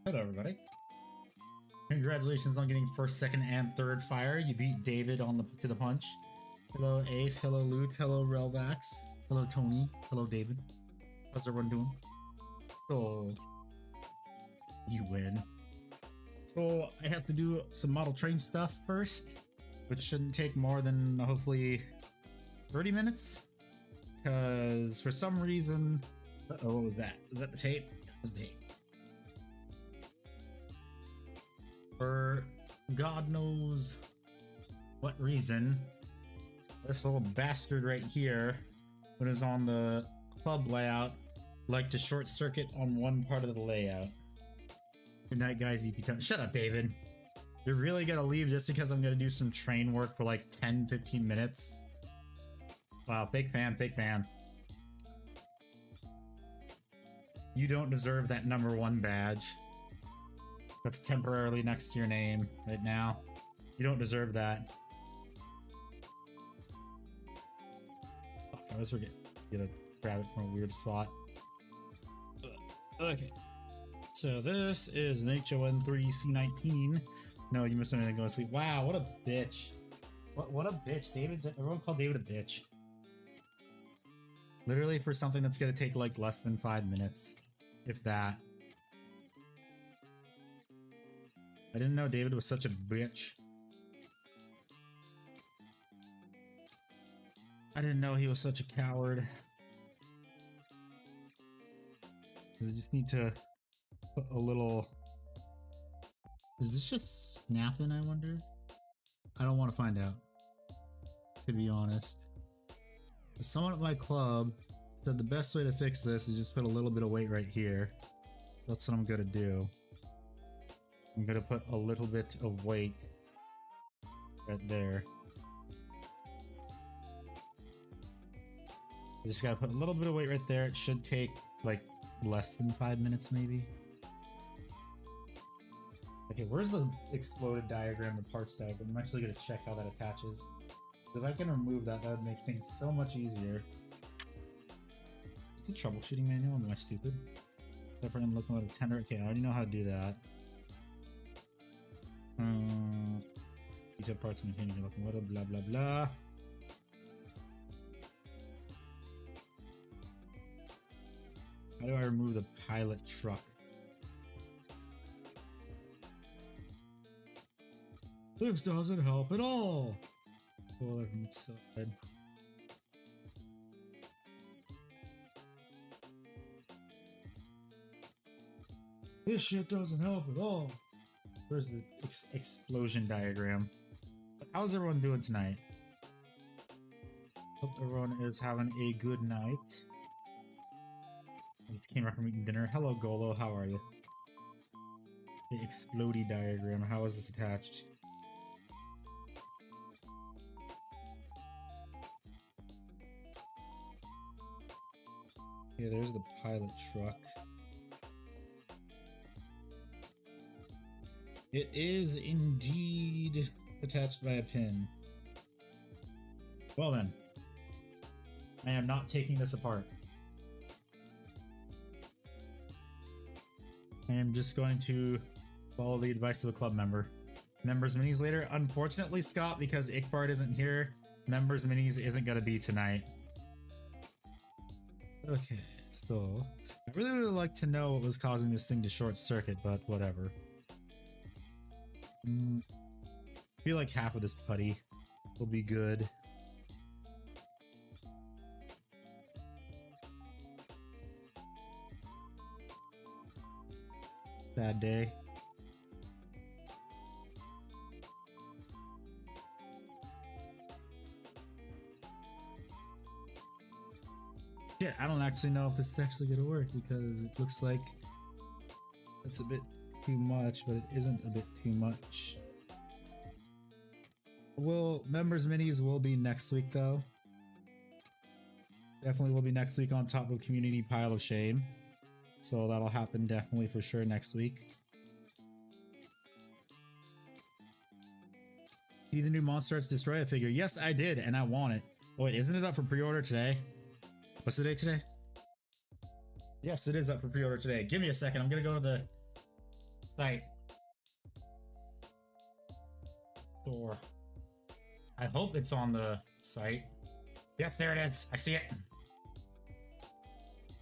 Hello, everybody. Congratulations on getting first, second, and third fire. You beat David on to the punch. Hello, Ace. Hello, Loot. Hello, Relvax. Hello, Tony. Hello, David. How's everyone doing? So, you win. So, I have to do some model train stuff first, which shouldn't take more than hopefully 30 minutes. Because for some reason... Uh-oh, what was that? Was that the tape? That was the tape. For God knows what reason, this little bastard right here, when it's on the club layout, liked to short circuit on one part of the layout. Good night, guys. EP10. Shut up, David. You're really gonna leave just because I'm gonna do some train work for like 10-15 minutes? Wow, fake fan, fake fan. You don't deserve that #1 badge. That's temporarily next to your name right now. You don't deserve that. Oh, I always forget. Gonna grab it from a weird spot. Okay. So this is an HON3C19. No, you missed anything. Go to sleep. Wow, what a bitch. What a bitch. Everyone called David a bitch. Literally for something that's gonna take like less than 5 minutes. If that. I didn't know David was such a bitch. I didn't know he was such a coward. I just need to put a little... Is this just snapping, I wonder? I don't want to find out, to be honest. Someone at my club said the best way to fix this is just put a little bit of weight right here. So that's what I'm gonna do. I'm gonna put a little bit of weight right there. I just gotta put a little bit of weight right there. It should take like less than 5 minutes maybe. Okay, where's the exploded diagram, the parts diagram? I'm actually gonna check how that attaches. If I can remove that, that would make things so much easier. Is the troubleshooting manual? Am I stupid? Except for him looking at a tender. Okay, I already know how to do that. Detail parts and maintaining your looking water, blah blah blah. How do I remove the pilot truck? This doesn't help at all. Pull it from the side. This shit doesn't help at all. Where's the explosion diagram? How's everyone doing tonight? Hope everyone is having a good night. I just came back from eating dinner. Hello, Golo. How are you? The explodey diagram. How is this attached? Yeah, there's the pilot truck. It is indeed attached by a pin. Well then, I am not taking this apart. I am just going to follow the advice of a club member. Members minis later. Unfortunately, Scott, because Ickbard isn't here, members minis isn't going to be tonight. Okay, so I really would like to know what was causing this thing to short circuit, but whatever. I feel like half of this putty will be good. Bad day. Yeah, I don't actually know if this is actually gonna work because it looks like it's a bit too much, but it isn't a bit too much. Members minis will be next week though. Definitely will be next week on top of community pile of shame. So that'll happen definitely for sure next week. See the new Monster Arts Destroyer figure? Yes, I did, and I want it. Oh wait, isn't it up for pre-order today? What's the date today? Yes, it is up for pre-order today. Give me a second. I'm gonna go to the Site. Door. I hope it's on the site. Yes, there it is. I see it.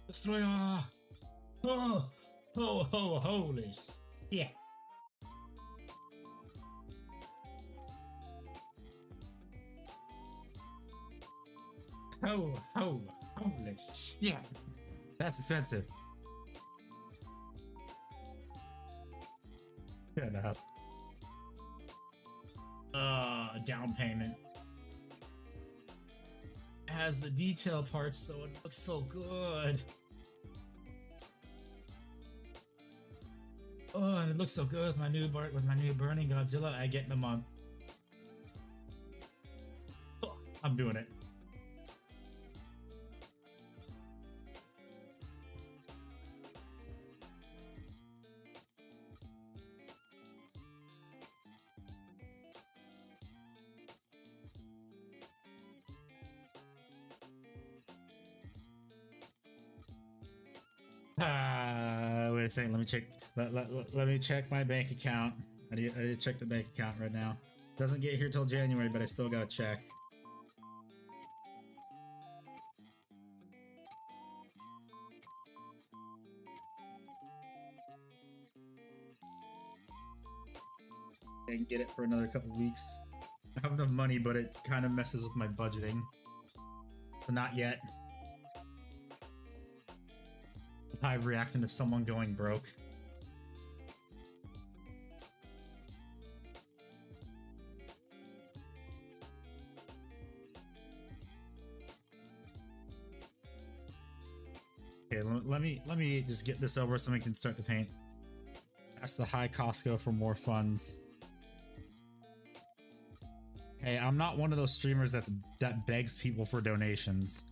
Destroyer! Oh, oh, oh, holy shit. Oh, oh, holy shit. That's expensive. Shut up. Down payment. It has the detail parts though, it looks so good. Oh, it looks so good with my new Burning Godzilla I get in a month. Oh, I'm doing it. Wait a second. Let me check. Let me check my bank account. I need to check the bank account right now. Doesn't get here till January, but I still gotta check. I can get it for another couple weeks. I have enough money, but it kind of messes with my budgeting. So not yet. I'm reacting to someone going broke. Okay, let me just get this over so we can start to paint. That's the high Costco for more funds. Hey, I'm not one of those streamers that begs people for donations.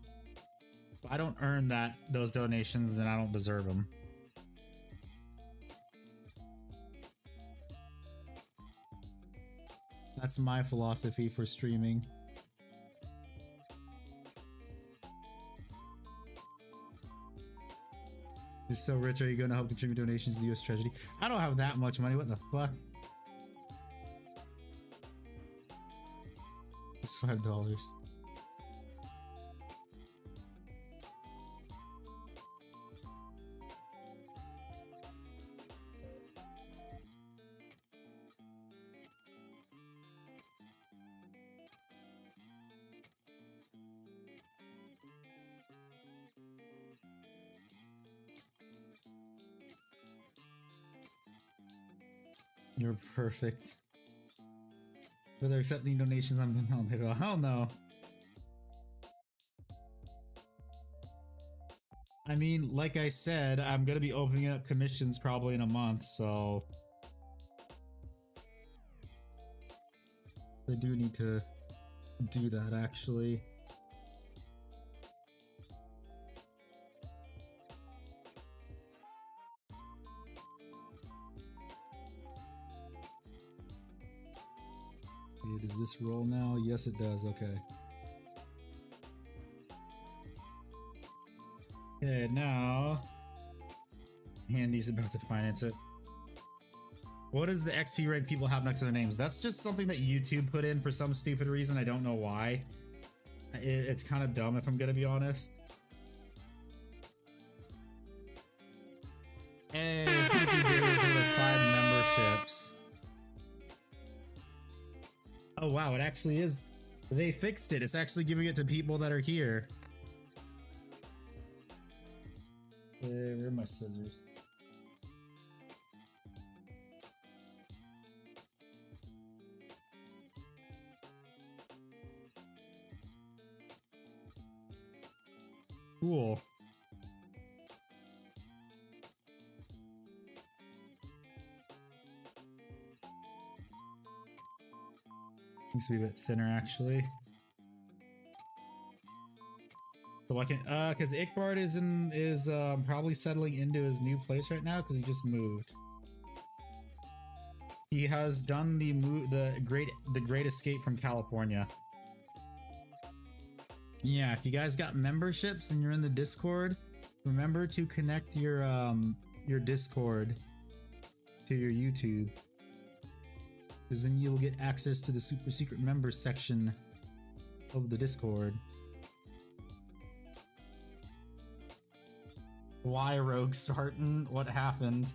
If I don't earn those donations, then I don't deserve them. That's my philosophy for streaming. You're so rich, are you gonna help contribute donations to the US Treasury? I don't have that much money, what the fuck? It's $5. You're perfect. Whether accepting donations on PayPal. Hell no. I mean, like I said, I'm gonna be opening up commissions probably in a month, so I do need to do that actually. Okay, does this roll now? Yes, it does. Okay. Okay, now Handy's about to finance it. What is the XP rank people have next to their names? That's just something that YouTube put in for some stupid reason. I don't know why. It's kind of dumb if I'm gonna be honest. Hey, thank you, David, for the 5 memberships. Oh wow, it actually is. They fixed it. It's actually giving it to people that are here. Where are my scissors? Cool. Needs to be a bit thinner, actually. So I can, because Ickbard is probably settling into his new place right now because he just moved. He has done the great escape from California. Yeah, if you guys got memberships and you're in the Discord, remember to connect your Discord to your YouTube. Because then you will get access to the super secret members section of the Discord. Why Rogue starting? What happened?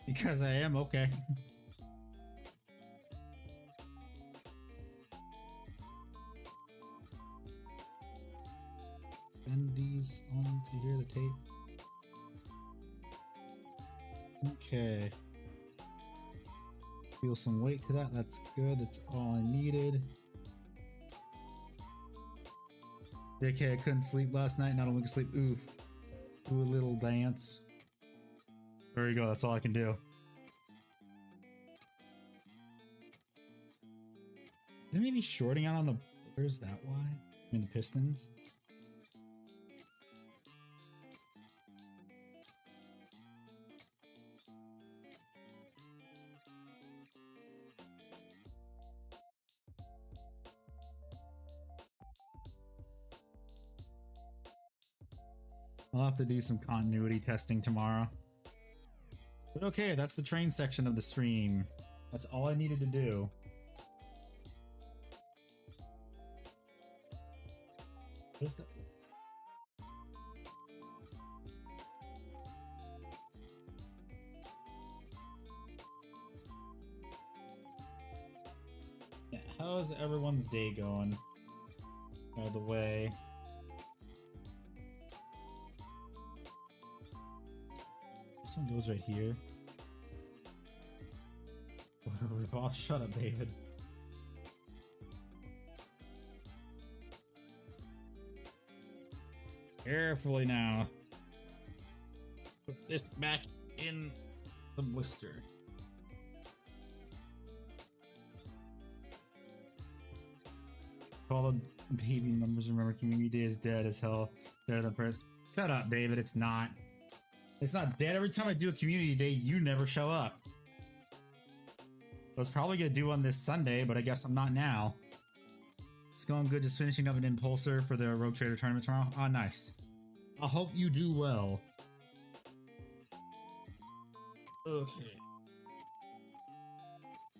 Because I am, okay. Bend these on to hear the tape. Okay. Feel some weight to that. That's good. That's all I needed. Okay, I couldn't sleep last night. Not only can sleep. Ooh. Do a little dance. There you go. That's all I can do. Is it maybe shorting out on the... Where's that why? I mean the pistons? I'll have to do some continuity testing tomorrow. But okay, that's the train section of the stream. That's all I needed to do. Where's that? Yeah, how's everyone's day going? By the way. This one goes right here. Oh, shut up, David. Carefully now. Put this back in the blister. All the baby members remember community day is dead as hell. They're the person. Shut up, David. It's not. It's not dead. Every time I do a community day, you never show up. I was probably gonna do one this Sunday, but I guess I'm not now. It's going good. Just finishing up an impulsor for the Rogue Trader tournament tomorrow. Oh, nice. I hope you do well. Okay.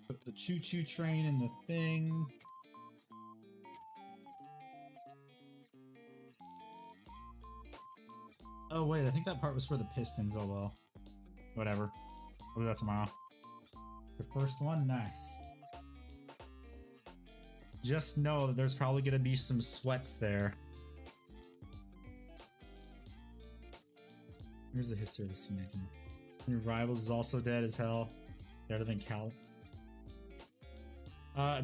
Put the choo-choo train in the thing. Oh wait, I think that part was for the pistons. Oh well. Whatever. We'll do that tomorrow. The first one, nice. Just know that there's probably gonna be some sweats there. Here's the history of the Smitten. Your Rivals is also dead as hell. Better than Cal.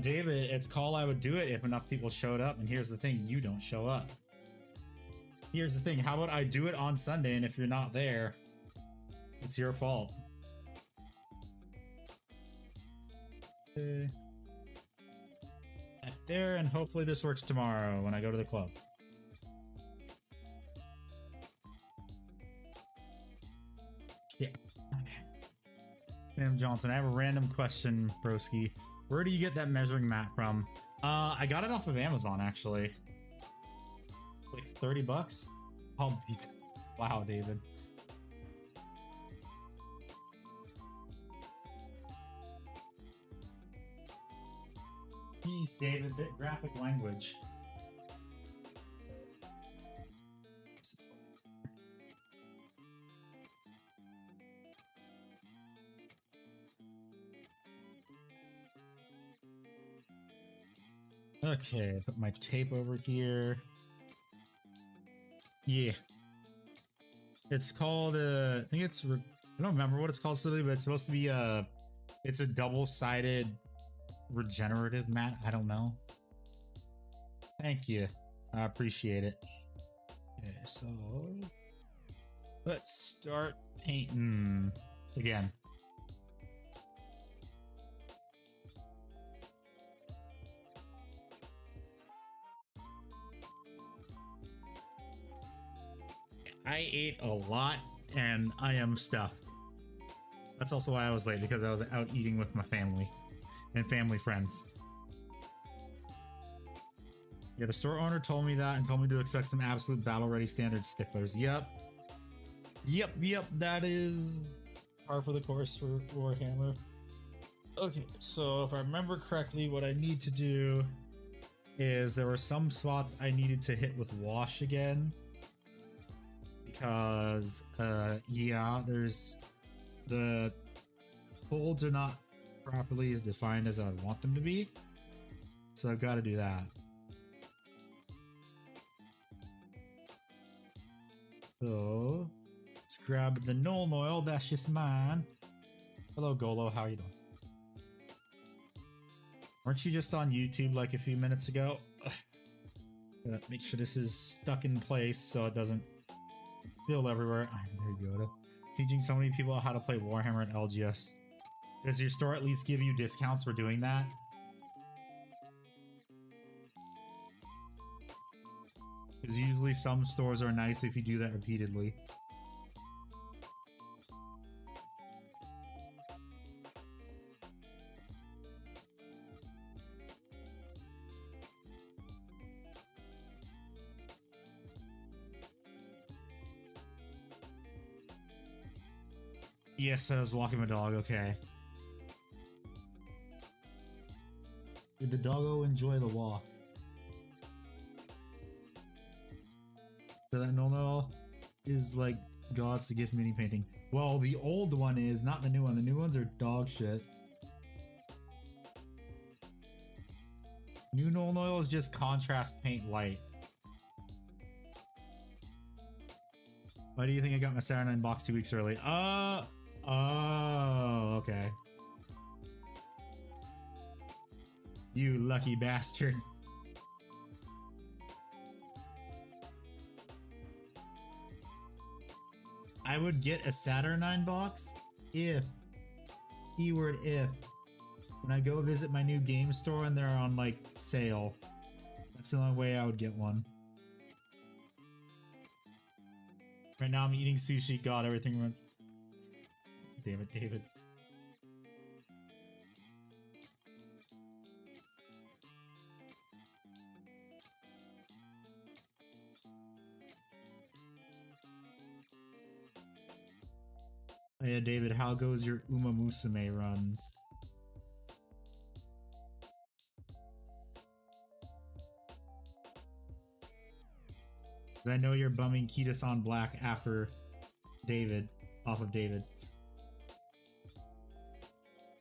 David, it's call I would do it if enough people showed up, and here's the thing, you don't show up. Here's the thing, how about I do it on Sunday, and if you're not there, it's your fault. Okay. Back there, and hopefully this works tomorrow when I go to the club. Yeah. Sam Johnson, I have a random question, broski. Where do you get that measuring mat from? I got it off of Amazon, actually. Like 30 bucks? Oh, wow, David. Jeez, David, bit graphic language. Okay, put my tape over here. Yeah. It's called, I think it's, I don't remember what it's called specifically, but it's supposed to be it's a double-sided regenerative mat. I don't know. Thank you. I appreciate it. Okay, so let's start painting again. I ate a lot and I am stuffed. That's also why I was late, because I was out eating with my family and family friends. Yeah, the store owner told me that and told me to expect some absolute battle-ready standard sticklers. Yep. Yep, that is par for the course for Warhammer. Okay, so if I remember correctly, what I need to do is there were some spots I needed to hit with wash again. Because, yeah, there's the holds are not properly as defined as I would want them to be. So I've got to do that. So let's grab the null oil. That's just mine. Hello, Golo. How you doing? Weren't you just on YouTube like a few minutes ago? Gotta make sure this is stuck in place so it doesn't spill everywhere. There you go. Teaching so many people how to play Warhammer and LGS. Does your store at least give you discounts for doing that? Because usually some stores are nice if you do that repeatedly. Yes, I was walking my dog, okay. Did the doggo enjoy the walk? So that no is like God's to gift mini painting. Well, the old one is, not the new one. The new ones are dog shit. New Null Oil is just contrast paint light. Why do you think I got my Saturnine box 2 weeks early? Oh, okay. You lucky bastard. I would get a Saturnine box if, keyword if, when I go visit my new game store and they're on like sale. That's the only way I would get one. Right now I'm eating sushi. God, everything runs. Damn it, David. Oh yeah, David, how goes your Uma Musume runs? I know you're bumming Kitas on Black after David, off of David.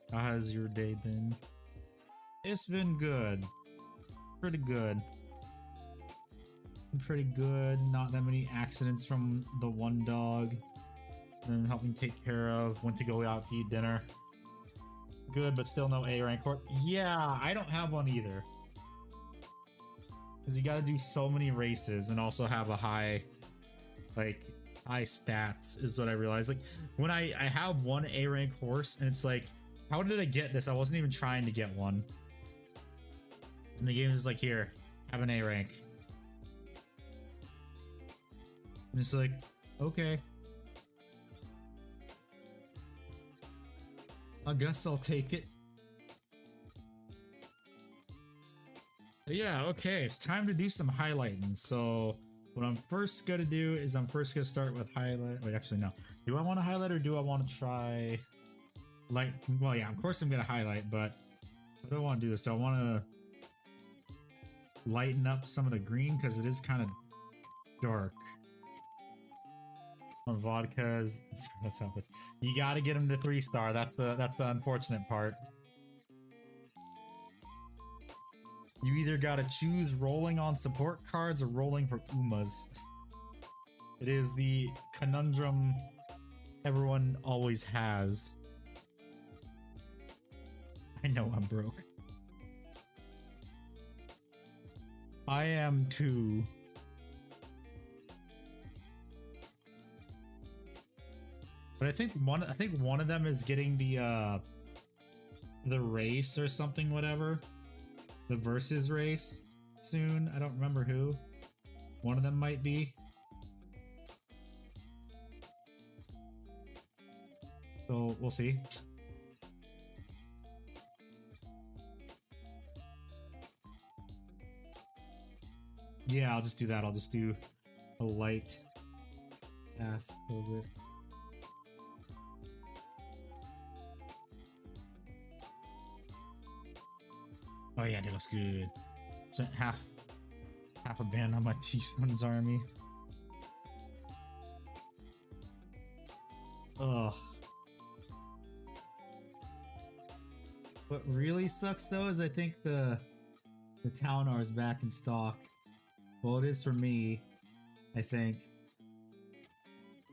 How has your day been? It's been good. Pretty good. Pretty good. Not that many accidents from the one dog. And then helping take care of. Went to go out to eat dinner. Good, but still no A rank. Yeah, I don't have one either. Because you gotta do so many races and also have a high, like, high stats is what I realized. Like, when I have one A rank horse and it's like, how did I get this? I wasn't even trying to get one. And the game is like, here, have an A rank. And it's like, okay. I guess I'll take it. Yeah, okay, it's time to do some highlighting. So what I'm first gonna do is I'm first gonna start with highlight. Wait, actually no. Do I want to highlight or do I want to try light? Well, yeah, of course I'm gonna highlight, but I don't want to do this. Do I want to lighten up some of the green because it is kind of dark? On vodkas, that's how it's. You got to get them to 3-star. That's the unfortunate part. You either gotta choose rolling on support cards or rolling for Umas. It is the conundrum everyone always has. I know I'm broke. I am too. But I think one of them is getting the race or something, whatever. The versus race soon. I don't remember who. One of them might be. So we'll see. Yeah, I'll just do that. I'll just do a light cast of it. Oh yeah, that looks good. Spent half a band on my T-Sun's army. Ugh. What really sucks though is I think the Taunar is back in stock. Well, it is for me, I think.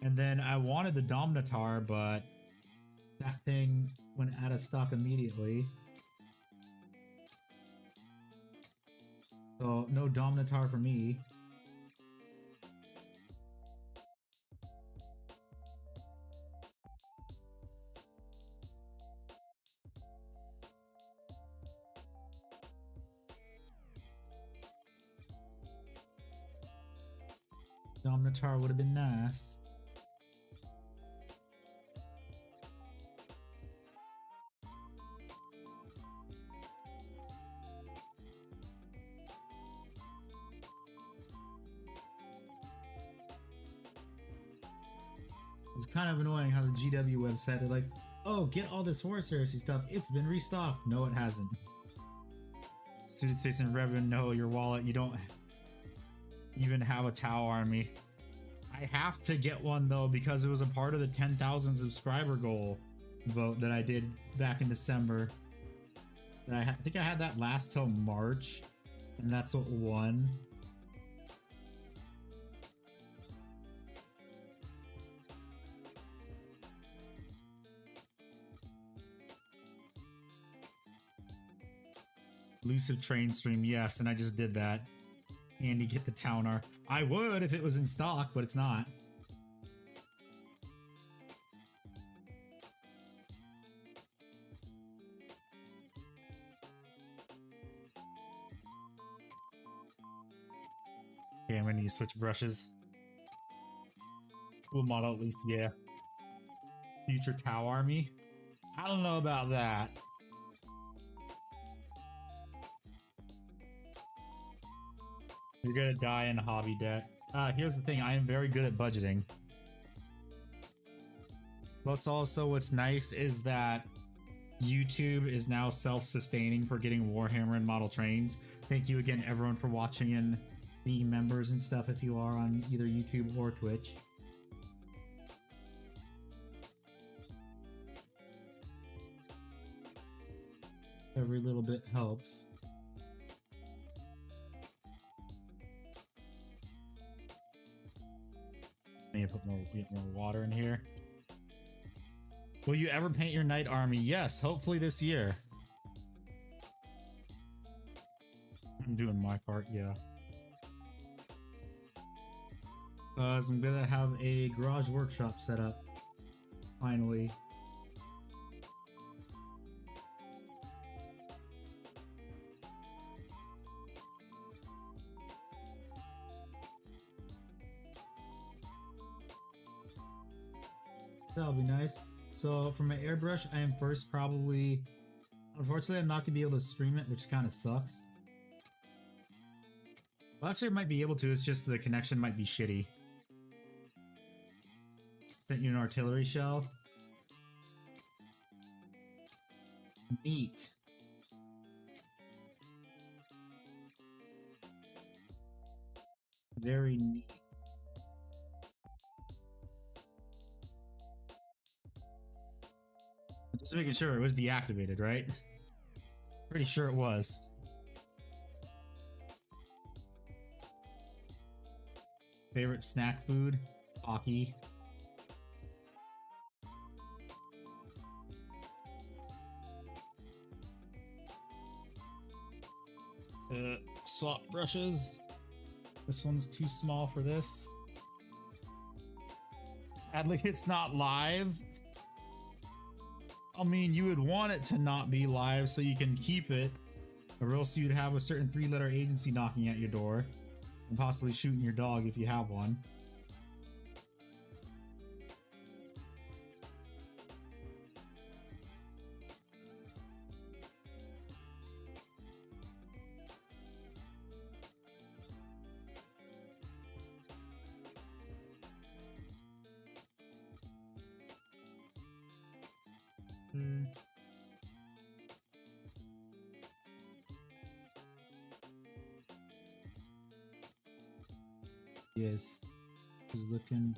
And then I wanted the Domnitar, but that thing went out of stock immediately. So no Domnitar for me. Domnitar would have been nice. It's kind of annoying how the GW website, they're like, oh, get all this Horus Heresy stuff. It's been restocked. No, it hasn't. Suited Space and Revan, no, your wallet. You don't even have a Tau army. I have to get one though because it was a part of the 10,000 subscriber goal vote that I did back in December. And I think I had that last till March, and that's what won. Elusive train stream, yes, and I just did that. Andy, get the Taunar. I would if it was in stock, but it's not. Okay, I'm gonna need to switch brushes. Cool model at least, yeah. Future Tau army? I don't know about that. You're gonna die in a hobby deck. Here's the thing, I am very good at budgeting. Plus also what's nice is that YouTube is now self-sustaining for getting Warhammer and model trains. Thank you again everyone for watching and being members and stuff if you are on either YouTube or Twitch. Every little bit helps. I need to get more water in here. Will you ever paint your knight army? Yes, hopefully this year. I'm doing my part, yeah. I'm gonna have a garage workshop set up. Finally. That'll be nice. So for my airbrush, I am first probably... Unfortunately, I'm not going to be able to stream it, which kind of sucks. Well, actually, I might be able to. It's just the connection might be shitty. Sent you an artillery shell. Neat. Very neat. Just making sure it was deactivated, right? Pretty sure it was. Favorite snack food? Hockey. Swap brushes. This one's too small for this. Sadly, it's not live. I mean, you would want it to not be live so you can keep it, or else you'd have a certain 3-letter agency knocking at your door and possibly shooting your dog if you have one. Yes, he's looking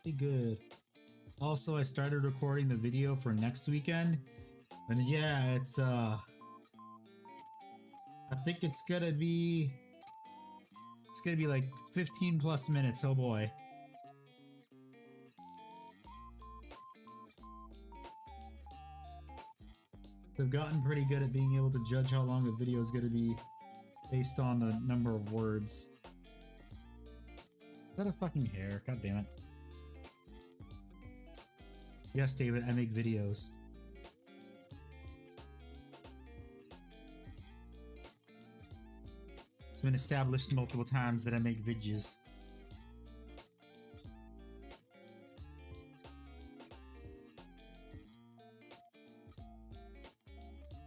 pretty good. Also, I started recording the video for next weekend, and yeah, I think it's gonna be like 15 plus minutes. Oh boy. They've gotten pretty good at being able to judge how long a video is gonna be based on the number of words. Is that a fucking hair? God damn it. Yes, David, I make videos. It's been established multiple times that I make vidges.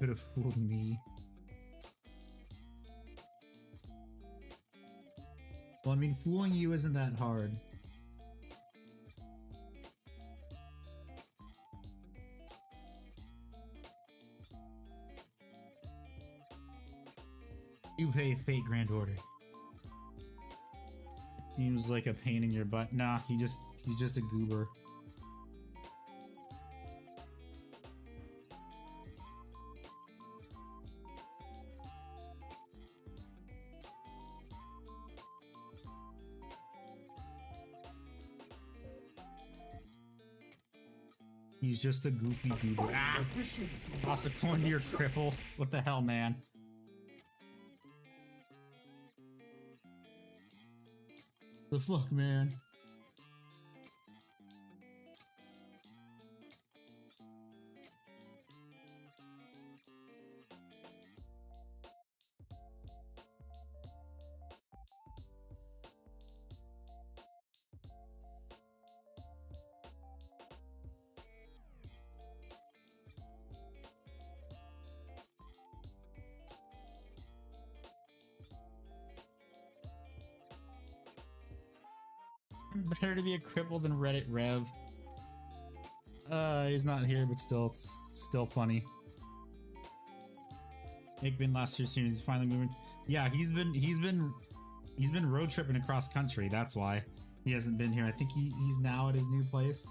Could have fooled me. Well, I mean, fooling you isn't that hard. You pay fate, Grand Order. Seems like a pain in your butt. Nah, he's just a goober. He's just a goofy goober. Ah! Toss a coin to your cripple. What the hell, man? The fuck, man? Better to be a cripple than Reddit Rev. He's not here, but still, it's still funny. Nick been last year soon. He's finally moving. Yeah, he's been road tripping across country. That's why he hasn't been here. I think he's now at his new place,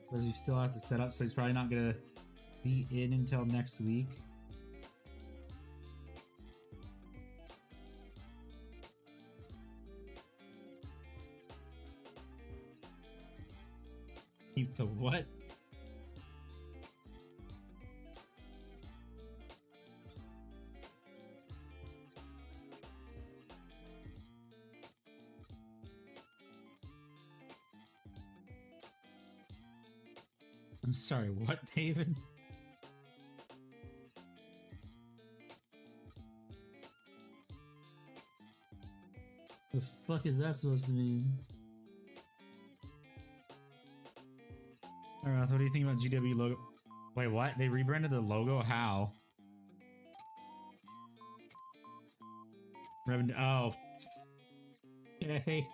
because he still has to set up. So he's probably not gonna be in until next week. Keep the what? I'm sorry, what, David? The fuck is that supposed to mean? Alright, what do you think about GW logo? Wait, what? They rebranded the logo? How? Revenue. Oh. Okay.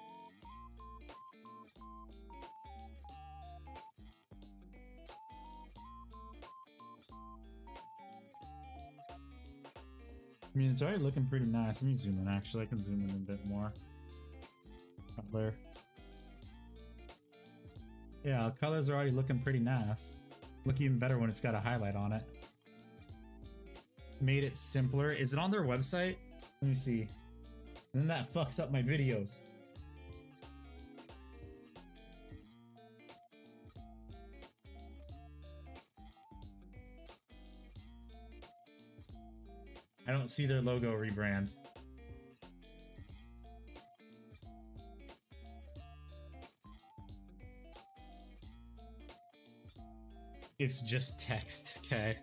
I mean, it's already looking pretty nice. Let me zoom in, actually. I can zoom in a bit more. Up there. Yeah, colors are already looking pretty nice. Look even better when it's got a highlight on it. Made it simpler. Is it on their website? Let me see. And then that fucks up my videos. I don't see their logo rebrand. It's just text, okay.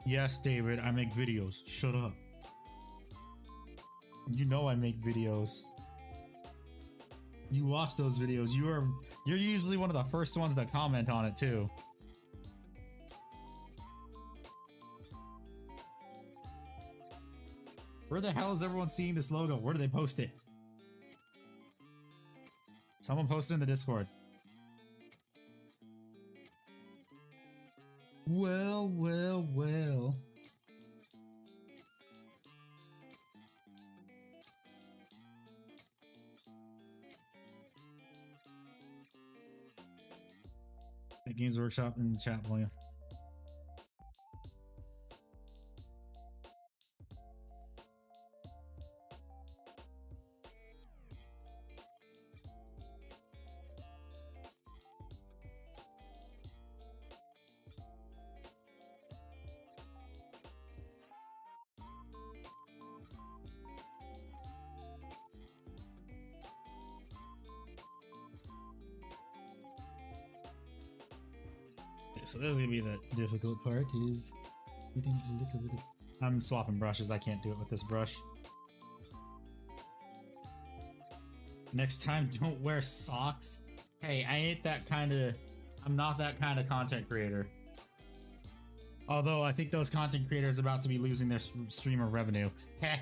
Yes, David, I make videos. Shut up. You know I make videos. You watch those videos. You're usually one of the first ones that comment on it too. Where the hell is everyone seeing this logo? Where do they post it? Someone posted in the Discord. Well, well, well. At Games Workshop in the chat volume. So this is gonna be the difficult part, is getting a little bit of... I'm swapping brushes, I can't do it with this brush. Next time, don't wear socks. Hey, I ain't that kind of... I'm not that kind of content creator. Although, I think those content creators are about to be losing their streamer revenue. Heh.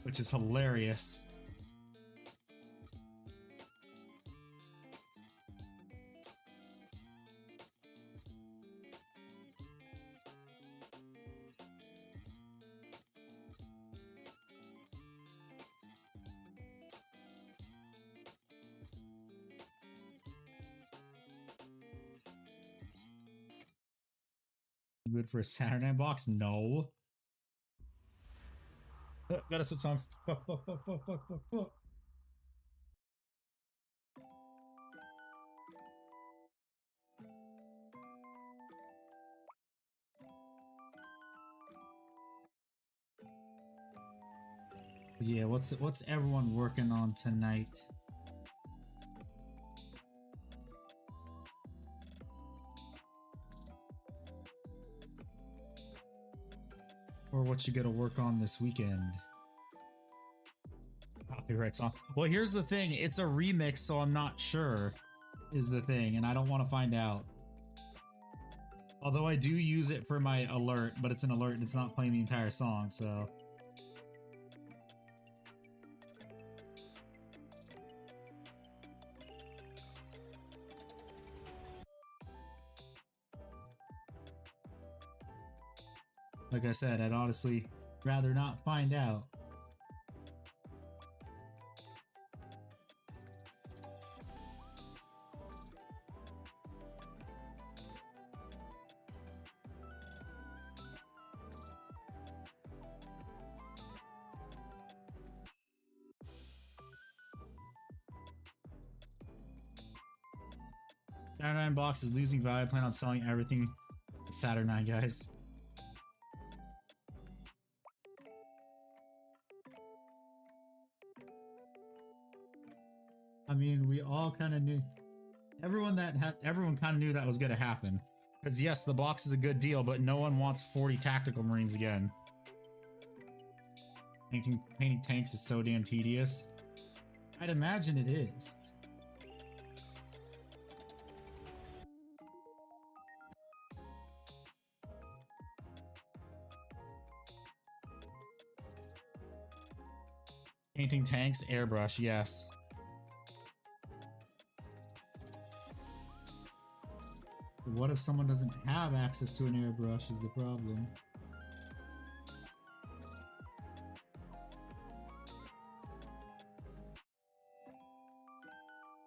Which is hilarious. Good for a Saturday night box? No. Gotta switch songs. Fuck, fuck, fuck, fuck, fuck, fuck, fuck. Yeah, what's everyone working on tonight? Or what you gotta work on this weekend? Copyright song. Well, here's the thing. It's a remix, so I'm not sure, is the thing, and I don't want to find out. Although I do use it for my alert, but it's an alert and it's not playing the entire song, so... Like I said, I'd honestly rather not find out. Saturn box is losing value. I plan on selling everything. Saturn 9, guys. I mean, we all kind of knew. Everyone kind of knew that was going to happen. Because yes, the box is a good deal, but no one wants 40 tactical marines again. Painting tanks is so damn tedious. I'd imagine it is. Painting tanks, airbrush, yes. What if someone doesn't have access to an airbrush is the problem.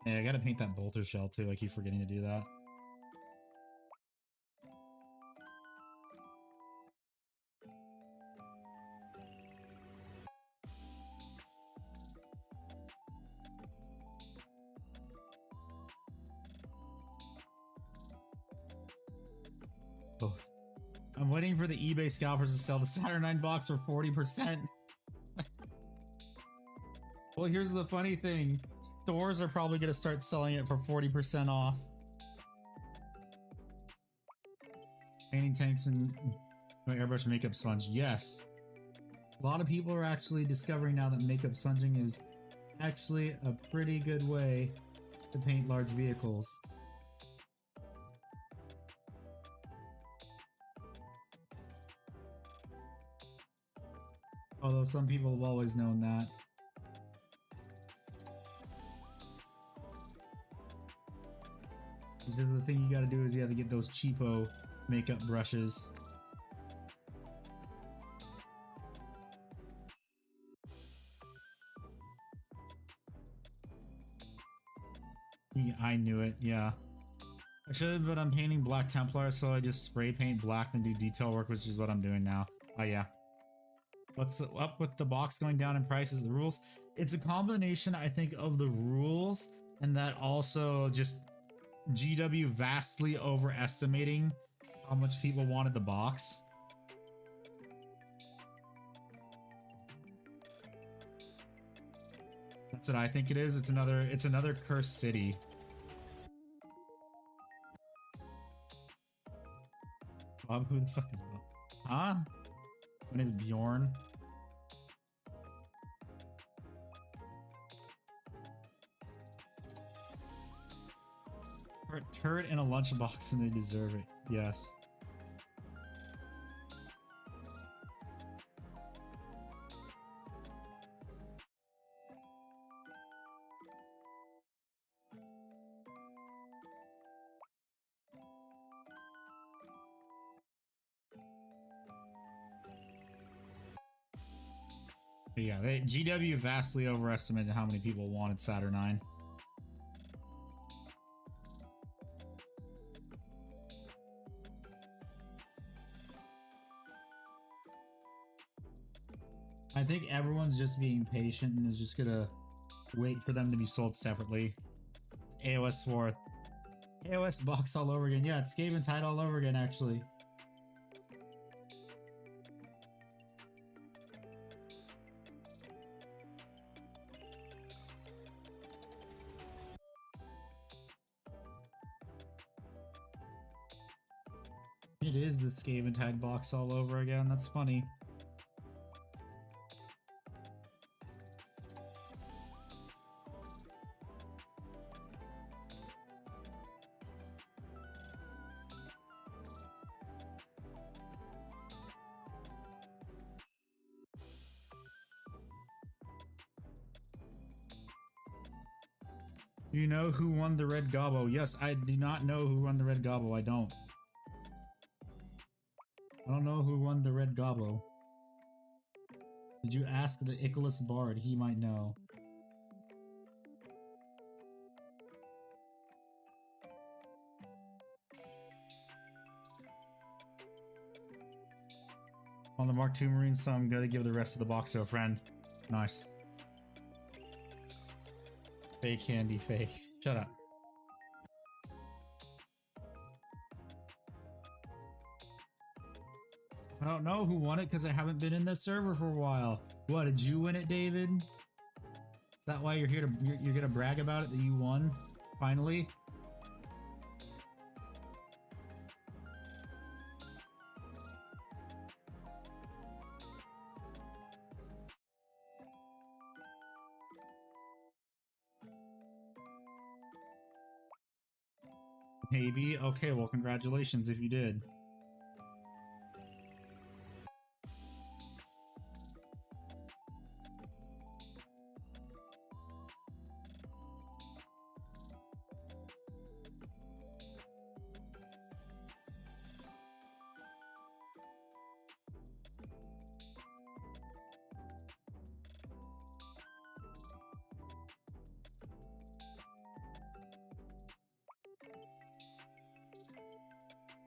Yeah, I gotta paint that bolter shell too. I keep forgetting to do that. Oh. I'm waiting for the eBay scalpers to sell the Saturn 9 box for 40%. Well, here's the funny thing. Stores are probably going to start selling it for 40% off. Painting tanks and airbrush makeup sponge. Yes. A lot of people are actually discovering now that makeup sponging is actually a pretty good way to paint large vehicles. Although some people have always known that. Because the thing you gotta do is you have to get those cheapo makeup brushes. I knew it, yeah. I should have, but I'm painting Black Templar, so I just spray paint black and do detail work, which is what I'm doing now. Oh yeah. What's up with the box going down in prices? The rules? It's a combination, I think, of the rules and that also just GW vastly overestimating how much people wanted the box. That's what I think it is. It's another cursed city. Bob, who the fuck is Bob? Huh? When is Bjorn? For a turret in a lunchbox and they deserve it. Yes. But yeah, GW vastly overestimated how many people wanted Saturnine. I think everyone's just being patient and is just gonna wait for them to be sold separately. It's AOS 4. AOS box all over again. Yeah, it's Skaven Tide all over again, actually. It is the Skaven Tide box all over again. That's funny. You know who won the Red Gobbo? Yes, I do not know who won the Red Gobbo. I don't. I don't know who won the Red Gobbo. Did you ask the Icarus Bard? He might know. On the Mark II Marine, so I'm gonna give the rest of the box to a friend. Nice. Fake handy, fake. Shut up. I don't know who won it because I haven't been in the server for a while. What, did you win it, David? Is that why you're here to you're gonna brag about it that you won? Finally? Maybe? Okay, well congratulations if you did.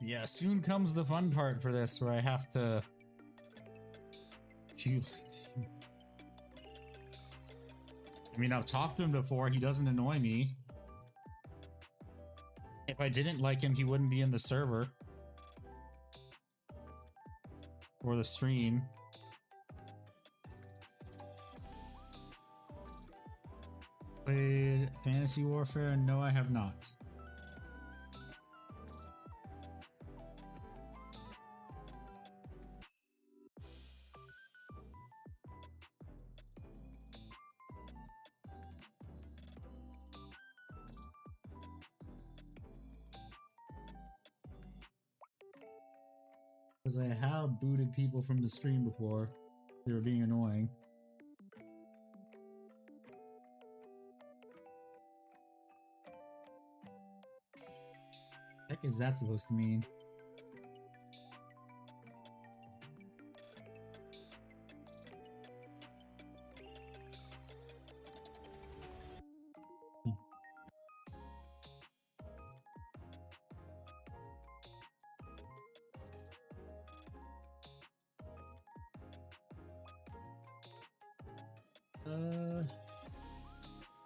Yeah, soon comes the fun part for this where I have to... I mean, I've talked to him before. He doesn't annoy me. If I didn't like him, he wouldn't be in the server. Or the stream. Played Fantasy Warfare? No, I have not. Because I have booted people from the stream before. They were being annoying. What the heck is that supposed to mean?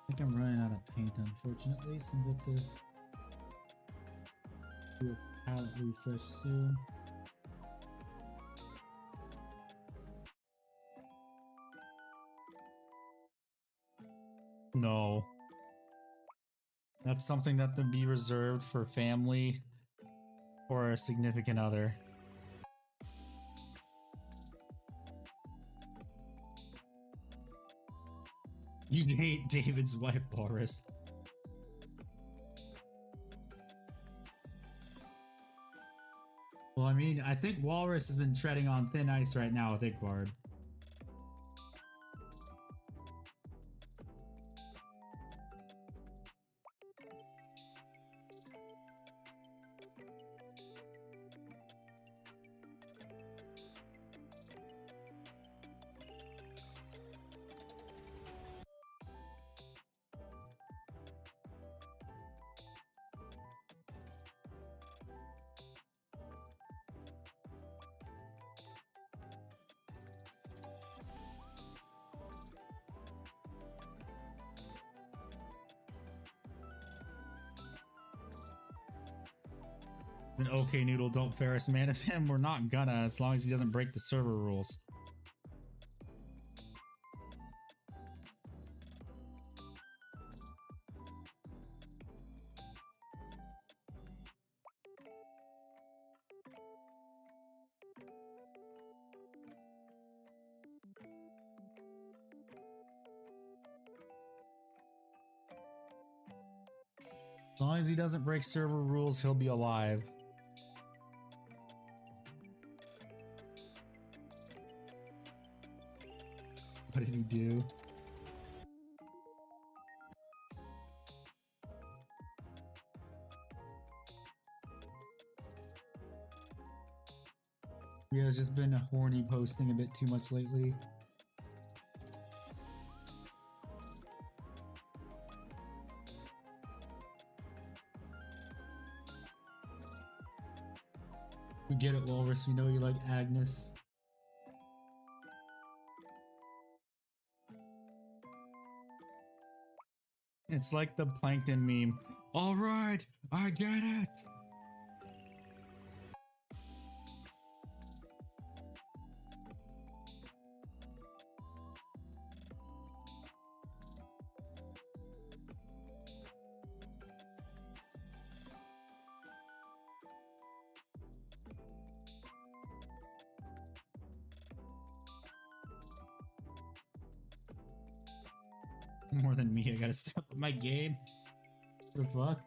I think I'm running out of paint, unfortunately, so I'm going to do a palette refresh soon. No. That's something that would be reserved for family or a significant other. You hate David's wife, Boris. Well, I mean, I think Walrus has been treading on thin ice right now with Ickbard. An okay noodle, don't Ferris Manus him. We're not gonna, as long as he doesn't break the server rules. As long as he doesn't break server rules, he'll be alive. What did he do? Yeah, it's just been horny posting a bit too much lately. We get it, Walrus. We know you like Agnes. It's like the Plankton meme. All right, I get it. More than me, I gotta step up my game. What the fuck?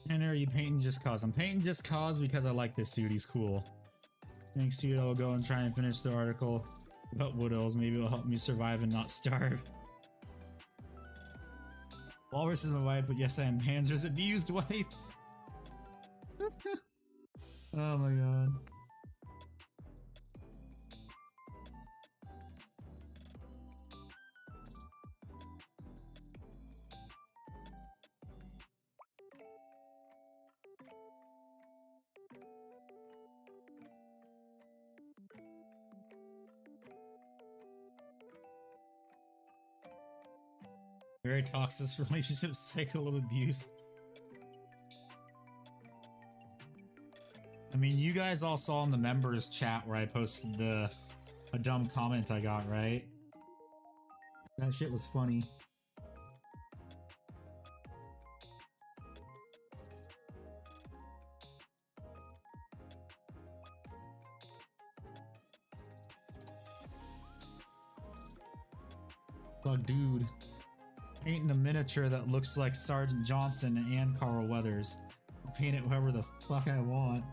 And are you painting just cause? I'm painting just cause because I like this dude, he's cool. Thanks to you, I'll go and try and finish the article about Wood Elves. Maybe it'll help me survive and not starve. Walrus is my wife, but yes, I am Panzer's abused wife. Oh my god. Very toxic relationship cycle of abuse. I mean, you guys all saw in the members chat where I posted a dumb comment I got, right? That shit was funny. But dude, painting a miniature that looks like Sergeant Johnson and Carl Weathers. Paint it however the fuck I want.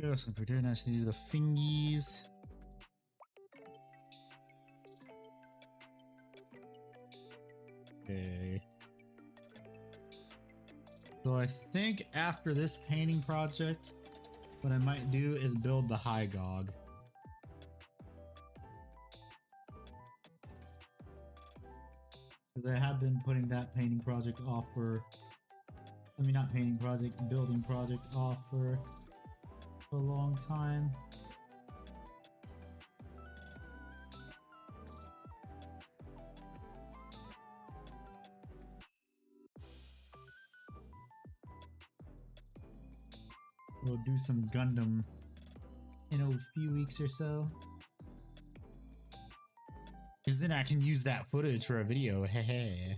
Yes, I'm pretty nice to do the fingies. Okay. So I think after this painting project, what I might do is build the High Gog. Because I have been putting that painting project off for, I mean not painting project, building project off for a long time. We'll do some Gundam in a few weeks or so. Because then I can use that footage for a video, hehe.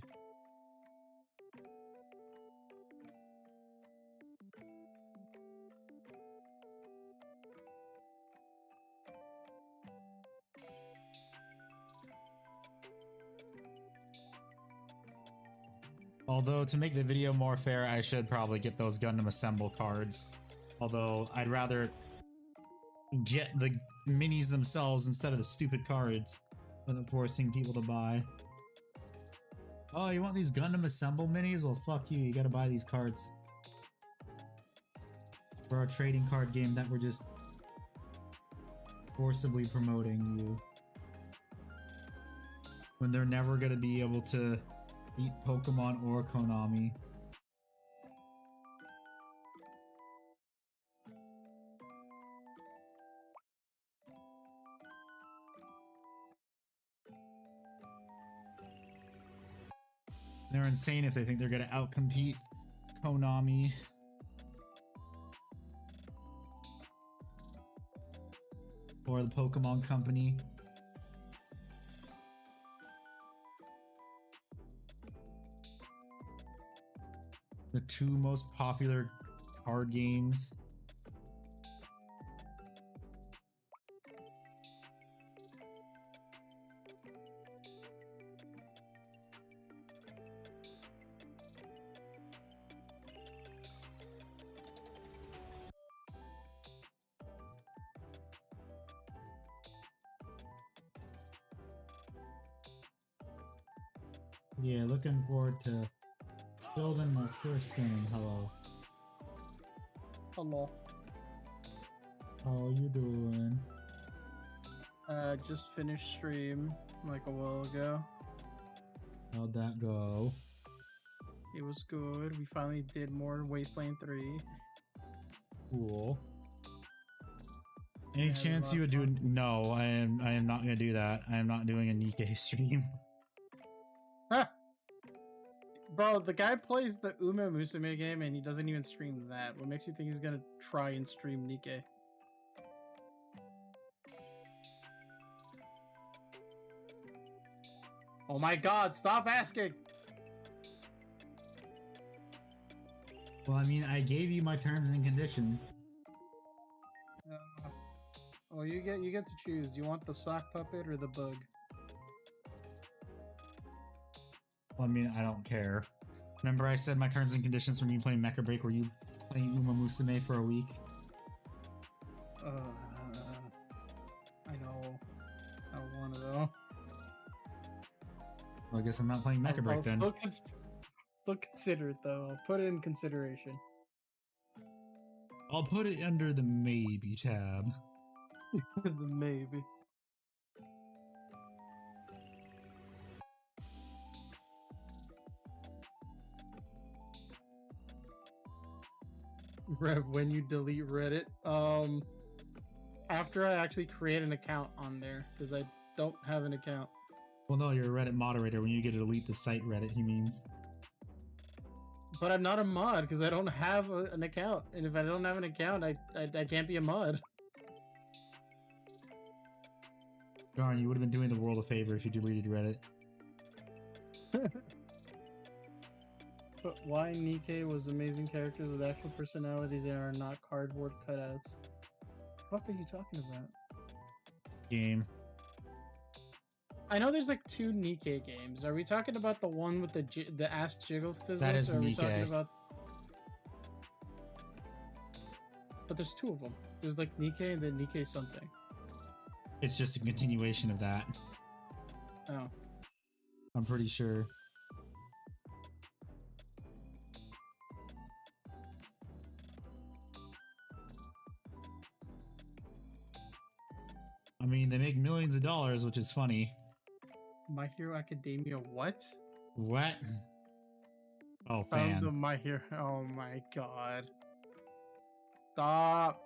Although, to make the video more fair, I should probably get those Gundam Assemble cards. Although, I'd rather get the minis themselves instead of the stupid cards, than forcing people to buy. Oh, you want these Gundam Assemble minis? Well, fuck you, you gotta buy these cards. For our trading card game that we're just forcibly promoting you. When they're never gonna be able to beat Pokemon or Konami. They're insane if they think they're gonna outcompete Konami. Or the Pokemon Company. The two most popular card games. Yeah, looking forward to building my first game. Hello. Hello. How you doing? Just finished stream like a while ago. How'd that go? It was good. We finally did more Wasteland 3. Cool. Any Yeah, chance you would do? No, I am not gonna do that. I am not doing a Nikkei stream. Bro, the guy plays the Uma Musume game and he doesn't even stream that. What makes you think he's gonna try and stream Nikkei? Oh my god, stop asking! Well, I mean, I gave you my terms and conditions. Well, you get to choose. Do you want the sock puppet or the bug? Well, I mean, I don't care. Remember I said my terms and conditions for me playing Mecha Break were you playing Uma Musume for a week? I know. I don't want to though. Well, I guess I'm not playing Mecha Break then. Still consider it though. I'll put it in consideration. I'll put it under the maybe tab. The maybe. Rev, when you delete Reddit, after I actually create an account on there, because I don't have an account. Well, no, you're a Reddit moderator. When you get to delete the site Reddit, he means. But I'm not a mod because I don't have an account, and if I don't have an account, I can't be a mod. Darn, you would have been doing the world a favor if you deleted Reddit. But why Nikkei was amazing characters with actual personalities and are not cardboard cutouts? What are you talking about? Game. I know there's like 2 Nikkei games. Are we talking about the one with the ass jiggle physics? That is or are we talking Nikkei. about? But there's 2 of them. There's like Nikkei and then Nikkei something. It's just a continuation of that. Oh. I'm pretty sure. I mean, they make millions of dollars, which is funny. My Hero Academia, what? What? Oh, Found fan. the My Hero. Oh my god. Stop.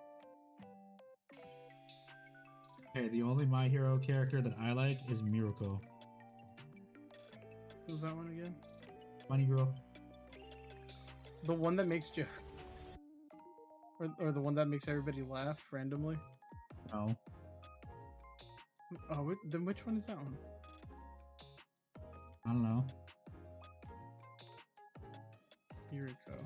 Hey, the only My Hero character that I like is Miracle. Who's that one again? Funny girl. The one that makes jokes. Or the one that makes everybody laugh randomly? No. Oh, then which one is that one? I don't know. Here we go.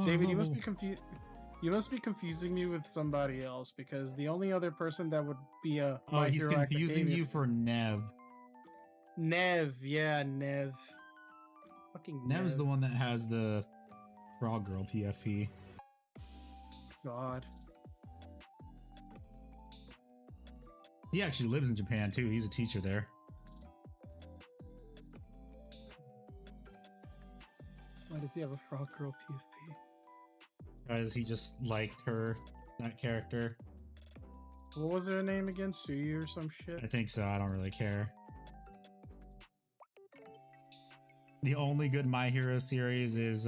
David, you must be confused. You must be confusing me with somebody else because the only other person that would be a Oh, My he's Hero confusing Academia- you for Nev. Nev, yeah, Nev. Fucking Nev's the one that has the Frog Girl PFP. God. He actually lives in Japan too. He's a teacher there. Why does he have a Frog Girl PFP? Because he just liked her, that character. What was her name again? Suyu or some shit? I think so. I don't really care. The only good My Hero series is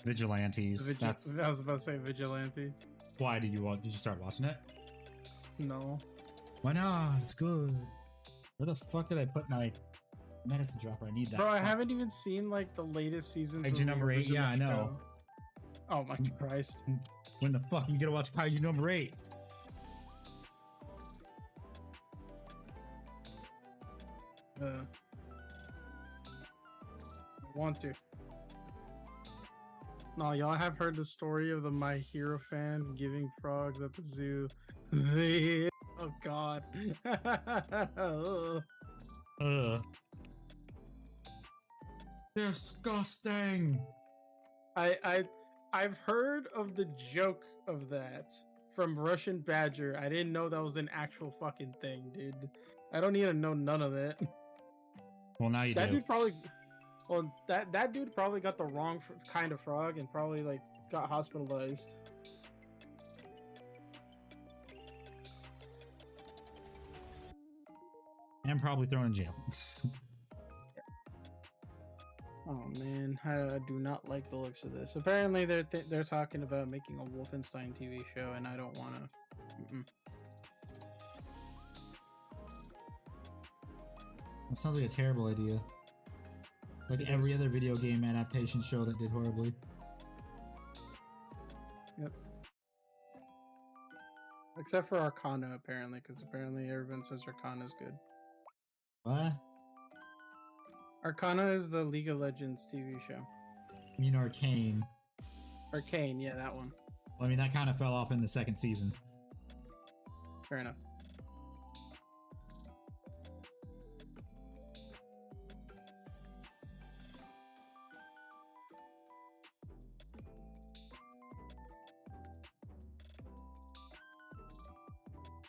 Vigilantes. That's I was about to say Vigilantes. why did you start watching it? No. Why not? It's good. Where the fuck did I put my medicine dropper? I need that. Bro, I Fuck. haven't even seen like the latest seasons. Kaiju of the number 8, yeah, I original know. show. Oh my Christ. When the fuck you gonna watch Kaiju number 8? I want to. No, y'all have heard the story of the My Hero fan giving frogs at the zoo. Oh god. Ugh. Disgusting. I've heard of the joke of that from Russian Badger. I didn't know that was an actual fucking thing, dude. I don't need to know none of it. Well, now you That do. dude probably, well, that dude probably got the wrong kind of frog and probably like got hospitalized. And probably thrown in jail. Oh man, I do not like the looks of this. Apparently, they're talking about making a Wolfenstein TV show, and I don't want to. That sounds like a terrible idea. Like every other video game adaptation show that did horribly. Yep. Except for Arcana, apparently, because apparently everyone says Arcana is good. What? Arcana is the League of Legends TV show. I mean, Arcane. Arcane, yeah, that one. Well, I mean, that kind of fell off in the second season. Fair enough.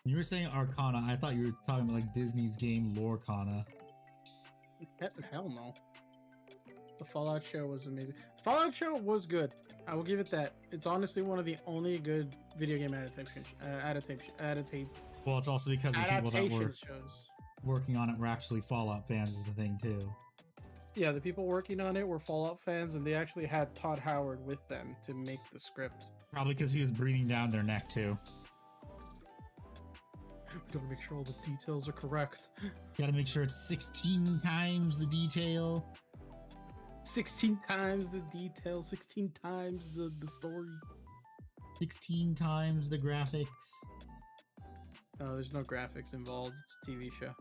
You were saying Arcana. I thought you were talking about like Disney's game Lorcana. Hell no. The Fallout show was amazing. Fallout show was good. I will give it that. It's honestly one of the only good video game adaptation Well, it's also because the people that were shows. working on it were actually Fallout fans is the thing too. Yeah, the people working on it were Fallout fans, and they actually had Todd Howard with them to make the script. Probably because he was breathing down their neck too. We gotta make sure all the details are correct. Gotta make sure it's 16 times the detail. 16 times the detail, 16 times the story. 16 times the graphics. Oh, there's no graphics involved. It's a TV show.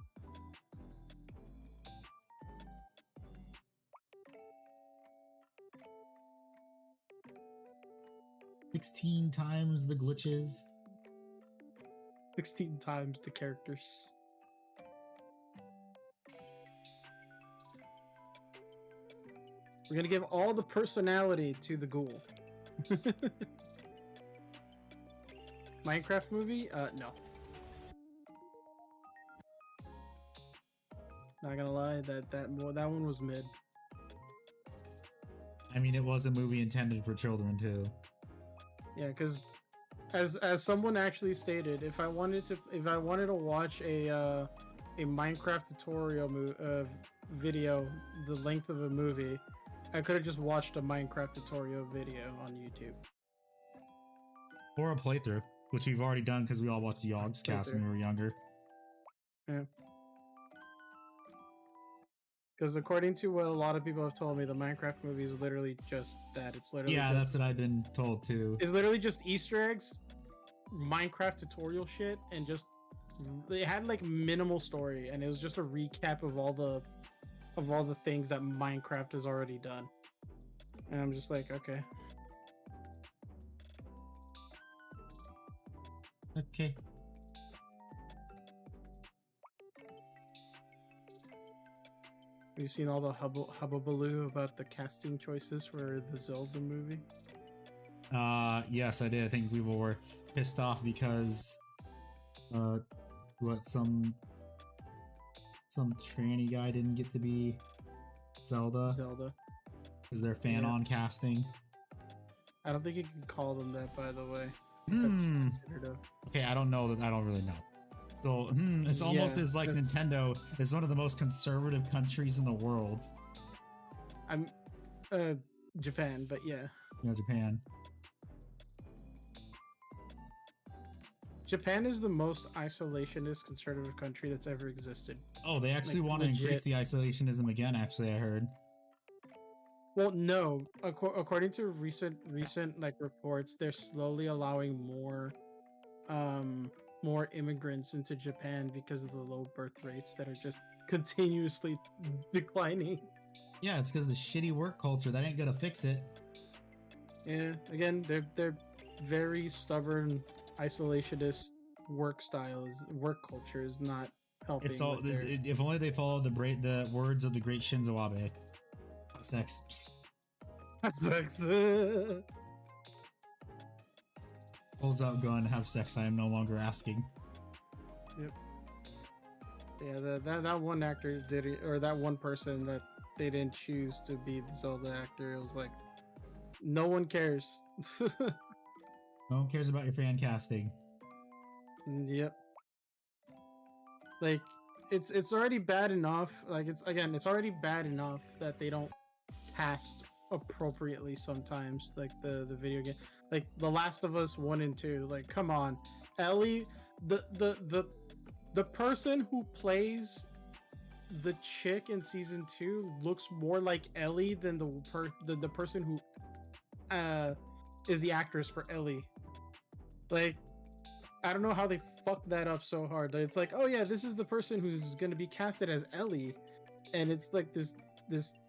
"16 times the glitches." 16 times the characters. We're gonna give all the personality to the ghoul. Minecraft movie? No. Not gonna lie, that one was mid. I mean, it was a movie intended for children too. Yeah, because as someone actually stated, if I wanted to watch a Minecraft tutorial video the length of a movie, I could have just watched a Minecraft tutorial video on YouTube. Or a playthrough, which we've already done because we all watched Yogg's cast when we were younger. Yeah. Because according to what a lot of people have told me, the Minecraft movie is literally just that. It's literally that's what I've been told too. It's literally just Easter eggs, Minecraft tutorial shit, and just they had like minimal story, and it was just a recap of all the things that Minecraft has already done. And I'm just like, okay. Okay. Have you seen all the hubbubaloo about the casting choices for the Zelda movie? Yes, I did. I think people were pissed off because, some tranny guy didn't get to be Zelda because they're fan-on casting. I don't think you can call them that, by the way. Okay, I don't know. I don't really know. So, it's almost as like Nintendo is one of the most conservative countries in the world. I'm, Japan, but yeah. Yeah, Japan. Japan is the most isolationist conservative country that's ever existed. Oh, they actually want to increase the isolationism again, actually, I heard. Well, no. According to recent like reports, they're slowly allowing more immigrants into Japan because of the low birth rates that are just continuously declining. Yeah, it's because of the shitty work culture. That ain't gonna fix it. Yeah, again, they're very stubborn, isolationist work culture is not helping. It's all if only they follow the words of the great Shinzo Abe. Sex. Sex. Pulls out gun, have sex. I am no longer asking. Yep. Yeah, that one actor did it, or that one person that they didn't choose to be the Zelda actor. It was like, no one cares. No one cares about your fan casting. Yep. Like, it's already bad enough. Like, it's already bad enough that they don't cast appropriately sometimes. Like the video game, like The Last of Us 1 and 2. Like, come on, Ellie, the person who plays the chick in season 2 looks more like Ellie than the person who is the actress for Ellie. Like, I don't know how they fucked that up so hard. It's like, oh yeah, this is the person who's gonna be casted as Ellie, and it's like this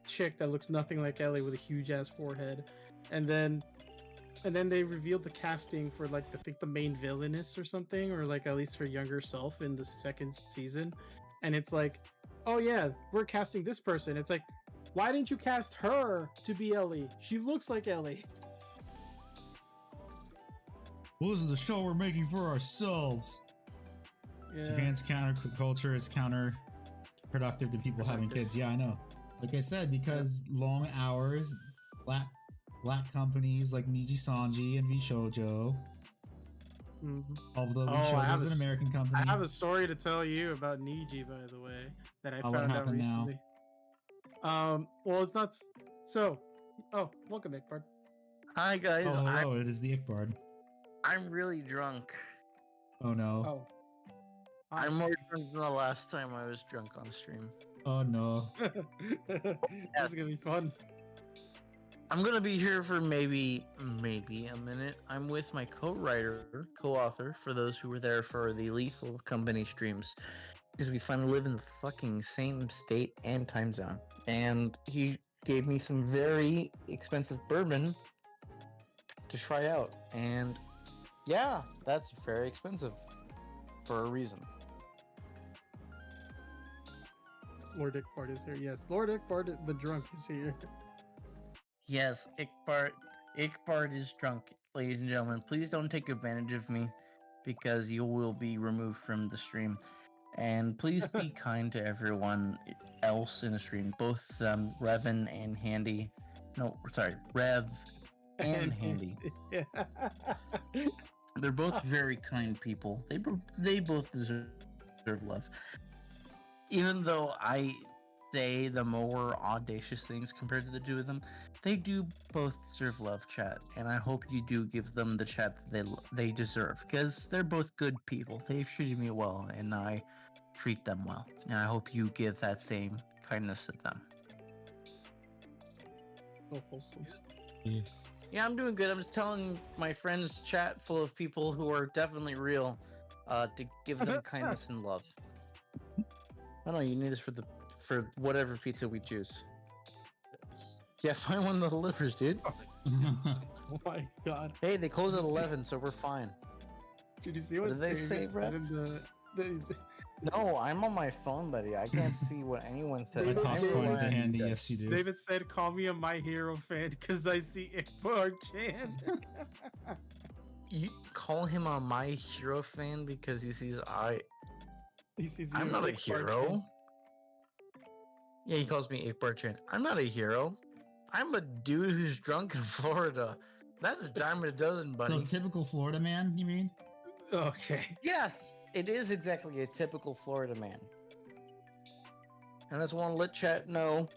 chick that looks nothing like Ellie with a huge ass forehead, and then they revealed the casting for, like, I think the main villainess or something, or like at least her younger self in the second season, and it's like, oh yeah, we're casting this person. It's like, why didn't you cast her to be Ellie? She looks like Ellie. Well, this is the show we're making for ourselves. Yeah. Japan's counterculture is counterproductive to people having kids. Yeah, I know. Like I said, because long hours, black companies like Miji Sanji and Vishojo. Although Vishojo is an American company. I have a story to tell you about Niji, by the way, that I what found out happened now? recently. Well, it's not. So, oh, welcome, Nick Bard. Hi guys, Oh, hello, it is the Ickbard. I'm really drunk. Oh no. Oh, hi. I'm more drunk than the last time I was drunk on stream. Oh no. This is gonna be fun. I'm gonna be here for maybe a minute. I'm with my co-writer, co-author, for those who were there for the Lethal Company streams, because we finally live in the fucking same state and time zone. And he gave me some very expensive bourbon to try out, and yeah, that's very expensive for a reason. Lord Ickbard is here. Yes, Lord Ickbard, the drunk, is here. Yes, Ickbard is drunk, ladies and gentlemen. Please don't take advantage of me, because you will be removed from the stream. And please be kind to everyone else in the stream, both Revan and Handy. No, sorry, Rev and Handy. Yeah. They're both very kind people. They both deserve love. Even though I say the more audacious things compared to the two of them, they do both deserve love, chat. And I hope you do give them the chat that they deserve, because they're both good people. They've treated me well, and I treat them well. And I hope you give that same kindness to them. So wholesome. Yeah, I'm doing good. I'm just telling my friends chat full of people who are definitely real to give them kindness and love. I don't know, you need this for whatever pizza we choose. Yeah, find one that delivers, dude. Oh my god. Hey, they close at 11, so we're fine. Did you see What what did they David say, said Brett? in the No, I'm on my phone, buddy. I can't see what anyone said. My David- toss David- coin is the David- handy, yes you do. David said, "Call me a My Hero fan because I see Ickbard Chan." You call him a My Hero fan because he sees He sees I'm you, not a Ickbard hero. Chan. Yeah, he calls me Ickbard Chan. I'm not a hero. I'm a dude who's drunk in Florida. That's a dime a dozen, buddy. So typical Florida man, you mean? Okay. Yes, it is exactly a typical Florida man. And I just want to let chat know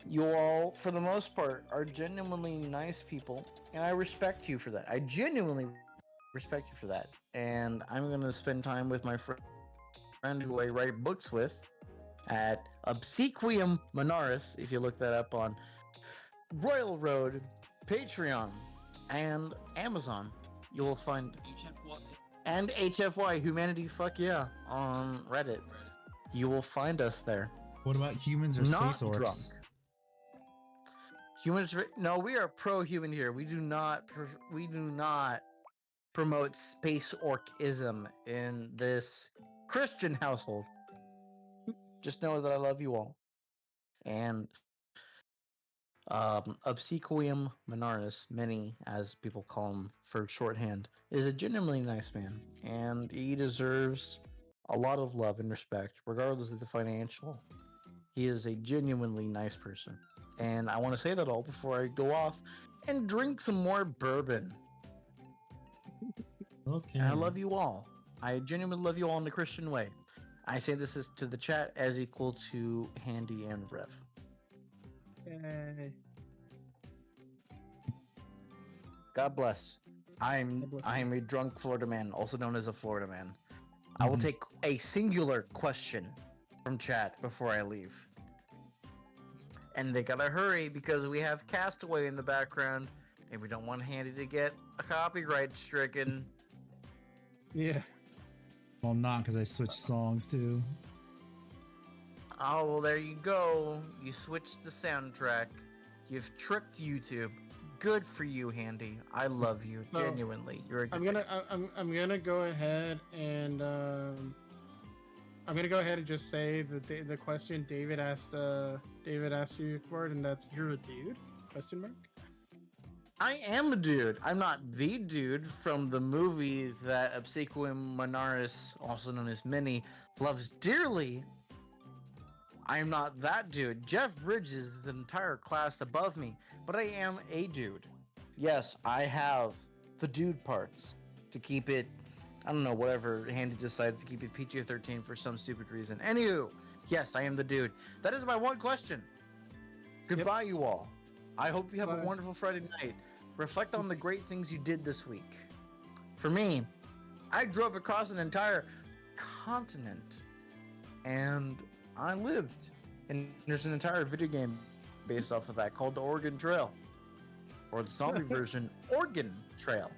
you all, for the most part, are genuinely nice people, and I respect you for that. I genuinely respect you for that. And I'm going to spend time with my friend who I write books with at Obsequium Monaris, if you look that up on Royal Road, Patreon, and Amazon. You will find and HFY Humanity Fuck Yeah on Reddit. You will find us there. What about humans or Not space orcs? drunk. Humans? No, we are pro-human here. We do not promote space orcism in this Christian household. Just know that I love you all. And Obsequium Monaris, many as people call him for shorthand, is a genuinely nice man, and he deserves a lot of love and respect, regardless of the financial. He is a genuinely nice person, and I want to say that all before I go off and drink some more bourbon. Okay. And I love you all. I genuinely love you all in the Christian way. I say this is to the chat as equal to Handy and Rev. Yay. God bless. God bless I am a drunk Florida man, also known as a Florida man. I will Mhm. take a singular question from chat before I leave. And they gotta hurry because we have Castaway in the background, and we don't want Handy to get a copyright stricken. Yeah. Well, not because I switched songs too. Oh, well, there you go. You switched the soundtrack. You've tricked YouTube. Good for you, Handy. I love you, No. genuinely. You're a good I'm gonna go ahead and I'm gonna go ahead and just say that the question David asked you, Ickbard, and that's, you're a dude? Question mark. I am a dude. I'm not the dude from the movie that Obsequium Monaris, also known as Minnie, loves dearly. I am not that dude. Jeff Bridges is the entire class above me, but I am a dude. Yes, I have the dude parts to keep it I don't know, whatever Handy decides to keep it PG-13 for some stupid reason. Anywho, yes, I am the dude. That is my one question. Goodbye, you all. I hope you have a Bye. wonderful Friday night. Reflect on the great things you did this week. For me, I drove across an entire continent and I lived. And there's an entire video game based off of that called the Oregon Trail. Or the zombie version, Oregon Trail.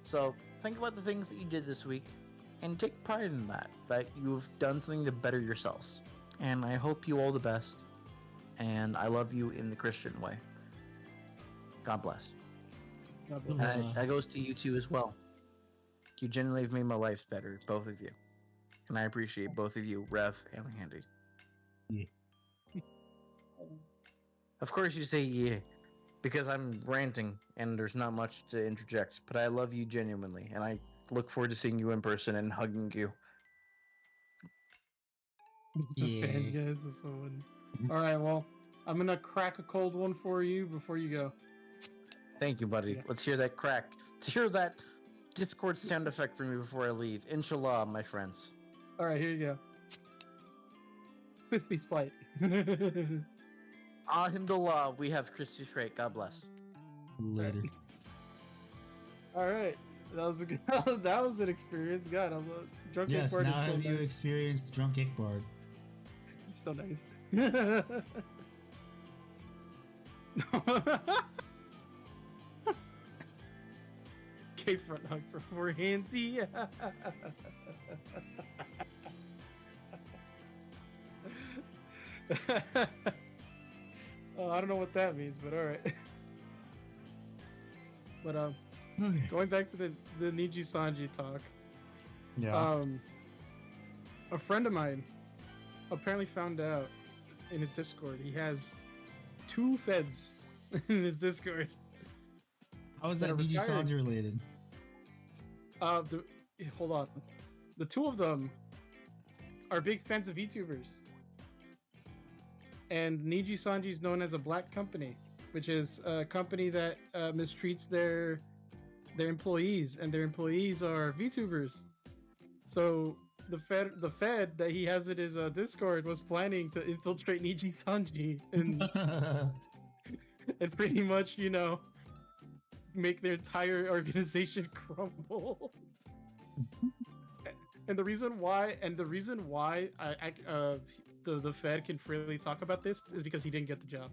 So think about the things that you did this week and take pride in that you've done something to better yourselves. And I hope you all the best. And I love you in the Christian way. God bless. And that goes to you too as well. You genuinely have made my life better, both of you. And I appreciate both of you, Rev and Handy. Yeah. Of course you say yeah, because I'm ranting and there's not much to interject, but I love you genuinely, and I look forward to seeing you in person and hugging you. Yeah. Guys, this is so funny. All right, well, I'm gonna crack a cold one for you before you go. Thank you, buddy. Yeah. Let's hear that crack. Let's hear that Discord sound effect for me before I leave. Inshallah, my friends. All right, here you go. Crispy Sprite. Alhamdulillah, we have Christy Straight. God bless. Later. All right, that was a good, that was an experience. God, I'm a drunk. Yes, Ickbard now is so have you nice. experienced Drunk Ickbard? So nice. Okay, front hug for Handy. Oh, I don't know what that means, but all right. But Okay. going back to the Niji Sanji talk. Yeah. A friend of mine apparently found out in his Discord he has 2 feds in his Discord. How is that that are DG retired. Sanji related? Hold on. The 2 of them are big fans of VTubers. And Niji Sanji is known as a black company, which is a company that mistreats their employees, and their employees are VTubers. So the Fed that he has in his Discord was planning to infiltrate Niji Sanji and pretty much, you know, make their entire organization crumble. And the reason why the Fed can freely talk about this is because he didn't get the job.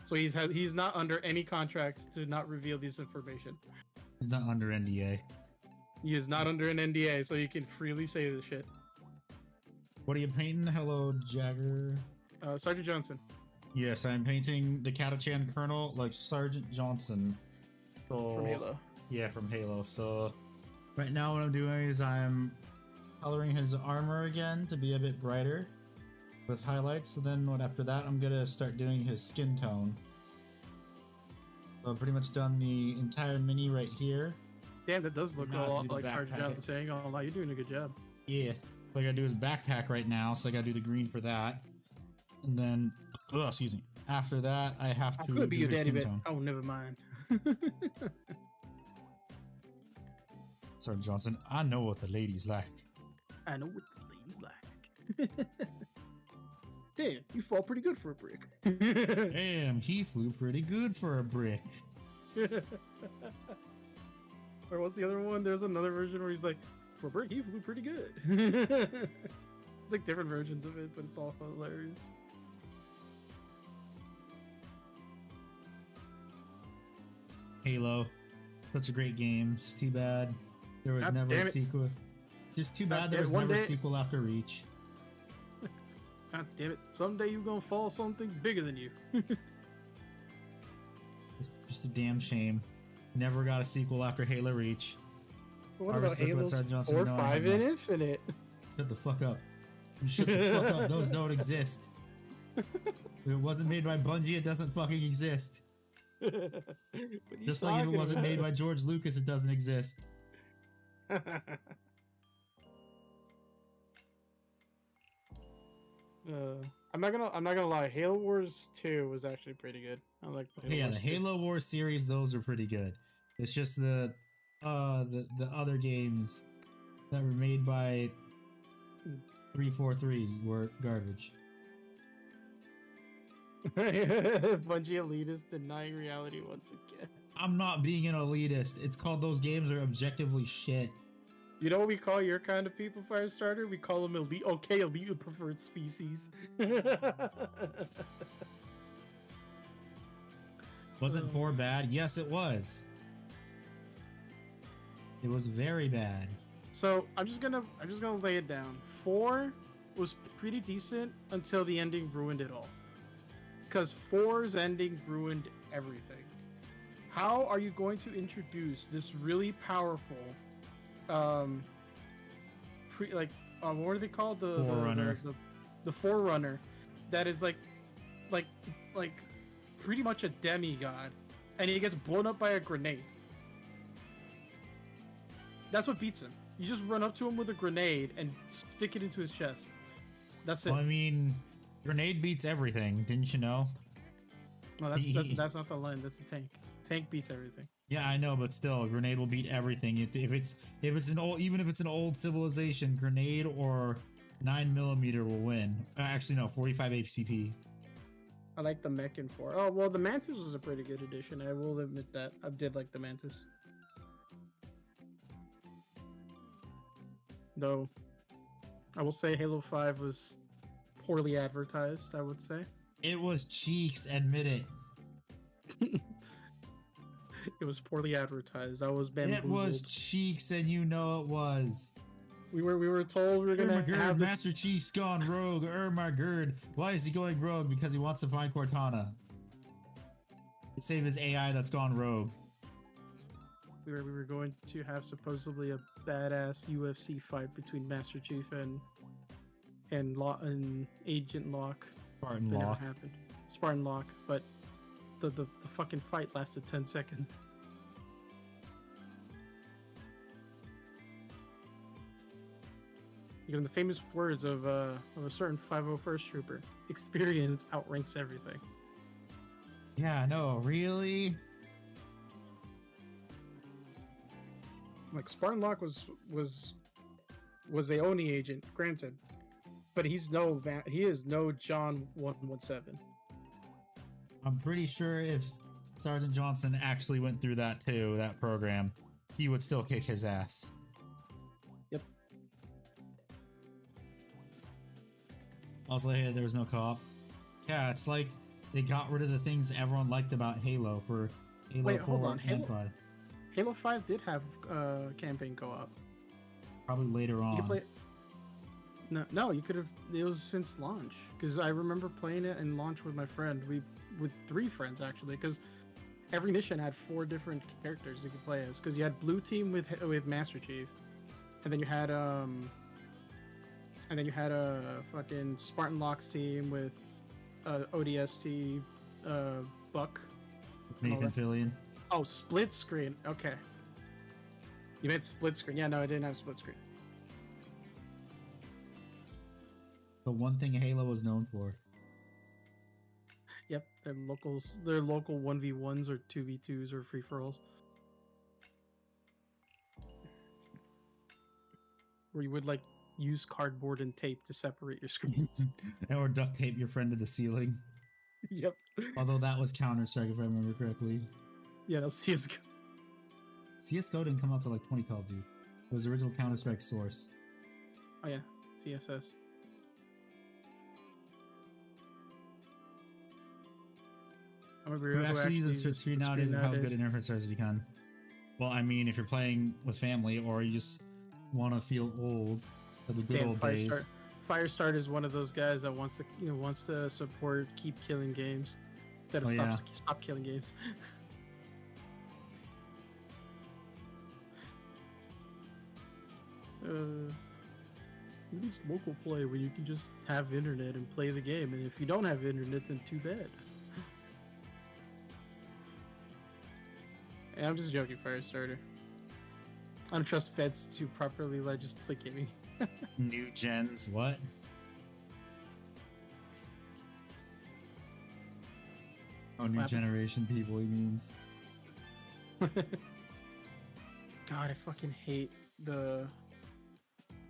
So he's not under any contract to not reveal this information. He's not under NDA. He is not under an NDA, so you can freely say this shit. What are you painting? Hello, Jagger. Sergeant Johnson. Yes, I'm painting the Catachan Colonel like Sergeant Johnson. So, From Halo. Yeah, from Halo. So right now what I'm doing is I'm coloring his armor again to be a bit brighter with highlights. So then what after that I'm gonna start doing his skin tone. So I've pretty much done the entire mini right here. Damn, that does look a Now to lot do the like Sergeant backpack. Johnson saying, "Oh, you're doing a good job." Yeah. So I gotta do his backpack right now, so I gotta do the green for that. And then excuse me. After that I have I to could be do your his daddy, skin but tone. oh, never mind. Sergeant Johnson, I know what the ladies like. I know what the ladies like. Damn, you fall pretty good for a brick. Damn, he flew pretty good for a brick. Or what's the other one? There's another version where he's like, for a brick, he flew pretty good. It's like different versions of it, but it's all hilarious. Halo, such a great game. It's too bad there was God never damn a it. sequel. Just too God bad there damn it, was one never a day- sequel after Reach. God damn it. Someday you're gonna fall something bigger than you. It's just a damn shame. Never got a sequel after Halo Reach. What Harvest about Liquid, Halo Sergeant Johnson, 4, no, I 5, have and not. Infinite? Shut the fuck up. You shut the fuck up. Those don't exist. If it wasn't made by Bungie, it doesn't fucking exist. What are you Just like if it talking wasn't made by about? George Lucas, it doesn't exist. I'm not gonna lie. Halo Wars 2 was actually pretty good. I like the Yeah, the Wars 2. Halo Wars series, those are pretty good. It's just the other games that were made by 343 were garbage. Bungie elitists denying reality once again. I'm not being an elitist. It's called those games are objectively shit. You know what we call your kind of people, Firestarter? We call them elite. Okay, elite preferred species. Wasn't 4 bad? Yes, it was. It was very bad. So I'm just gonna lay it down. 4 was pretty decent until the ending ruined it all. Because 4's ending ruined everything. How are you going to introduce this really powerful, what are they called? Forerunner. The Forerunner, that is like pretty much a demigod, and he gets blown up by a grenade. That's what beats him. You just run up to him with a grenade and stick it into his chest. That's it. Well, I mean, grenade beats everything, didn't you know? No, that's not the line. That's the tank. Tank beats everything. Yeah, I know, but still, a grenade will beat everything. If it's an old, even if it's an old civilization, grenade or 9mm will win. Actually, no, 45 HCP. I like the mech in 4. Oh well, the Mantis was a pretty good addition. I will admit that. I did like the Mantis. Though, I will say Halo 5 was poorly advertised, I would say. It was cheeks, admit it. It was poorly advertised. I was It bamboozled. was cheeks, and you know it was. We were told we were gonna have this... Master Chief's gone rogue. My gird. Why is he going rogue? Because he wants to find Cortana. To save his AI that's gone rogue. We were going to have supposedly a badass UFC fight between Master Chief and Agent Locke. Spartan That Locke. never happened. Spartan Locke, but the fucking fight lasted 10 seconds. Because in the famous words of a certain 501st trooper, experience outranks everything. Yeah, no, really? Like Spartan Locke was a Oni agent, granted, but he is no John 117. I'm pretty sure if Sergeant Johnson actually went through that too, that program, he would still kick his ass. Yep. Also, hey, there was no co-op. Yeah, it's like they got rid of the things everyone liked about Halo for Halo Wait, 4 hold on. and 5. Halo 5 did have campaign co-op. Probably later on. You could play. No, you could have. It was since launch, because I remember playing it in launch with my friend. With 3 friends actually, because every mission had 4 different characters you could play as. Because you had Blue Team with Master Chief, and then you had a fucking Spartan Locke's team with ODST, Buck. Nathan Fillion. Oh, split screen. Okay. You meant split screen. Yeah, no, I didn't have split screen. The one thing Halo was known for. Yep, their local 1v1s or 2v2s or free-for-alls. Where you would like use cardboard and tape to separate your screens. Or duct tape your friend to the ceiling. Yep. Although that was Counter-Strike if I remember correctly. Yeah, that's CSGO. CSGO didn't come out till like 2012, dude. It was original Counter-Strike source. Oh yeah, CSS. I remember Who actually uses uses split screen nowadays and how good interface has become. Well, I mean, if you're playing with family or you just want to feel old, of the good old days. Firestart is one of those guys that wants to support keep killing games instead of stop killing games. It's local play where you can just have internet and play the game, and if you don't have internet, then too bad. And I'm just joking, Firestarter. I don't trust feds to properly legislate me. New gens, what? Oh, new generation people, he means. God, I fucking hate the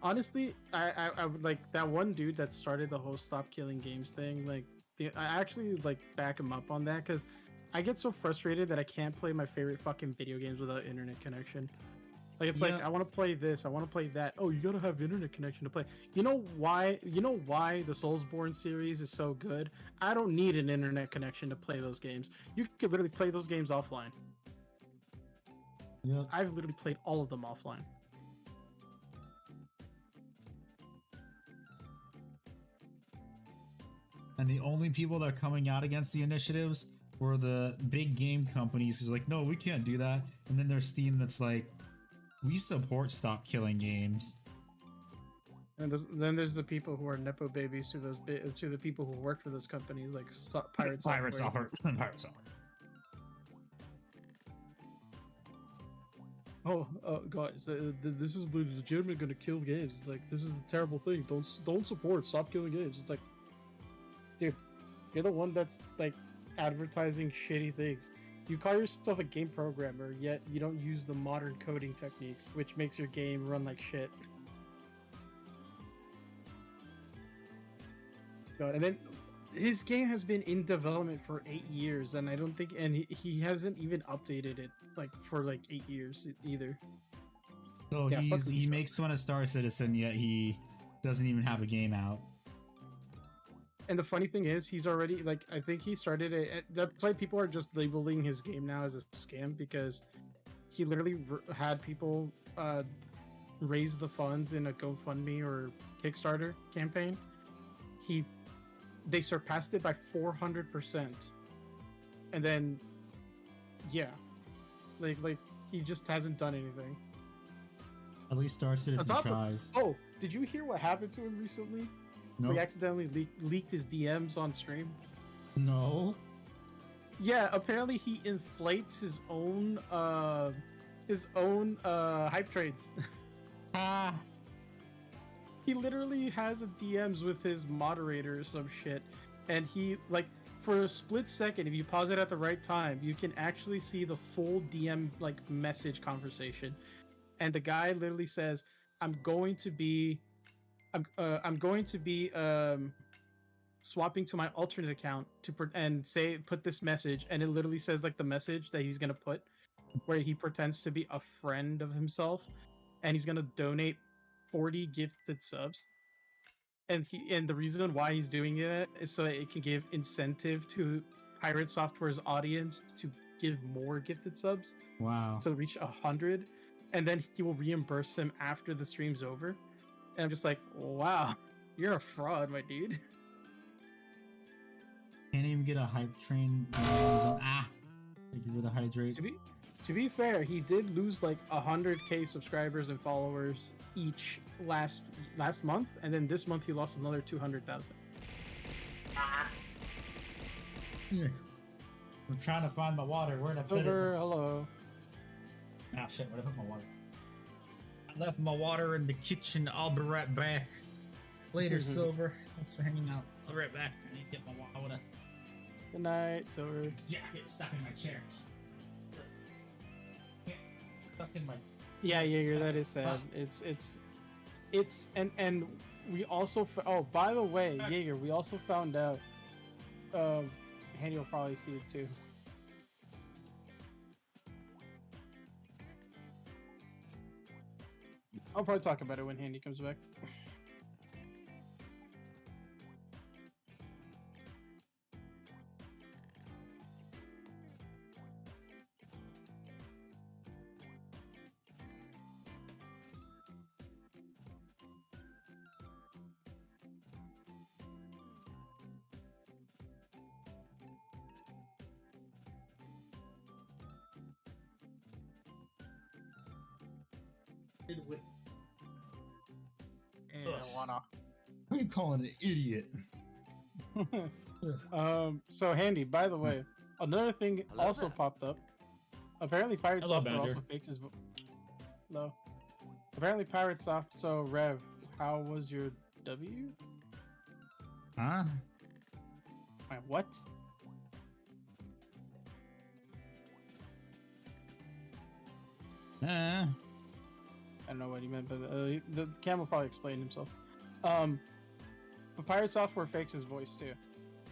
honestly, I would like that one dude that started the whole stop killing games thing. Like, I actually like back him up on that because I get so frustrated that I can't play my favorite fucking video games without internet connection. Like, it's like Yeah. I want to play this, I want to play that. Oh, you gotta have internet connection to play. You know why? You know why the Soulsborne series is so good? I don't need an internet connection to play those games. You could literally play those games offline. Yep. I've literally played all of them offline. And the only people that are coming out against the initiatives were the big game companies who's like, no, we can't do that. And then there's Steam that's like, we support stop killing games. And then there's the people who are nepo babies to those to the people who work for those companies, like Pirate Software. Pirate Software. Pirate Software. Oh, guys, this is legitimately going to kill games. It's like, this is a terrible thing. Don't support. Stop killing games. It's like, dude, you're the one that's like advertising shitty things. You call yourself a game programmer, yet you don't use the modern coding techniques, which makes your game run like shit. God, and then his game has been in development for 8 years, and I don't think, and he hasn't even updated it like for like 8 years either. So Yeah, fuck he Ubisoft. makes fun of Star Citizen, yet he doesn't even have a game out. And the funny thing is, he's already like, I think he started it. That's why people are just labeling his game now as a scam, because he literally had people raise the funds in a GoFundMe or Kickstarter campaign. They surpassed it by 400%, and then yeah, like he just hasn't done anything. At least Star Citizen tries. Oh, did you hear what happened to him recently? No. We accidentally leaked his DMs on stream. No. Yeah, apparently he inflates his own hype trades. Ah. He literally has a DMs with his moderator or some shit, and he, like, for a split second, if you pause it at the right time, you can actually see the full DM like message conversation, and the guy literally says, I'm going to be swapping to my alternate account to put this message, and it literally says like the message that he's gonna put, where he pretends to be a friend of himself, and he's gonna donate 40 gifted subs. And the reason why he's doing it is so that it can give incentive to Pirate Software's audience to give more gifted subs. Wow. To reach 100, and then he will reimburse him after the stream's over. And I'm just like, wow, you're a fraud, my dude. Can't even get a hype train on his own. Ah. Thank you for the hydrate. To be fair, he did lose like 100k subscribers and followers each last month, and then this month he lost another 200,000. Here. I'm trying to find my water. Where'd I put it? Hello. Ah, shit, where'd I put my water? I left my water in the kitchen. I'll be right back. Later, Silver. Thanks for hanging out. I'll be right back. I need to get my water. Good night, Silver. Yeah, get stuck in my chair. Yeah, stuck in my... Yeah, that is sad. It's and we also oh, by the way, Jaeger, we also found out. Handy will probably see it too. I'll probably talk about it when Handy comes back. Why are you calling an idiot? So Handy, by the way, another thing also popped up. Apparently Pirate Software also fakes his no. Apparently Pirate Soft. So Rev, how was your W? Huh? My what? I don't know what he meant, but the Cam will probably explain himself. But Pirate Software fakes his voice too.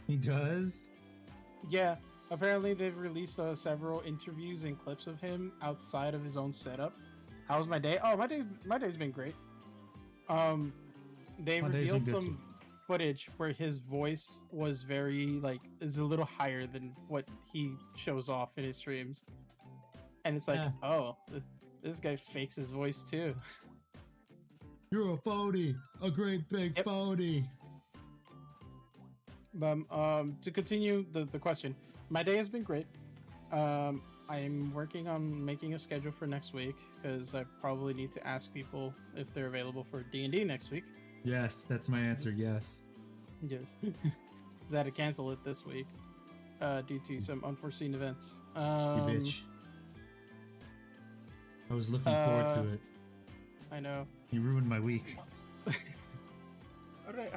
He does? Yeah, apparently they've released several interviews and clips of him outside of his own setup. How was my day? Oh, my day's been great. They My day's been revealed good some footage where his voice was very is a little higher than what he shows off in his streams, and it's like, Yeah. oh, this guy fakes his voice too. You're a phony, a great big Yep. phony. To continue the question, my day has been great. I'm working on making a schedule for next week because I probably need to ask people if they're available for D&D next week. Yes, that's my answer. Yes. Yes, because I had to cancel it this week due to some unforeseen events. You bitch. I was looking forward to it. I know. You ruined my week.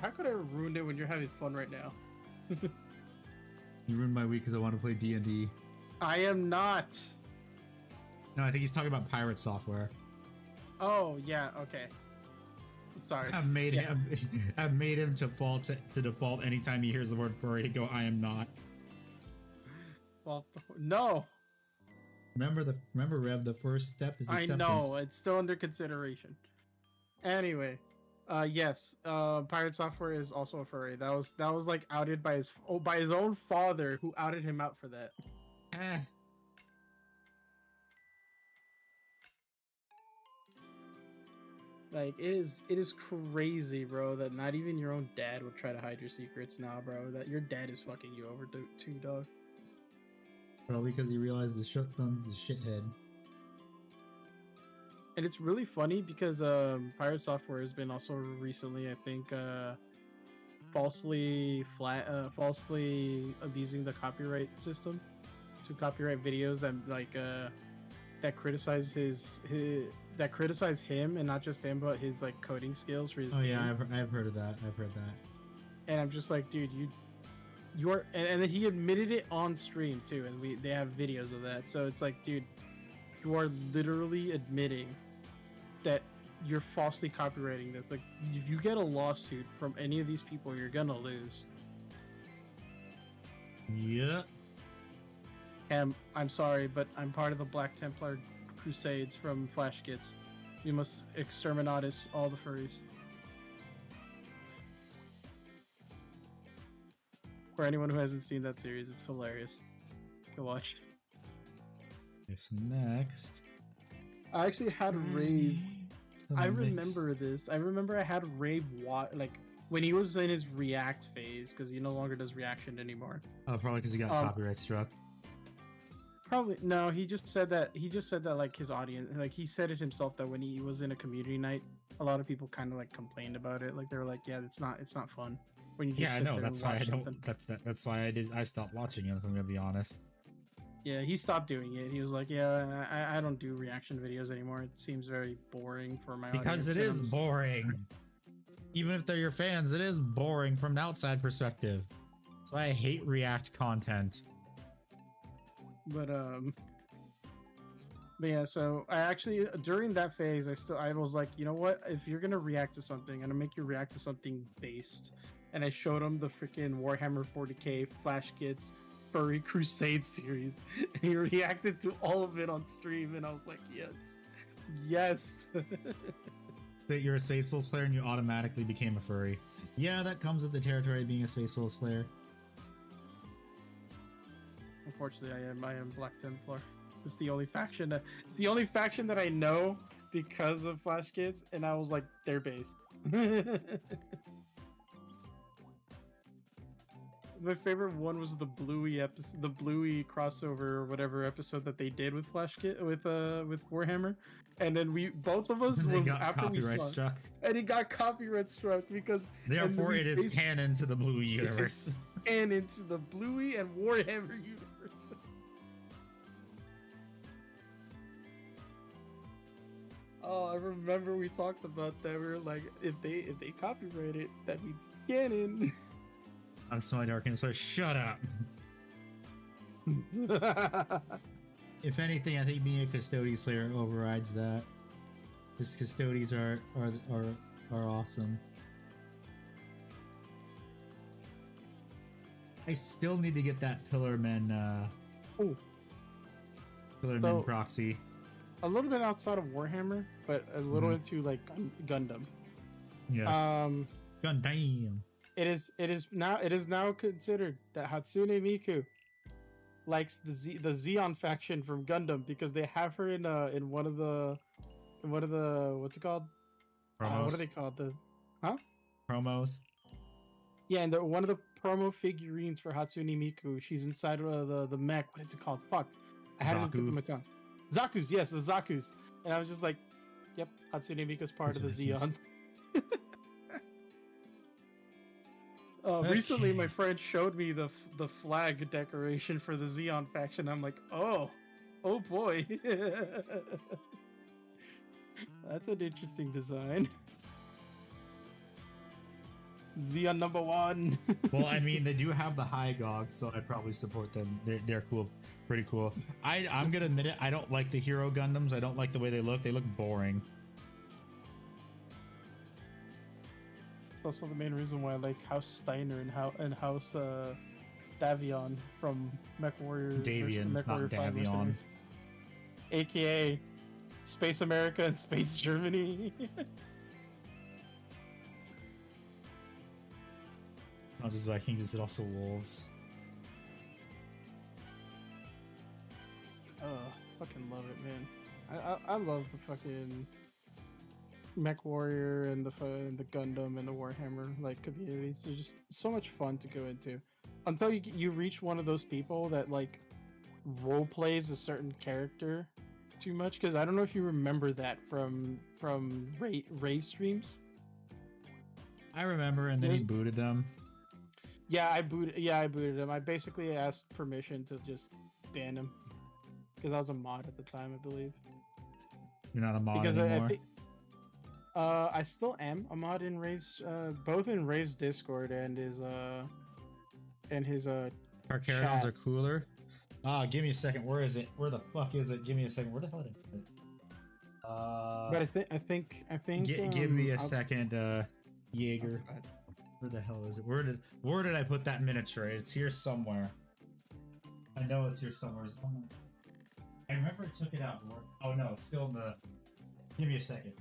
How could I ruin it when you're having fun right now? You ruined my week because I want to play D&D. I am not. No, I think he's talking about pirate software. Oh yeah, okay. Sorry. I've made him to default anytime he hears the word furry to go, I am not. Well, no. Remember Rev, the first step is I acceptance. know, it's still under consideration. Anyway, yes, Pirate Software is also a furry. That was like outed by his own father, who outed him out for that. Eh. Like it is crazy, bro, that not even your own dad would try to hide your secrets now, bro. That your dad is fucking you over too, dog. Probably because he realized the shut son's a shithead. And it's really funny because Pirate Software has been also recently, I think, falsely abusing the copyright system to copyright videos that criticize that criticize him, and not just him, but his like coding skills for his Oh game. yeah, I've heard of that. I've heard that. And I'm just like, dude, you are, and then he admitted it on stream too, and they have videos of that. So it's like, dude, you are literally admitting that you're falsely copywriting this. Like, if you get a lawsuit from any of these people, you're gonna lose. Yeah. And I'm sorry, but I'm part of the Black Templar Crusades from Flash Kits. You must exterminatus all the furries. For anyone who hasn't seen that series, it's hilarious. Go watch. Yes, next. I actually had Rave. I remember this. I remember I had Rave when he was in his React phase, because he no longer does reaction anymore. Oh, probably because he got copyright struck. Probably no. He just said that like his audience, like he said it himself, that when he was in a community night, a lot of people kind of like complained about it. Like they were like, yeah, it's not fun when you just Yeah, I sit know. there That's and why I watch don't. something. That's why I stopped watching it. If I'm gonna be honest. Yeah, he stopped doing it. He was like, yeah, I don't do reaction videos anymore. It seems very boring for my audience. Because it And is boring. Even if they're your fans, it is boring from an outside perspective. That's why I hate React content. But yeah, so I actually, during that phase, I was like, you know what? If you're gonna react to something, I'm gonna make you react to something based. And I showed him the freaking Warhammer 40k Flash Kits Furry Crusade series. And he reacted to all of it on stream, and I was like, yes. Yes. That you're a Space Souls player and you automatically became a furry. Yeah, that comes with the territory of being a Space Souls player. Unfortunately, I am Black Templar. It's the only faction that I know because of Flash Kids, and I was like, they're based. My favorite one was the Bluey episode, the Bluey crossover or whatever episode that they did with Flash Kit with Warhammer, and then both of us They was, got after we copyright saw, struck. and he got copyright struck because Therefore, it is canon to the Blue universe. and into the Bluey and Warhammer universe. Oh, I remember we talked about that. We were like, if they copyright it, that means it's canon. I'm smelling dark and shut up. If anything, I think being a Custodes player overrides that. His custodies are awesome. I still need to get that Pillarmen Ooh. Pillarmen So- proxy. A little bit outside of Warhammer, but a little into like Gundam. Yes. Gundam. It is now considered that Hatsune Miku likes the Xeon faction from Gundam because they have her in one of the what's it called? Promos. What are they called? Promos. Yeah, and one of the promo figurines for Hatsune Miku, she's inside of the mech. What is it called? Fuck. I had it on the tip Zaku. of my tongue. Zaku's, yes, the Zaku's. And I was just like, yep, Hatsune Miku's part of the Xeons. Recently, my Okay. friend showed me the flag decoration for the Xeon faction. I'm like, oh boy. That's an interesting design. Xeon number 1. Well, I mean, they do have the high gogs, so I'd probably support them. They're cool, pretty cool. I'm gonna admit it. I don't like the Hero Gundams. I don't like the way they look. They look boring. It's also the main reason why I like House Steiner and House Davion from MechWarrior. Davion, not Davion. Mercenaries. AKA Space America and Space Germany. Not just Vikings, it's also wolves. Oh, fucking love it, man. I love the fucking MechWarrior and the Gundam and the Warhammer like communities. They're just so much fun to go into until you reach one of those people that like role plays a certain character too much. Because I don't know if you remember that from rave streams. I remember, and then he booted them. Yeah, I booted him. I basically asked permission to just ban him because I was a mod at the time, I believe. You're not a mod Because anymore. I still am a mod in Rave's, both in Rave's Discord and his Carcarons chat. are cooler. Give me a second. Where is it? Where the fuck is it? Give me a second. Where the hell did I put it? But I think. Give me a I'll- second, Jaeger. Go ahead. Where the hell is it? Where did I put that miniature? It's here somewhere. I know it's here somewhere. I remember I took it out. Oh no, it's still in the. Give me a second.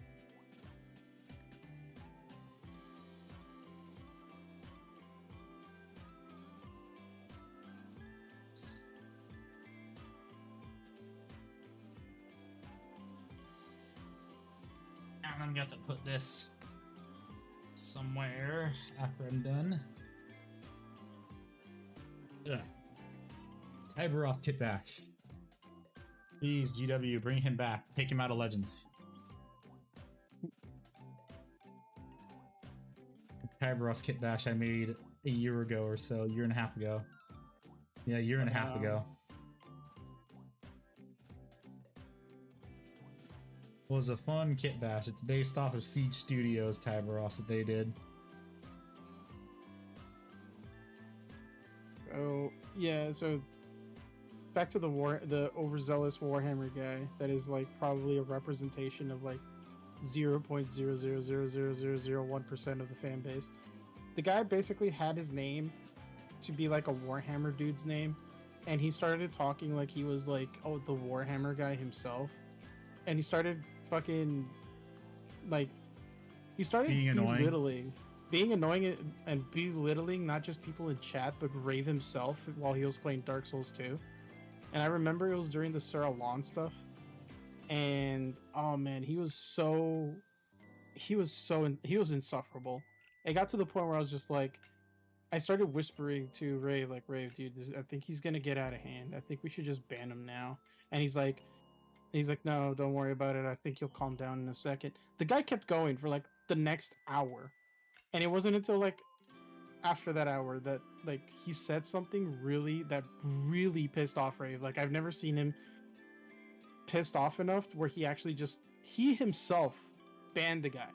And I'm going to put this somewhere after I'm done. Ugh. Tyberos Kitbash. Please, GW, bring him back. Take him out of Legends. Tyberos Kitbash I made a year ago or so, year and a half ago. Yeah, a year and a half ago. It was a fun kit bash. It's based off of Siege Studios Tyberos that they did. Oh yeah, so back to the overzealous Warhammer guy that is like probably a representation of like 0.0000001% of the fan base. The guy basically had his name to be like a Warhammer dude's name, and he started talking like he was like, oh, the Warhammer guy himself, and he started fucking like he started Being annoying. being annoying and belittling not just people in chat but Rave himself while he was playing Dark Souls 2. And I remember it was during the Sir Alon stuff, and oh man, he was insufferable. It got to the point where I was just like, I started whispering to Rave, like, Rave, dude, I think he's gonna get out of hand. I think we should just ban him now. And he's like, no, don't worry about it. I think he'll calm down in a second. The guy kept going for like the next hour, and it wasn't until like after that hour that like he said something that really pissed off Rave. Like, I've never seen him pissed off enough where he actually he himself banned the guy.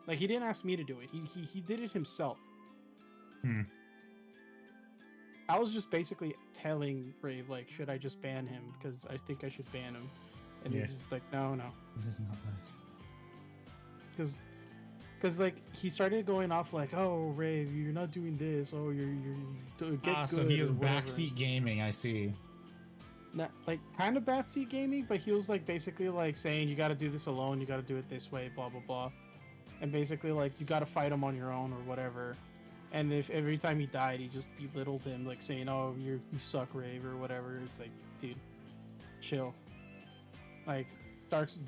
Like, he didn't ask me to do it. He did it himself. I was just basically telling Rave, like, should I just ban him? Because I think I should ban him. And Yeah. he's just like, no. This is not nice. because like he started going off like, oh Ray, you're not doing this. Oh, you're get good. So he was or whatever. backseat gaming. I see. Not, like kind of backseat gaming, but he was like basically like saying you got to do this alone. You got to do it this way. Blah blah blah. And basically like you got to fight him on your own or whatever. And if every time he died, he just belittled him, like saying, "Oh, you suck, Rave," or whatever. It's like, dude, chill. Like,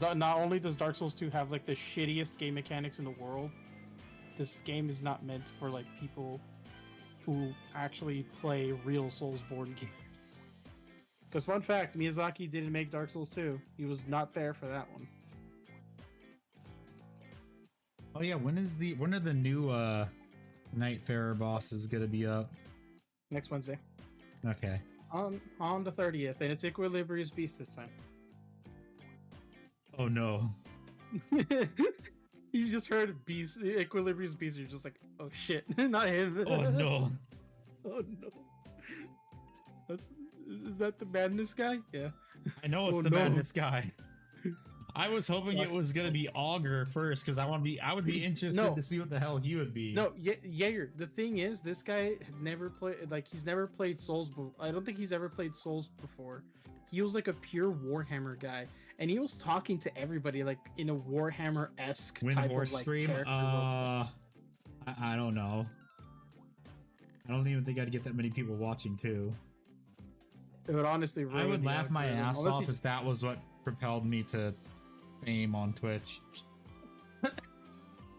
not only does Dark Souls 2 have like the shittiest game mechanics in the world, this game is not meant for like people who actually play real Soulsborne games. Because fun fact, Miyazaki didn't make Dark Souls 2. He was not there for that one. Oh yeah, when are the new Nightfarer bosses gonna be up? Next Wednesday. Okay. On the 30th, and it's Equilibrious Beast this time. Oh no. You just heard Beast, Equilibrious Beast, you're just like, oh shit, not him. Oh no. Oh no. Is that the Madness guy? Yeah. I know it's Oh, the no. Madness guy. I was hoping it was gonna be Augur first because I would be interested to see what the hell he would be. No, Jaeger. The thing is, this guy had never played, like, he's never played Souls. I don't think he's ever played Souls before. He was like a pure Warhammer guy, and he was talking to everybody like in a Warhammer-esque type Horse of like stream? character. I don't know. I don't even think I'd get that many people watching too. It would honestly ruin I would the laugh my algorithm, ass unless off he's- if that was what propelled me to fame on Twitch.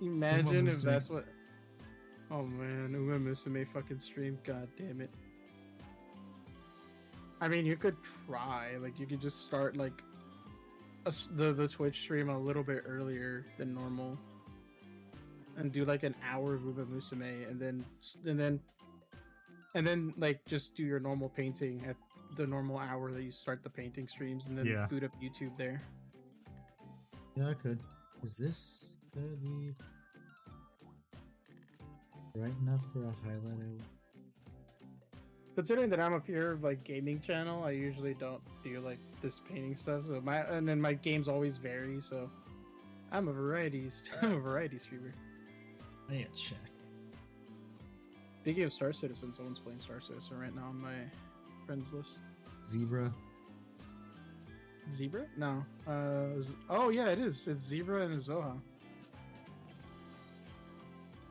Imagine Uma if Musume. that's what. Oh man, Uma Musume fucking stream. God damn it. I mean, you could try. Like, you could just start like the Twitch stream a little bit earlier than normal, and do like an hour of Uma Musume, and then like just do your normal painting at the normal hour that you start the painting streams, and then Yeah. boot up YouTube there. Yeah, I could. Is this gonna be right enough for a highlight? Considering that I'm a pure like gaming channel, I usually don't do like this painting stuff. So my games always vary. So I'm a variety streamer. I need to check. Speaking of Star Citizen, someone's playing Star Citizen right now on my friends list. Zebra. Zebra? No. Oh yeah, it is. It's Zebra and Zoha.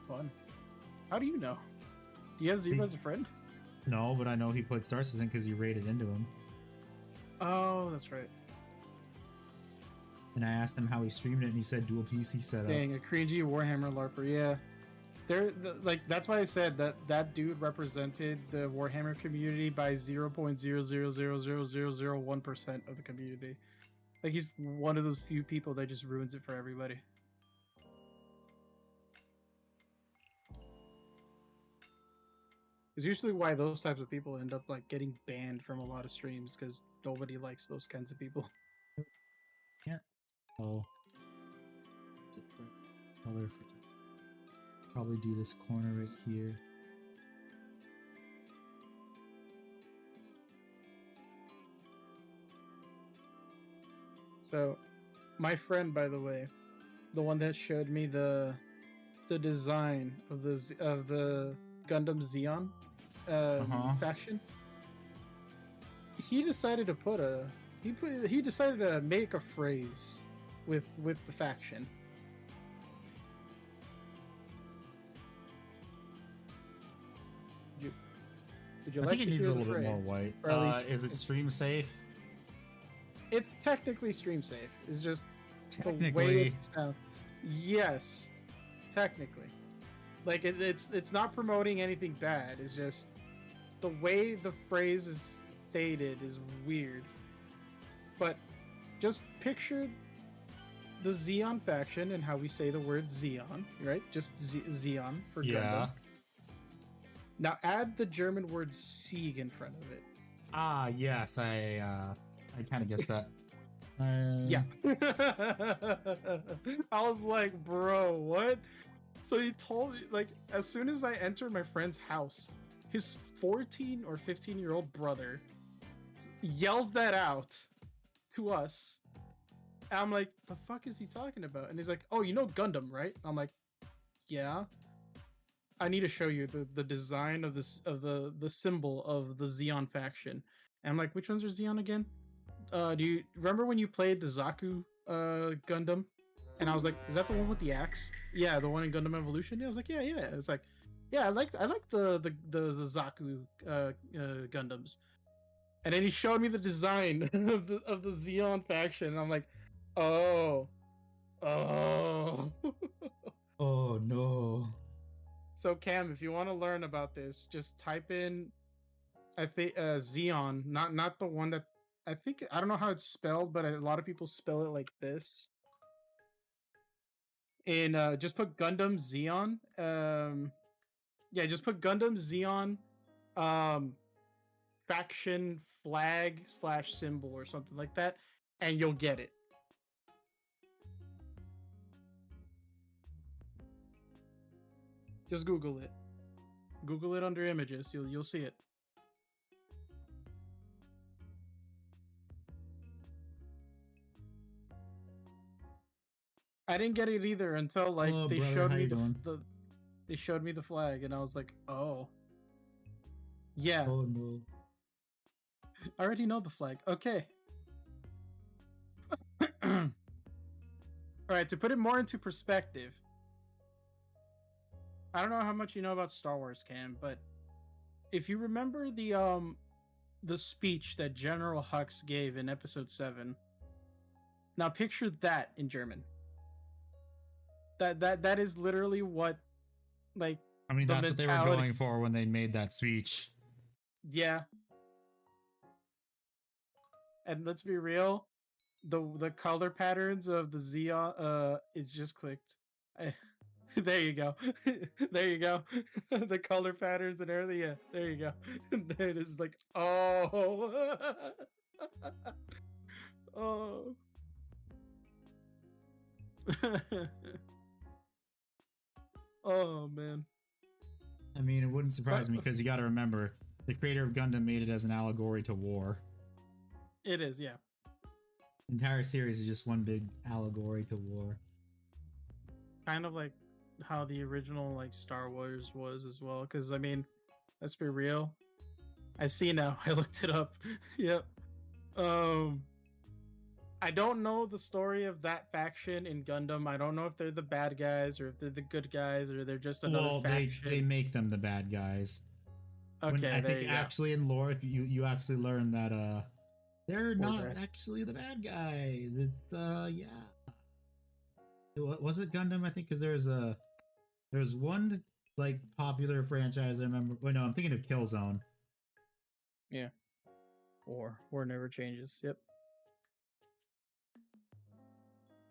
Fun. How do you know? Do you have Zebra as a friend? No, but I know he played Star Citizen because you raided into him. Oh, that's right. And I asked him how he streamed it, and he said dual PC setup. Dang, a cringy Warhammer LARPer. Yeah. Like that's why I said that dude represented the Warhammer community by 0.0000001% of the community. Like, he's one of those few people that just ruins it for everybody. It's usually why those types of people end up like getting banned from a lot of streams, because nobody likes those kinds of people. Oh. What's it for? Color for that. Probably do this corner right here. So, my friend, by the way, the one that showed me the design of the Gundam Xeon faction, he decided to put he decided to make a phrase with the faction. Would you I like think it to needs a hear the little bit more phrase? white. Or at least Is it stream safe? It's technically stream safe. It's just the way Technically. it sounds. Yes, technically. Like it's not promoting anything bad. It's just the way the phrase is stated is weird. But just picture the Xeon faction and how we say the word Xeon, right? Just Xeon for Yeah. Gundam. Now add the German word Sieg in front of it. Ah, yes. I kind of guessed that. Yeah. I was like, bro, what? So he told me, like, as soon as I entered my friend's house, his 14 or 15-year-old brother yells that out to us. I'm like, the fuck is he talking about? And he's like, oh, you know Gundam, right? I'm like, yeah. I need to show you the design of this of the symbol of the Xeon faction. And I'm like, which ones are Xeon again? Do you remember when you played the Zaku Gundam? And I was like, is that the one with the axe? Yeah, the one in Gundam Evolution. Yeah, I was like, yeah. It's like, yeah, I like the Zaku Gundams. And then he showed me the design of the Xeon faction. And I'm like, oh. Oh no. So Cam, if you want to learn about this, just type in, I think Xeon, not the one that I think, I don't know how it's spelled, but a lot of people spell it like this. And just put Gundam Xeon. Yeah, just put Gundam Xeon faction flag / symbol or something like that, and you'll get it. Just Google it. Google it under images. You'll see it. I didn't get it either until like Hello, they brother, showed how me you doing? they showed me the flag, and I was like, oh, yeah, Oh no. I already know the flag. Okay. All right, to put it more into perspective, I don't know how much you know about Star Wars, Cam, but if you remember the speech that General Hux gave in Episode 7, now picture that in German. That is literally what, like, I mean, the that's what they were mentality- going for when they made that speech. Yeah. And let's be real, the color patterns of the Xeon, it's just clicked. There you go. There you go. The color patterns and everything. Yeah, there you go. There it is. Like, oh. Oh. Oh, man. I mean, it wouldn't surprise me because you got to remember the creator of Gundam made it as an allegory to war. It is, yeah. The entire series is just one big allegory to war. Kind of like how the original, like, Star Wars was as well. Because, I mean, let's be real. I see now. I looked it up. Yep. I don't know the story of that faction in Gundam. I don't know if they're the bad guys or if they're the good guys or they're just another Well, faction. they make them the bad guys. Okay, I there think you go. actually in lore, if you actually learn that they're not bad. actually the bad guys. It's yeah. Was it Gundam? I think because there's one like popular franchise I remember. Wait, no, I'm thinking of Killzone. Yeah. War never changes. Yep.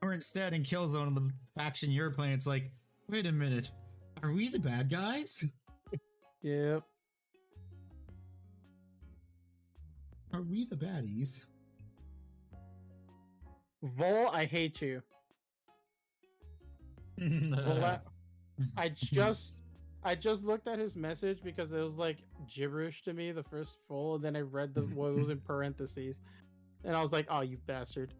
Or instead in Killzone, the faction you're playing, it's like, wait a minute, are we the bad guys? Yep. Are we the baddies? Vol, I hate you. Vol, I just looked at his message because it was like gibberish to me, the first full, and then I read what was in parentheses. And I was like, oh, you bastard.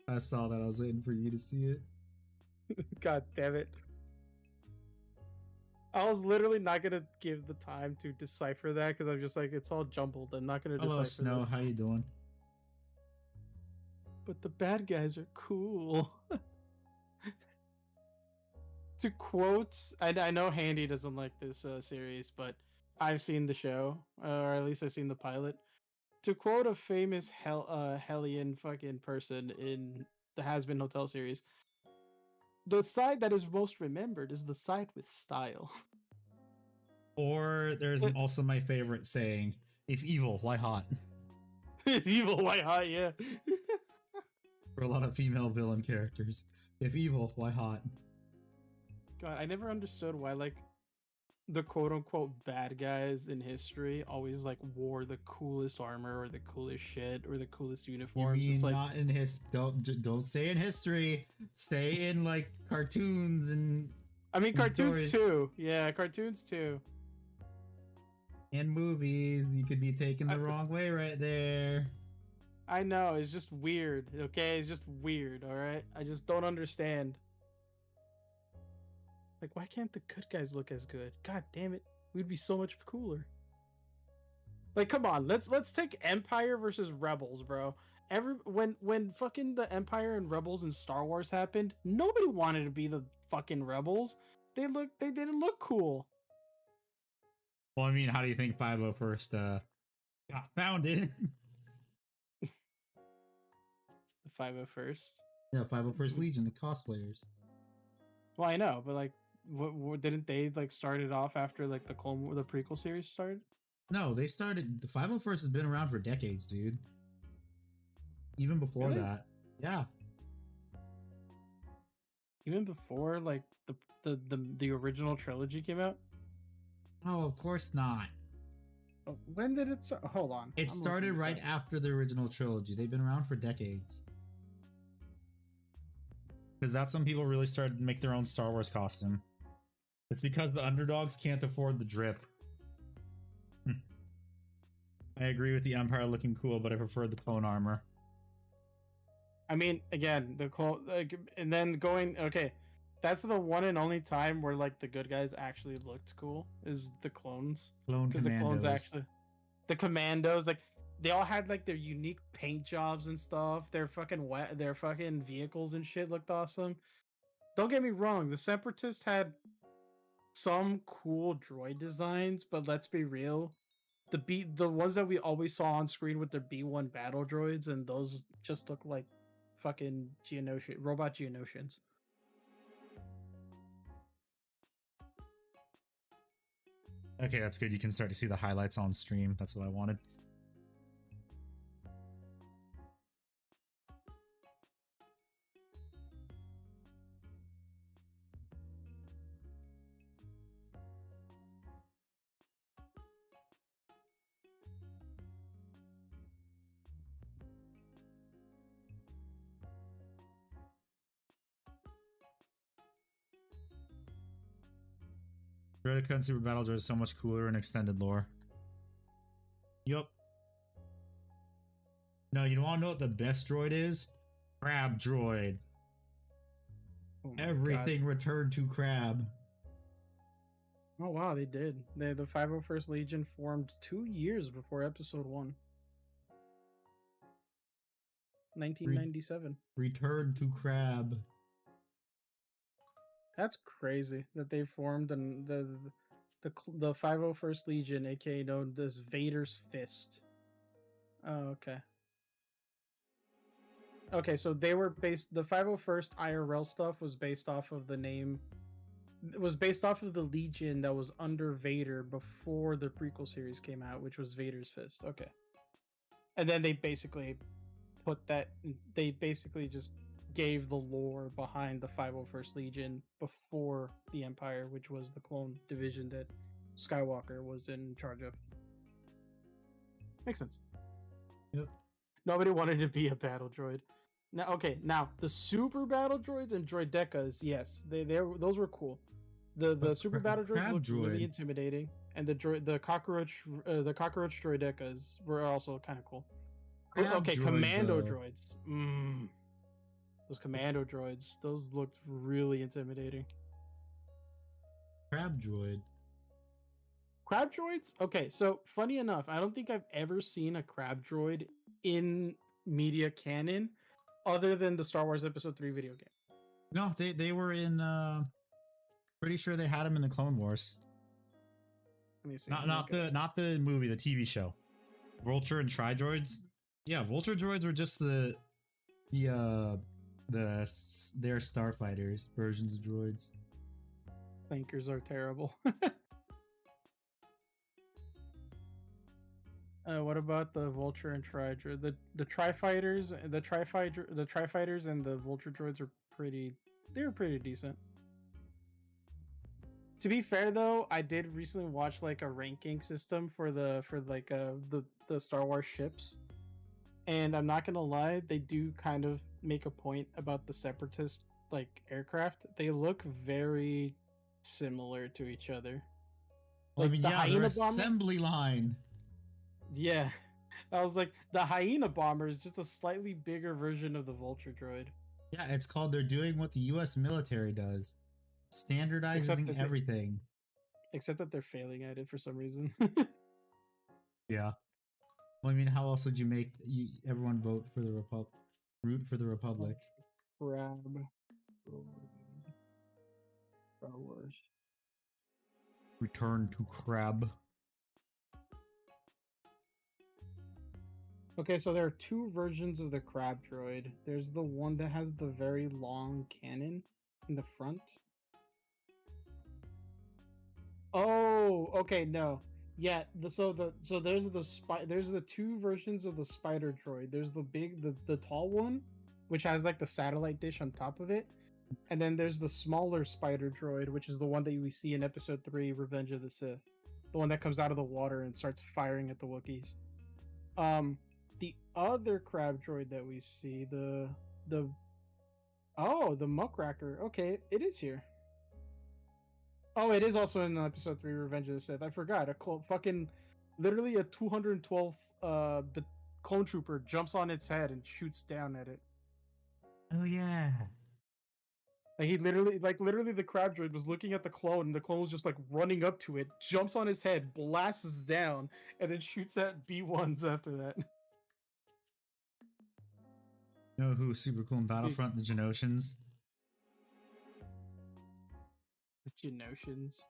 I saw that. I was waiting for you to see it. God damn it. I was literally not gonna give the time to decipher that because I'm just like, it's all jumbled. I'm not gonna Hello, decipher Snow. this. How you doing? But the bad guys are cool. To quotes, I know Handy doesn't like this series, but I've seen the show, or at least I've seen the pilot. To quote a famous Hellion fucking person in the Has Been Hotel series, the side that is most remembered is the side with style. Or there's also my favorite saying, if evil, why hot? Evil white hot, yeah. For a lot of female villain characters. If evil, why hot? God, I never understood why, like, the quote-unquote bad guys in history always, like, wore the coolest armor or the coolest shit or the coolest You uniforms. mean It's like, not in don't say in history. Say in like cartoons and I mean, and cartoons stories. too. Yeah, cartoons too. In movies, you could be taken the wrong way right there. I know, it's just weird, okay? It's just weird, alright? I just don't understand. Like, why can't the good guys look as good? God damn it. We'd be so much cooler. Like, come on, let's take Empire versus Rebels, bro. When fucking the Empire and Rebels in Star Wars happened, nobody wanted to be the fucking Rebels. They didn't look cool. Well, I mean, how do you think 501st got founded? The 501st. Yeah, 501st Legion, the cosplayers. Well, I know, but like, what didn't they like start it off after like the prequel series started? No, they started. The 501st has been around for decades, dude. Even before Really? that. Yeah. Even before like the original trilogy came out? Oh, of course not. Oh, when did it start? Hold on. It I'm started looking right this up. after the original trilogy. They've been around for decades. Because that's when people really started to make their own Star Wars costume. It's because the underdogs can't afford the drip. I agree with the Empire looking cool, but I prefer the clone armor. I mean, again, the clone, like, and then going. Okay, that's the one and only time where like the good guys actually looked cool is the clones, Clone because the clones commandos. actually, the commandos, like they all had like their unique paint jobs and stuff. Their fucking vehicles and shit looked awesome. Don't get me wrong, the Separatists had some cool droid designs, but let's be real, the ones that we always saw on screen with their B1 battle droids, and those just look like fucking robot Geonosians. Okay, that's good. You can start to see the highlights on stream. That's what I wanted. Red Super Battle Droid is so much cooler in extended lore. Yup. No, you want to know what the best droid is? Crab droid. Oh my Everything God. returned to Crab. Oh wow, they did. The 501st Legion formed 2 years before Episode 1. 1997. Return to Crab. That's crazy that they formed and the 501st Legion, aka known as Vader's Fist. Oh, okay. Okay, so they were based. The 501st IRL stuff was based off of the name. It was based off of the Legion that was under Vader before the prequel series came out, which was Vader's Fist. Okay. And then they basically put that. They basically just gave the lore behind the 501st Legion before the Empire, which was the clone division that Skywalker was in charge of. Makes sense. Yep. Nobody wanted to be a battle droid. Now, okay, now the super battle droids and droidecas, yes, those were cool. The super battle droids looked really intimidating, and the cockroach droidecas were also kind of cool. Okay, commando droids. Those commando droids, those looked really intimidating. Crab droid. Crab droids? Okay, so funny enough, I don't think I've ever seen a crab droid in media canon other than the Star Wars Episode 3 video game. No, they were in pretty sure they had them in the Clone Wars. Let me see. Not the movie, the TV show. Vulture and Tri-Droids. Yeah, Vulture droids were just their starfighters versions of droids. Flankers are terrible. What about the Vulture and Tri-Droid? The Tri-Fighters, the Tri-Fighters and the Vulture droids are they were pretty decent. To be fair though, I did recently watch like a ranking system for the Star Wars ships. And I'm not gonna lie, they do kind of make a point about the Separatist like aircraft. They look very similar to each other. Well, I Like mean, the yeah, their hyena bomber. assembly line. Yeah, I was like, the hyena bomber is just a slightly bigger version of the vulture droid, Yeah, it's called they're doing what the US military does. except Standardizing that everything. except that they're failing at it for some reason. Yeah. Well, I mean, how else would you make everyone vote for the root for the Republic? Crab. Star Wars. Return to Crab. Okay, so there are two versions of the crab droid. There's the one that has the very long cannon in the front. Oh, okay, no. Yeah, so there's the two versions of the spider droid. There's the tall one, which has like the satellite dish on top of it. And then there's the smaller spider droid, which is the one that we see in episode 3, Revenge of the Sith. The one that comes out of the water and starts firing at the Wookiees. The other crab droid that we see, the muckraker. Okay, it is here. Oh, it is also in episode 3, Revenge of the Sith. I forgot. Literally a 212th clone trooper jumps on its head and shoots down at it. Oh yeah. Like literally the crab droid was looking at the clone, and the clone was just like running up to it, jumps on his head, blasts down, and then shoots at B1s after that. You know who's super cool in Battlefront? The Genosians. The Genosians.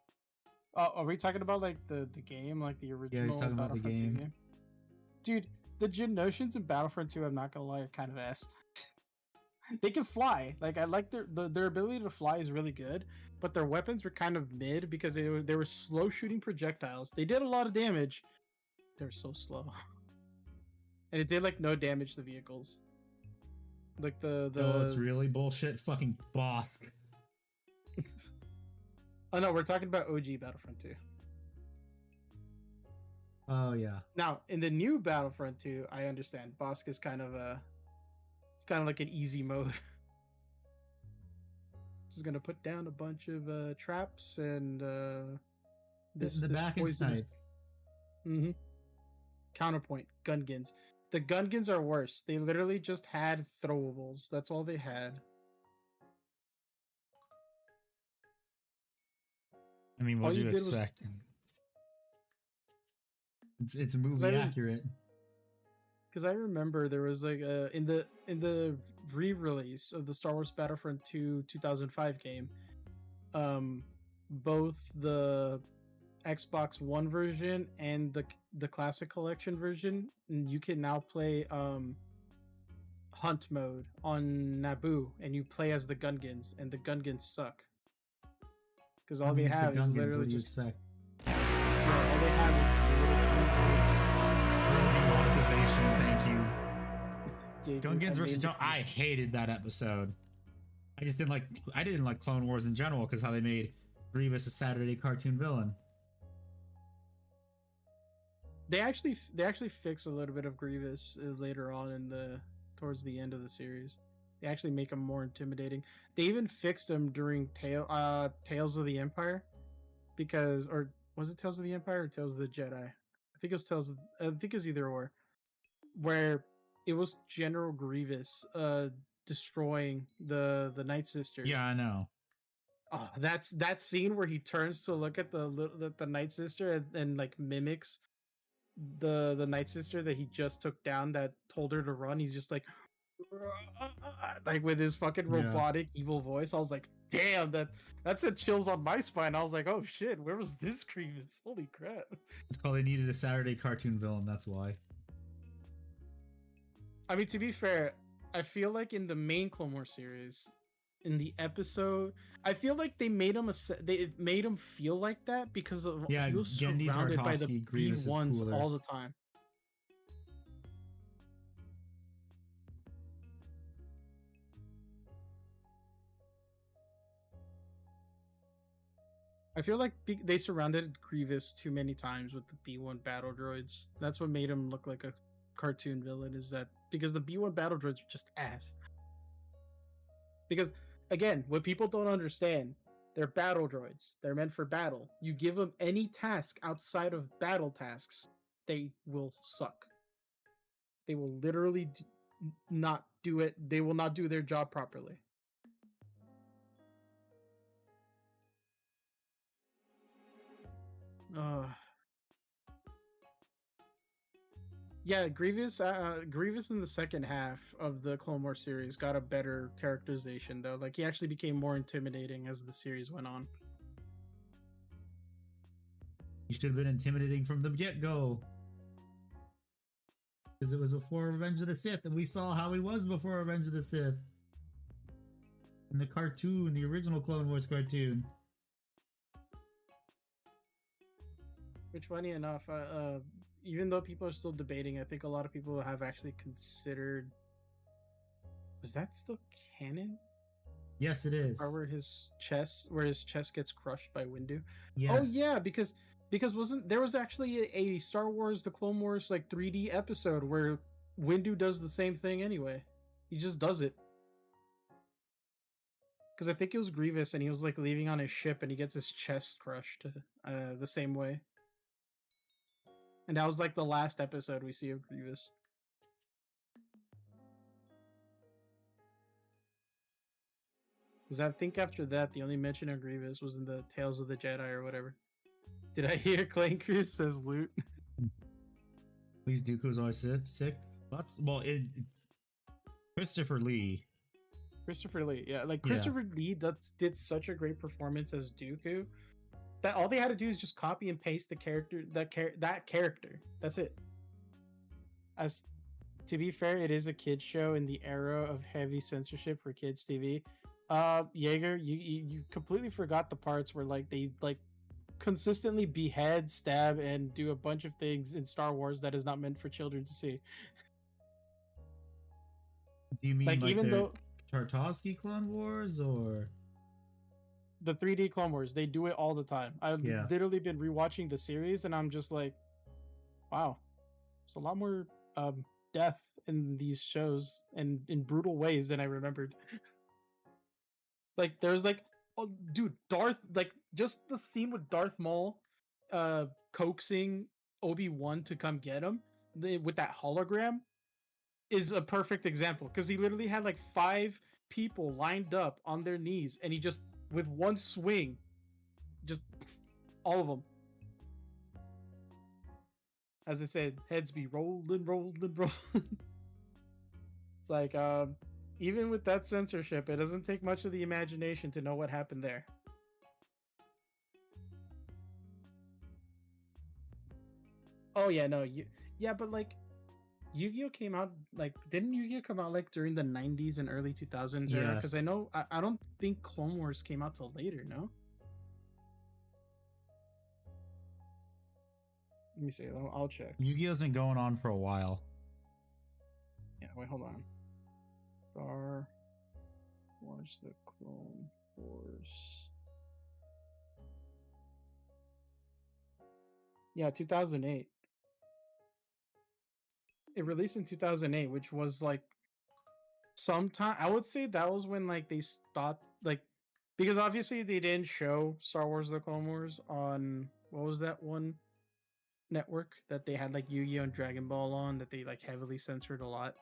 Oh, are we talking about like the game, like the original? Yeah, he's talking about the Battlefront 2 game. Dude, the Genosians in Battlefront 2, I'm not gonna lie, are kind of ass. They can fly. Like I like their ability to fly is really good, but their weapons were kind of mid because they were slow shooting projectiles. They did a lot of damage. They're so slow, and it did like no damage to vehicles. Like the Oh, it's really bullshit. Fucking Bosk. Oh no, we're talking about OG Battlefront 2. Oh yeah. Now in the new Battlefront 2, I understand Bosk is kind of it's kind of like an easy mode. Just gonna put down a bunch of traps and The back and snipe. Mm-hmm. Counterpoint Gungans. The Gungans are worse. They literally just had throwables. That's all they had. I mean, what do you expect? It's movie accurate. Because I remember there was like in the re-release of the Star Wars Battlefront 2 2005 game, both the Xbox One version and the Classic Collection version, you can now play hunt mode on Naboo, and you play as the Gungans, and the Gungans suck. Because all they have is literally what do you just expect? yeah, all they have is Monetization, thank you. yeah, Gungans versus I hated that episode. I didn't like Clone Wars in general because how they made Grievous a Saturday cartoon villain. They actually fix a little bit of Grievous later on towards the end of the series. They actually make him more intimidating. They even fixed him during Tales of the Empire, or was it Tales of the Empire or Tales of the Jedi? I think it was I think it's either or, where it was General Grievous destroying the Night Sisters. Yeah, I know. Oh, that's that scene where he turns to look at the Night Sister and like mimics the Night Sister that he just took down that told her to run. He's just like with his fucking robotic evil voice. I was like, damn, that sent chills on my spine. I was like, oh shit, where was this Grievous? Holy crap. It's called they needed a Saturday cartoon villain, that's why. I mean, to be fair, I feel like in the main Clone Wars series, in the episode, I feel like they made him feel like that because of he was surrounded by the B1s all the time. I feel like they surrounded Grievous too many times with the B1 battle droids. That's what made him look like a cartoon villain, is that because the B1 battle droids are just ass. Because again, what people don't understand They're battle droids. They're meant for battle. You give them any task outside of battle tasks, they will suck. They will literally not do it. They will not do their job properly. Yeah, Grievous in the second half of the Clone Wars series got a better characterization though. Like he actually became more intimidating as the series went on. You should have been intimidating from the get-go. Because it was before Revenge of the Sith, and we saw how he was before Revenge of the Sith. In the cartoon, the original Clone Wars cartoon. Which, funny enough, even though people are still debating, I think a lot of people have actually considered. Was that still canon? Yes, it is. Or where his chest gets crushed by Windu? Yes. Oh yeah, because wasn't there was actually a Star Wars: The Clone Wars like 3D episode where Windu does the same thing anyway. He just does it. Because I think it was Grievous, and he was like leaving on his ship, and he gets his chest crushed the same way. And that was like the last episode we see of Grievous. Because I think after that, the only mention of Grievous was in the Tales of the Jedi or whatever. Did I hear Clayton Cruz says loot? Please, Dooku's always sick. Well, Christopher Lee. Christopher Lee, yeah. Like, Christopher Lee did such a great performance as Dooku that all they had to do is just copy and paste the character, that character. That's it. As to be fair, it is a kids show in the era of heavy censorship for kids TV. Jaeger, you completely forgot the parts where like they like consistently behead, stab, and do a bunch of things in Star Wars that is not meant for children to see. Do you mean like even though Tartovsky Clone Wars or the 3D Clone Wars, they do it all the time. I've literally been rewatching the series, and I'm just like, wow, there's a lot more death in these shows and in brutal ways than I remembered. Like there's like, oh dude, Darth, like just the scene with Darth Maul coaxing Obi-Wan to come get him with that hologram is a perfect example, because he literally had like 5 people lined up on their knees, and he just with one swing, just all of them. As I said, heads be rolling. It's like, even with that censorship, it doesn't take much of the imagination to know what happened there. Oh yeah, no, but like, Yu-Gi-Oh came out like, didn't Yu-Gi-Oh come out like during the 90s and early 2000s era? Because I know I don't think Clone Wars came out till later. No. Let me see. I'll check. Yu-Gi-Oh's been going on for a while. Yeah. Wait. Hold on. Star Wars: The Clone Wars. Yeah, 2008. It released in 2008, which was like sometime. I would say that was when like they stopped, like, because obviously they didn't show Star Wars: The Clone Wars on, what was that one network that they had like Yu-Gi-Oh and Dragon Ball on, that they like heavily censored a lot.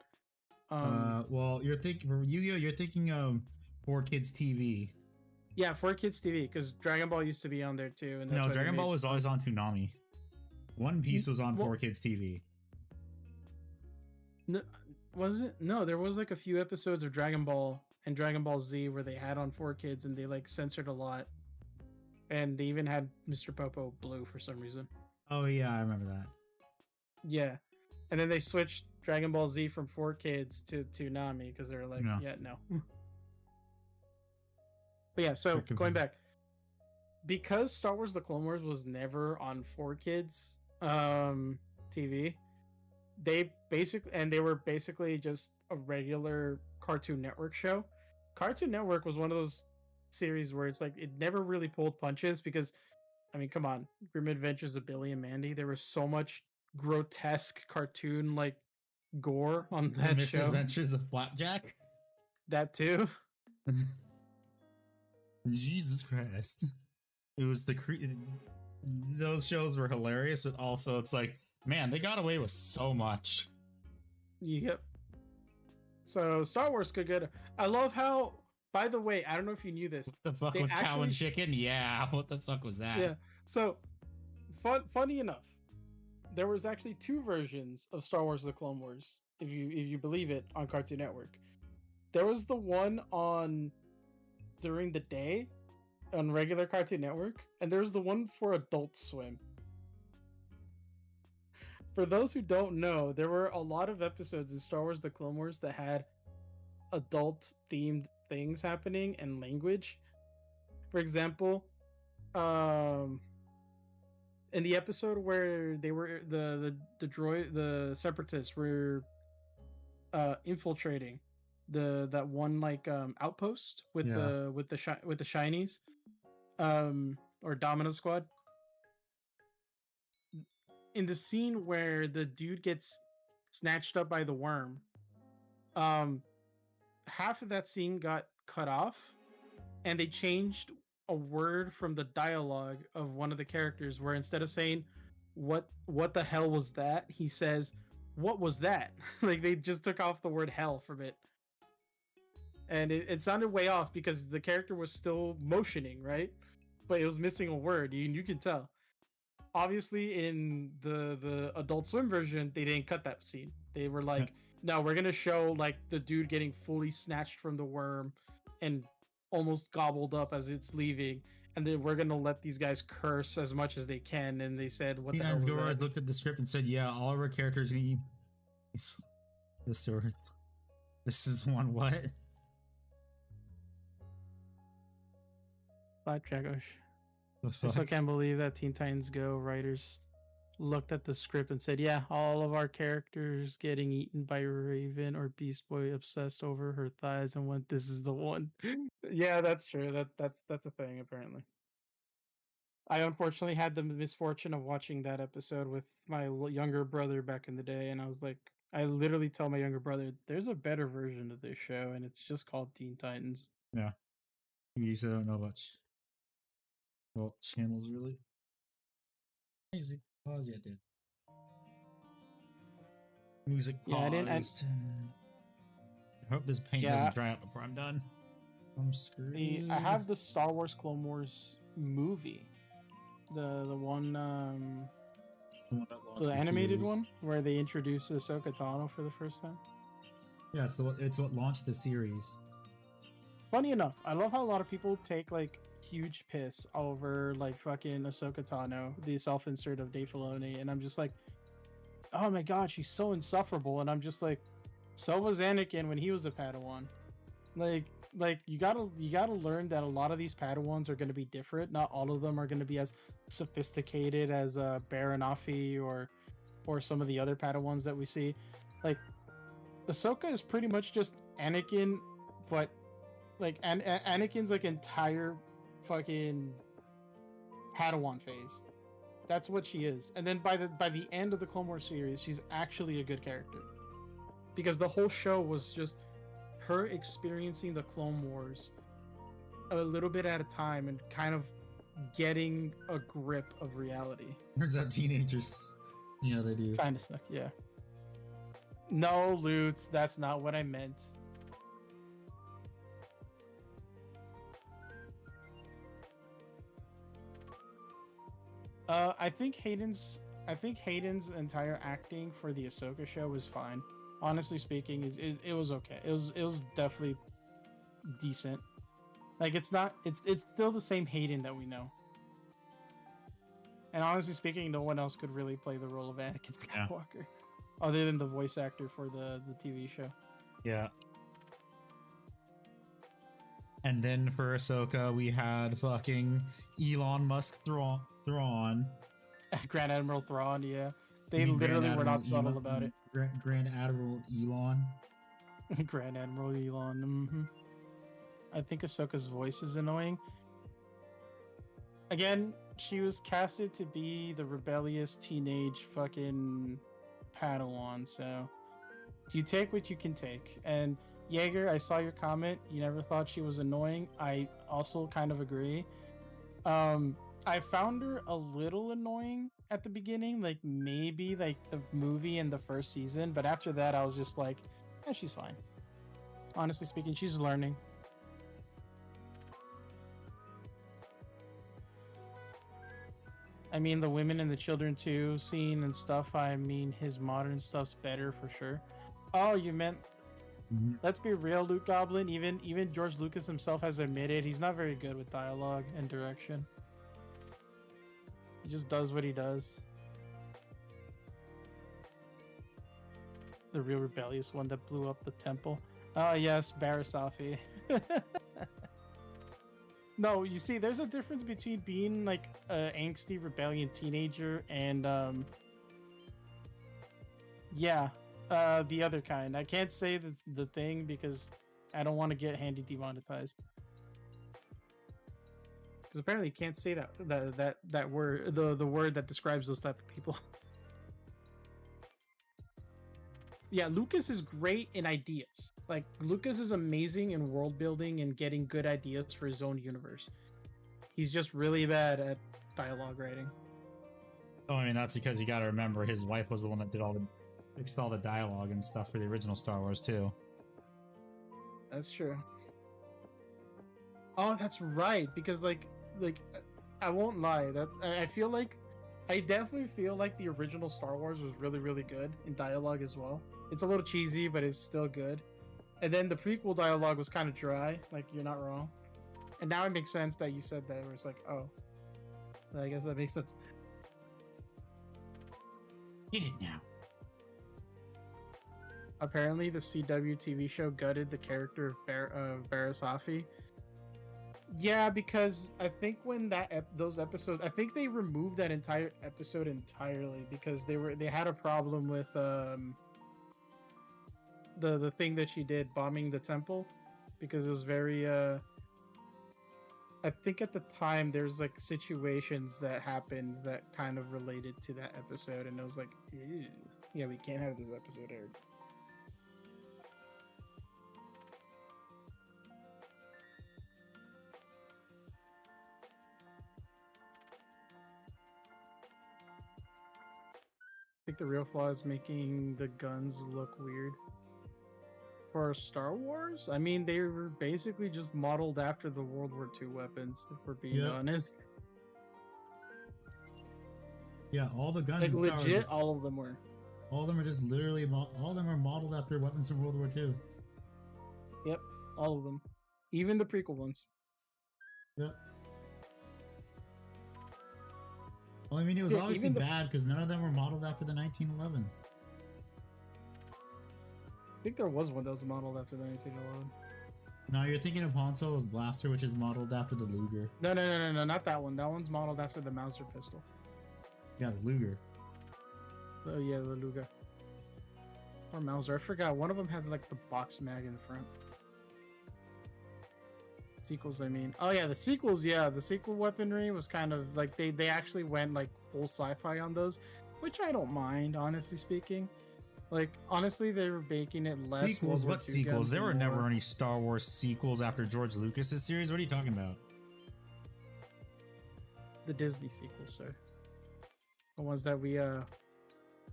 Well, you're thinking for Yu-Gi-Oh, you're thinking of 4Kids TV. Yeah, 4Kids TV, because Dragon Ball used to be on there too. And no, Dragon Ball was always on Toonami. One Piece was on 4Kids TV. No, was it? No, there was like a few episodes of Dragon Ball and Dragon Ball Z where they had on 4Kids, and they like censored a lot. And they even had Mr. Popo Blue for some reason. Oh yeah, I remember that. Yeah. And then they switched Dragon Ball Z from 4Kids to Toonami because they were like, no. But yeah, so going back, because Star Wars: The Clone Wars was never on 4Kids TV, they were basically just a regular Cartoon Network show. Cartoon Network was one of those series where it's like it never really pulled punches, because I mean, come on, Grim Adventures of Billy and Mandy, there was so much grotesque cartoon like gore on that show. Misadventures of Flapjack. That too. Jesus Christ. It was those shows were hilarious, but also it's like, man, they got away with so much. Yep. So Star Wars could get. I love how. By the way, I don't know if you knew this. What the fuck They was cow and actually- chicken? Yeah, what the fuck was that? Yeah. So, funny enough, there was actually two versions of Star Wars: The Clone Wars, if you believe it, on Cartoon Network. There was the one on during the day on regular Cartoon Network, and there's the one for Adult Swim. For those who don't know, there were a lot of episodes in Star Wars: The Clone Wars that had adult-themed things happening and language. For example, in the episode where they were the separatists were infiltrating that one like outpost with Yeah. the shinies, or Domino Squad. In the scene where the dude gets snatched up by the worm, half of that scene got cut off, and they changed a word from the dialogue of one of the characters, where instead of saying what the hell was that, he says, what was that? Like, they just took off the word hell from it, and it sounded way off because the character was still motioning, right? But it was missing a word. You can tell. Obviously, in the Adult Swim version, they didn't cut that scene. They were like, no, we're gonna show like the dude getting fully snatched from the worm and almost gobbled up as it's leaving, and then we're gonna let these guys curse as much as they can. And they said, what the hell was that? Looked at the script and said, yeah, all of our characters need this or this is the one. What? Blackjack. The I still fuck? can't believe that Teen Titans Go writers looked at the script and said, yeah, all of our characters getting eaten by Raven or Beast Boy obsessed over her thighs and went, this is the one. Yeah, that's true. That's a thing, apparently. I unfortunately had the misfortune of watching that episode with my younger brother back in the day, and I was like, I literally tell my younger brother, there's a better version of this show, and it's just called Teen Titans. Yeah. You said I don't know much. Well, channels really. Easy pause, yeah, dude. Music paused. Yeah, I didn't. I hope this paint Yeah. doesn't dry out before I'm done. I'm screwed. I have the Star Wars Clone Wars movie, the one, The one that launched the animated series. one where they introduce Ahsoka Tano for the first time. Yeah, it's what launched the series. Funny enough, I love how a lot of people take like huge piss over like fucking Ahsoka Tano, the self-insert of Dave Filoni, and I'm just like, oh my god, she's so insufferable, and I'm just like, so was Anakin when he was a Padawan. Like you gotta learn that a lot of these Padawans are gonna be different. Not all of them are gonna be as sophisticated as Baron Afi or some of the other Padawans that we see. Like Ahsoka is pretty much just Anakin, but like Anakin's like entire fucking Padawan phase. That's what she is. And then by the end of the Clone Wars series, she's actually a good character, because the whole show was just her experiencing the Clone Wars a little bit at a time and kind of getting a grip of reality. Turns out teenagers, yeah, they do. Kind of stuff, yeah. No, Lutz, that's not what I meant. I think Hayden's entire acting for the Ahsoka show was fine. Honestly speaking, it was okay. It was definitely decent. Like it's still the same Hayden that we know. And honestly speaking, no one else could really play the role of Anakin Skywalker, other than the voice actor for the TV show. Yeah. And then for Ahsoka, we had fucking Elon Musk Thrawn. Grand Admiral Thrawn, yeah. They I mean, literally Grand were not Admiral subtle Elon- about it. Grand Admiral Elon. Grand Admiral Elon. I think Ahsoka's voice is annoying. Again, she was casted to be the rebellious teenage fucking Padawan, so you take what you can take. And Jaeger, I saw your comment. You never thought she was annoying. I also kind of agree. I found her a little annoying at the beginning, like maybe like the movie in the first season, but after that, I was just like, yeah, she's fine. Honestly speaking, she's learning. I mean, the women and the children too scene and stuff. I mean, his modern stuff's better for sure. Oh, you meant? Let's be real, Luke Goblin. Even George Lucas himself has admitted he's not very good with dialogue and direction. He just does what he does. The real rebellious one that blew up the temple. Oh yes, Barasafi. No, you see, there's a difference between being like a angsty rebellion teenager and yeah, the other kind. I can't say the thing because I don't want to get handy demonetized. Because apparently you can't say that word, the word that describes those type of people. Yeah, Lucas is great in ideas. Like, Lucas is amazing in world building and getting good ideas for his own universe. He's just really bad at dialogue writing. Oh, I mean, that's because you gotta remember his wife was the one that fixed all the dialogue and stuff for the original Star Wars, too. That's true. Oh, that's right. Because, like, I won't lie. I definitely feel like the original Star Wars was really, really good in dialogue as well. It's a little cheesy, but it's still good. And then the prequel dialogue was kind of dry. Like, you're not wrong. And now it makes sense that you said that. Where it's like, oh, I guess that makes sense. Get it now. Apparently, the CW TV show gutted the character of Barasafi. Yeah, because I think when those episodes, I think they removed that entire episode entirely because they had a problem with the thing that she did, bombing the temple, because it was very I think at the time there's like situations that happened that kind of related to that episode, and it was like, ew. Yeah, we can't have this episode aired. I think the real flaw is making the guns look weird. For Star Wars, I mean, they were basically just modeled after the World War II weapons, if we're being honest. Yeah, all the guns Like, in Star legit, Wars, all of them were. all of them are just literally, all of them are modeled after weapons from World War II. Yep, all of them. Even the prequel ones. Yep. Well, I mean, it was obviously bad because none of them were modeled after the 1911. I think there was one that was modeled after the 1911. No, you're thinking of Han Solo's blaster, which is modeled after the Luger. No, not that one. That one's modeled after the Mauser pistol. Yeah, the Luger. Oh yeah, the Luger. Or Mauser, I forgot. One of them had like the box mag in front. Sequels, I mean. Oh yeah, the sequels, yeah. The sequel weaponry was kind of like, they actually went like full sci-fi on those, which I don't mind, honestly speaking. Like, honestly, they were making it less. Sequels? What sequels? There were never any Star Wars sequels after George Lucas's series. What are you talking about? The Disney sequels, sir. The ones that we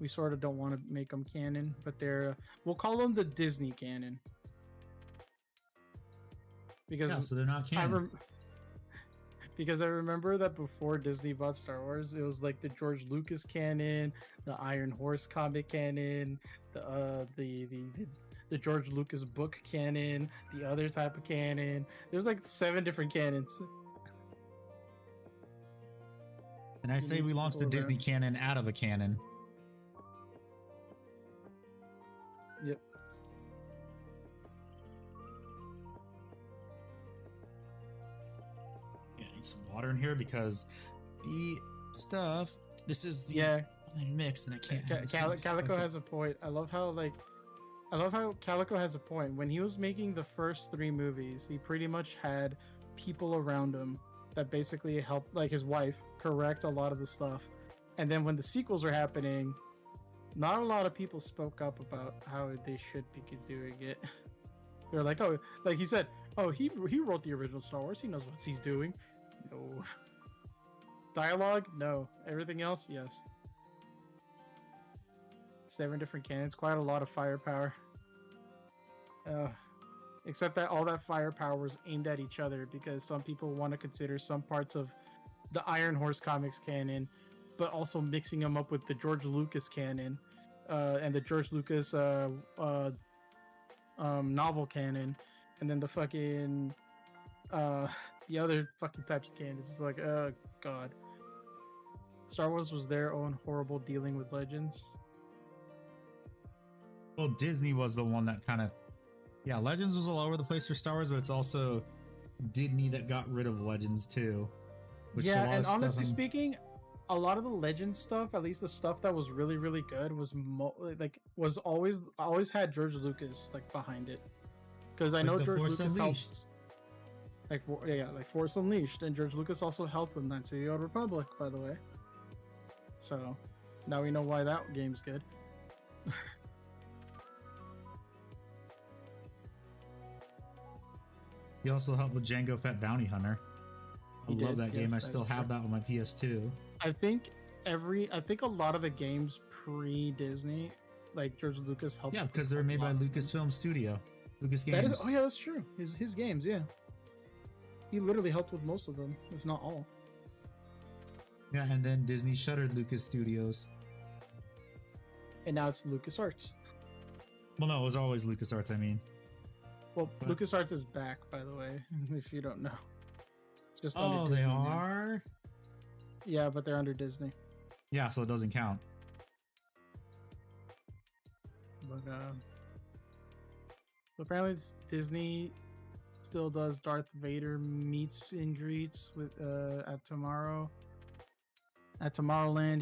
sort of don't want to make them canon, but they're we'll call them the Disney canon. Because yeah, so they're not canon. Because I remember that before Disney bought Star Wars, it was like the George Lucas canon, the Iron Horse comic canon, the George Lucas book canon, the other type of canon. There's like 7 different canons. And I say we launched the Disney canon out of a canon. Yep. Some water in here because the stuff, this is the mix and I can't. Calico has a point. I love how Calico has a point. When he was making the first 3 movies, he pretty much had people around him that basically helped, like his wife, correct a lot of the stuff. And then when the sequels were happening, not a lot of people spoke up about how they should be doing it. They're like, oh, like he said, oh, he wrote the original Star Wars. He knows what he's doing. No. Dialogue? No. Everything else? Yes. 7 different cannons. Quite a lot of firepower. Except that all that firepower was aimed at each other because some people want to consider some parts of the Iron Horse comics canon, but also mixing them up with the George Lucas canon and the George Lucas novel canon, and then the fucking the other fucking types of canons. It's like, oh god. Star Wars was their own horrible dealing with Legends. Well, Disney was the one that kind of, yeah, Legends was all over the place for Star Wars, but it's also Disney that got rid of Legends too. Which Yeah, and honestly speaking, a lot of the Legend stuff, at least the stuff that was really really good, was was always had George Lucas like behind it, because I know George Force Lucas Unleashed. helped. Like Force Unleashed, and George Lucas also helped with Knights of the Old Republic, by the way. So now we know why that game's good. He also helped with Jango Fett Bounty Hunter. I He love did, that game. I yes, still that's have true. that on my PS2. I think a lot of the games pre-Disney, like George Lucas helped. Yeah, with because a they're made by lot. Lucasfilm Studio. Lucas That Games. is, oh yeah, that's true. His games, yeah. He literally helped with most of them, if not all. Yeah, and then Disney shuttered Lucas Studios. And now it's LucasArts. Well, no, it was always LucasArts, I mean. Well, What? LucasArts is back, by the way, if you don't know. It's just Oh, under they Disney now. are? Yeah, but they're under Disney. Yeah, so it doesn't count. But apparently Disney still does Darth Vader meets and greets with at Tomorrowland,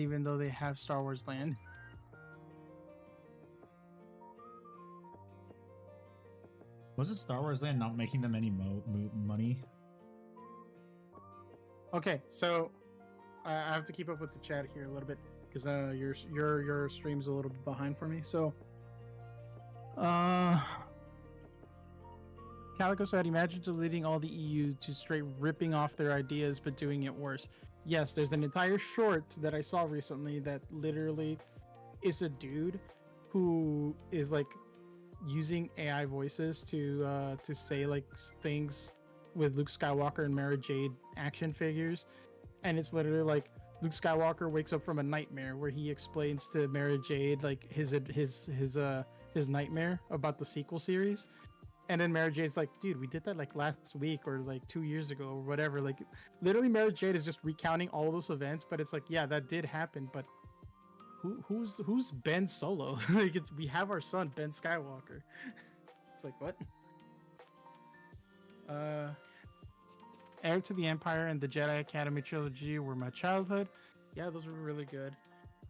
even though they have Star Wars Land. Wasn't Star Wars Land not making them any money? Okay, so I have to keep up with the chat here a little bit because your stream's a little bit behind for me. So, Calico said, "Imagine deleting all the EU to straight ripping off their ideas but doing it worse." Yes, there's an entire short that I saw recently that literally is a dude who is like using AI voices to say like things with Luke Skywalker and Mara Jade action figures, and it's literally like Luke Skywalker wakes up from a nightmare where he explains to Mara Jade like his nightmare about the sequel series, and then Mara Jade's like, "Dude, we did that like last week or like 2 years ago or whatever." Like, literally, Mara Jade is just recounting all those events, but it's like, yeah, that did happen, but who's Ben Solo? Like, we have our son Ben Skywalker. It's like, what? Heir to the Empire and the Jedi Academy trilogy were my childhood. Yeah, those were really good.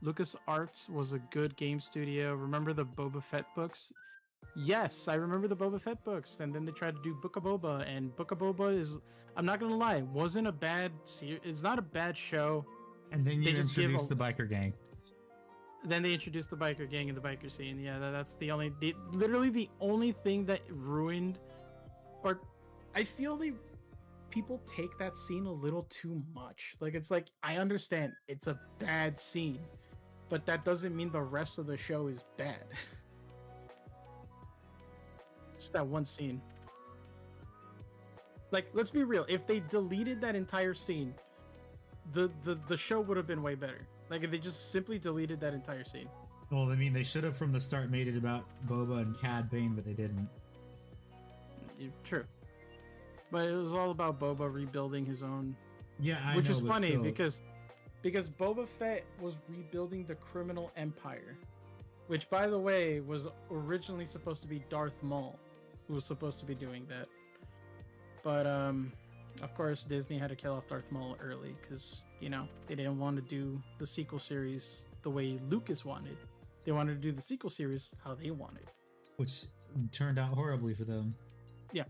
LucasArts was a good game studio. Remember the Boba Fett books? Yes, I remember the Boba Fett books. And then they tried to do Book of Boba, and Book of Boba is, I'm not gonna lie, wasn't a bad series. It's not a bad show. And then you They just give introduced a- the biker gang. Then they introduced the biker gang and the biker scene. Yeah, that's literally the only thing that ruined, or I feel people take that scene a little too much. Like, it's like, I understand it's a bad scene, but that doesn't mean the rest of the show is bad. Just that one scene. Like, let's be real. If they deleted that entire scene, the show would have been way better. Like, if they just simply deleted that entire scene. Well, I mean, they should have from the start made it about Boba and Cad Bane, but they didn't. True. But it was all about Boba rebuilding his own. Yeah, I Which know, is but funny still. because Boba Fett was rebuilding the criminal empire, which, by the way, was originally supposed to be Darth Maul, who was supposed to be doing that. But of course, Disney had to kill off Darth Maul early because, you know, they didn't want to do the sequel series the way Lucas wanted. They wanted to do the sequel series how they wanted. Which turned out horribly for them. Yeah.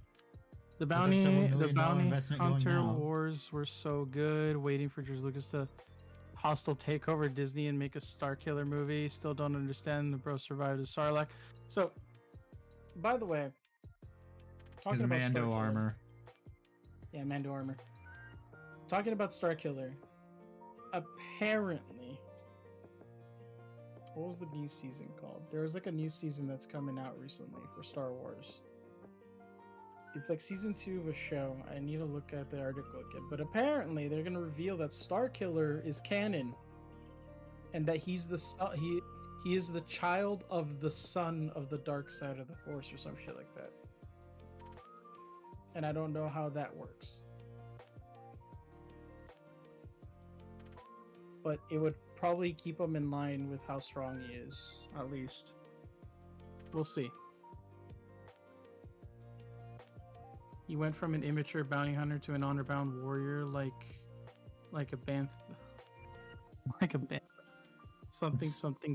The There's like bounty, $7 the million bounty investment going hunter now. wars were so good. Waiting for George Lucas to hostile take over Disney and make a Star Killer movie. Still don't understand the bro survived as Sarlacc. So, by the way, talking His about Mando Starkiller. armor. Yeah, Mando armor. Talking about Starkiller. Apparently, what was the new season called? There was like a new season that's coming out recently for Star Wars. It's like season 2 of a show. I need to look at the article again. But apparently, they're gonna reveal that Starkiller is canon, and that he's the he is the child of the son of the dark side of the Force or some shit like that. And I don't know how that works. But it would probably keep him in line with how strong he is, at least. We'll see. He went from an immature bounty hunter to an honor-bound warrior, like a band, something.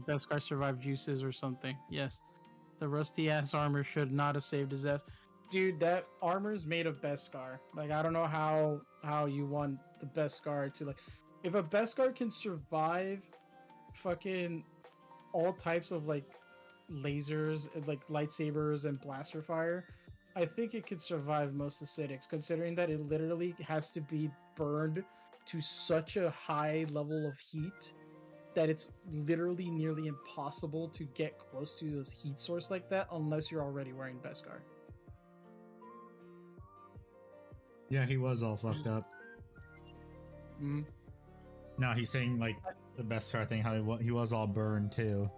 Beskar survived juices or something. Yes, the rusty ass armor should not have saved his ass. Dude, that armor's made of Beskar. Like, I don't know how you want the Beskar to, like, if a Beskar can survive fucking all types of like lasers, like lightsabers and blaster fire, I think it could survive most acidics, considering that it literally has to be burned to such a high level of heat that it's literally nearly impossible to get close to this heat source like that unless you're already wearing Beskar. Yeah, he was all fucked up. Mm-hmm. No, he's saying like the Beskar thing, how he was all burned too.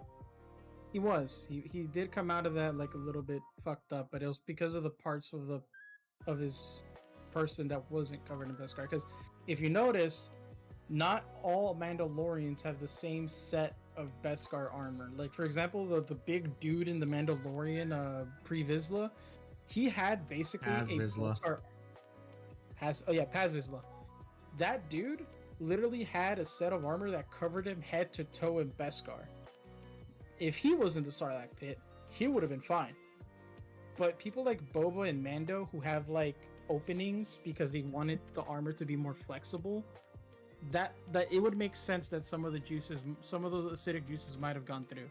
He was. He did come out of that like a little bit fucked up, but it was because of the parts of his person that wasn't covered in Beskar. Because if you notice, not all Mandalorians have the same set of Beskar armor. Like, for example, the big dude in the Mandalorian, Pre Vizsla, he had basically Paz Vizsla. Paz Vizsla. That dude literally had a set of armor that covered him head to toe in Beskar. If he was in the Sarlacc pit, he would have been fine. But people like Boba and Mando, who have like openings because they wanted the armor to be more flexible, that it would make sense that some of the acidic juices might have gone through.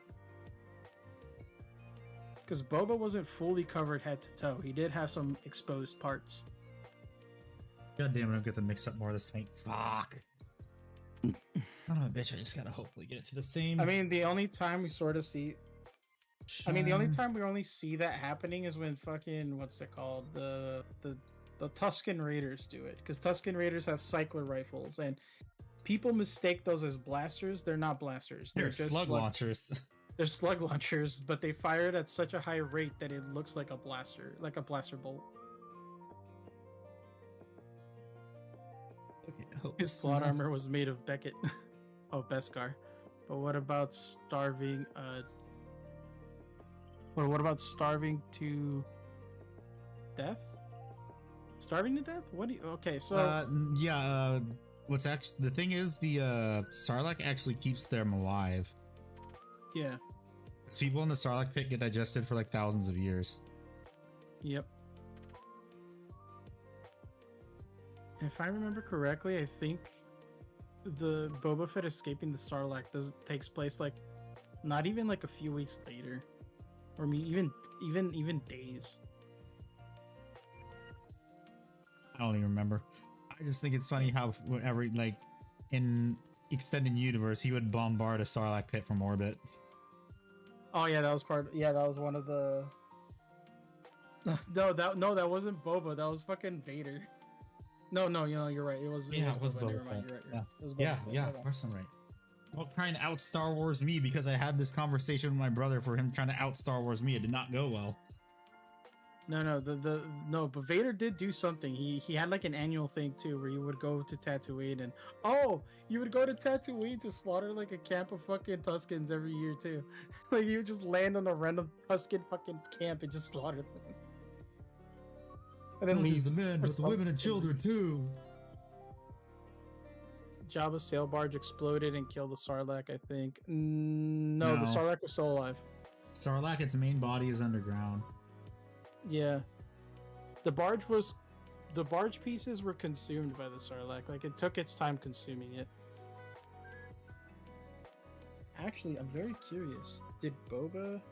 Because Boba wasn't fully covered head to toe. He did have some exposed parts. God damn it, I'll get to mix up more of this paint. Fuck. Son of a bitch, I just gotta hopefully get it to the same. I mean, the only time we sort of see... I mean, the only time we only see that happening is when fucking... What's it called? The Tusken Raiders do it. Because Tusken Raiders have cycler rifles, and people mistake those as blasters. They're not blasters. They're just slug launchers. They're slug launchers, but they fire it at such a high rate that it looks like a blaster bolt. Okay, His plot armor was made of Beskar. But what about starving? Or what about starving to death? Starving to death? What do you? Okay, so yeah. What's actually the thing is the Sarlacc actually keeps them alive. Yeah. Because people in the Sarlacc pit get digested for like thousands of years. Yep. If I remember correctly, I think the Boba Fett escaping the Sarlacc takes place like not even like a few weeks later, or even days. I don't even remember. I just think it's funny how whenever like in extended universe he would bombard a Sarlacc pit from orbit. Oh yeah, that was that was one of the. No, that wasn't Boba. That was fucking Vader. No, you're right. It was Boba. Never mind, you're right. Yeah, It was Boba. yeah, of course I'm right. Don't try and out Star Wars me because I had this conversation with my brother for him trying to out Star Wars me. It did not go well. No, but Vader did do something. He had like an annual thing too, where you would go to Tatooine and you would go to Tatooine to slaughter like a camp of fucking Tuskens every year too. Like you would just land on a random Tusken fucking camp and just slaughter them. And then Not leave. just the men, but the women and children too. Jabba's sail barge exploded and killed the Sarlacc, I think. No, the Sarlacc was still alive. Sarlacc, its main body is underground. Yeah. The barge pieces were consumed by the Sarlacc. Like, it took its time consuming it. Actually, I'm very curious. Did Boba...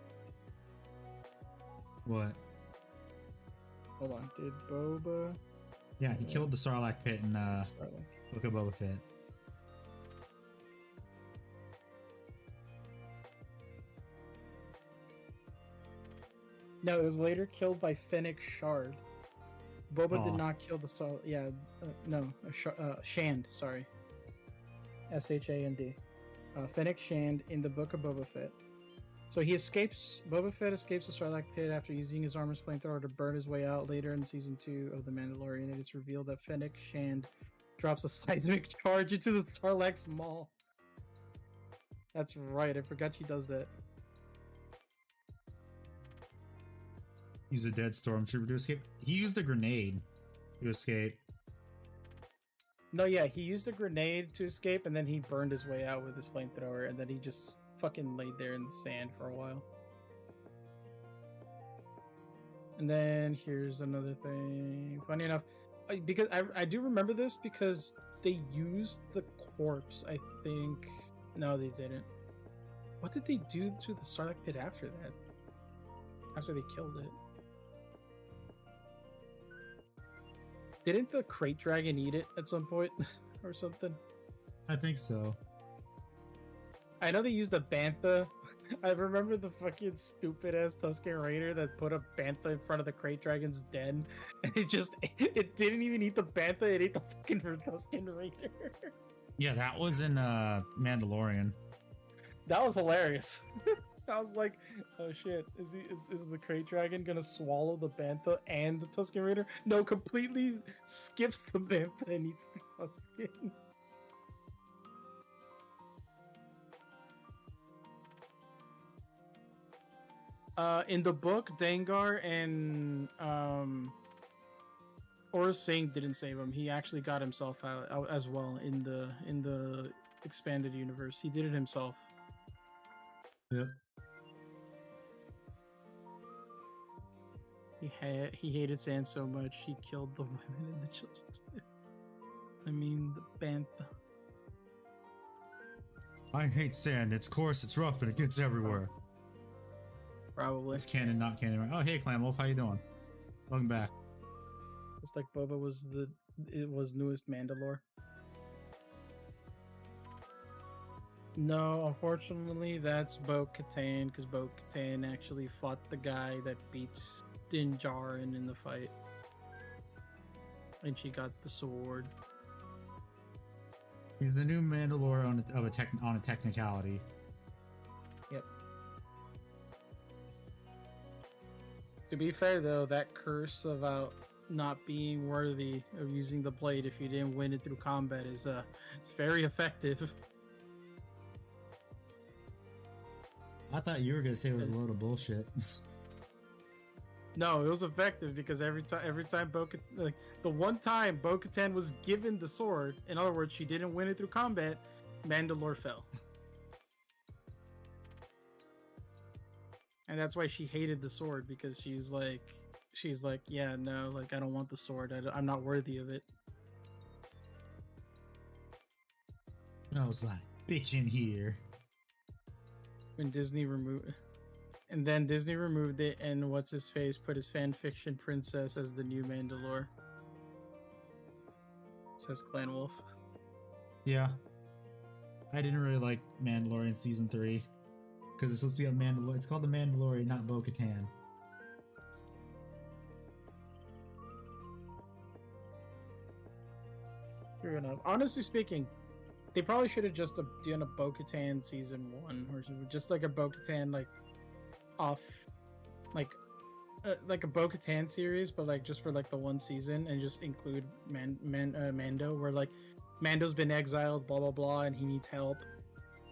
What? Hold on. Did Boba? Yeah, he killed the Sarlacc pit in Sarlacc. Book of Boba Fett. No, it was later killed by Fennec Shard. Boba did Aw. not kill the Sar. Yeah, no, Shand. Sorry, Shand. Fennec Shand in the Book of Boba Fett. So he escapes. Boba Fett escapes the Sarlacc pit after using his armor's flamethrower to burn his way out. Later in season 2 of The Mandalorian, it is revealed that Fennec Shand drops a seismic charge into the Sarlacc's maw. That's right. I forgot she does that. Used a dead stormtrooper to escape. He used a grenade to escape. No, yeah, he used a grenade to escape, and then he burned his way out with his flamethrower, and then he just fucking laid there in the sand for a while. And then here's another thing. Funny enough, because I do remember this because they used the corpse, I think. No, they didn't. What did they do to the Sarlacc pit after that? After they killed it? Didn't the crate dragon eat it at some point or something? I think so. I know they used a bantha. I remember the fucking stupid ass Tusken Raider that put a bantha in front of the crate dragon's den, and it didn't even eat the bantha. It ate the fucking Tusken Raider. Yeah, that was in Mandalorian. That was hilarious. I was like, oh shit, is the crate dragon gonna swallow the bantha and the Tusken Raider? No, completely skips the bantha and eats the Tusken. In the book, Dengar and Aurra Sing didn't save him. He actually got himself out as well in the expanded universe. He did it himself. Yep. He hated sand so much he killed the women and the children. I mean the bantha. I hate sand. It's coarse, it's rough, and it gets everywhere. Probably. It's canon, not canon. Oh, hey, Clan Wolf, how you doing? Welcome back. It's like Boba was newest Mandalore. No, unfortunately, that's Bo-Katan, because Bo-Katan actually fought the guy that beats Din Djarin in the fight, and she got the sword. He's the new Mandalore on a technicality. Yep. To be fair, though, that curse about not being worthy of using the blade if you didn't win it through combat is it's very effective. I thought you were gonna say it was a load of bullshit. No, it was effective because every time Bo-Katan, the one time Bo-Katan was given the sword, in other words, she didn't win it through combat, Mandalore fell. And that's why she hated the sword, because she's like, yeah, no, like, I don't want the sword. I'm not worthy of it. I was like, bitch in here. When Disney removed, and then Disney removed it, and what's his face put his fan fiction princess as the new Mandalore. Says Clan Wolf. Yeah. I didn't really like Mandalorian season 3 because it's supposed to be a Mandalorian. It's called the Mandalorian, not Bo-Katan. True enough. Honestly speaking, they probably should have just done a Bo-Katan season 1, or just like a Bo-Katan like a Bo-Katan series, but like just for like the one season, and just include Mando, where like Mando's been exiled, blah blah blah, and he needs help.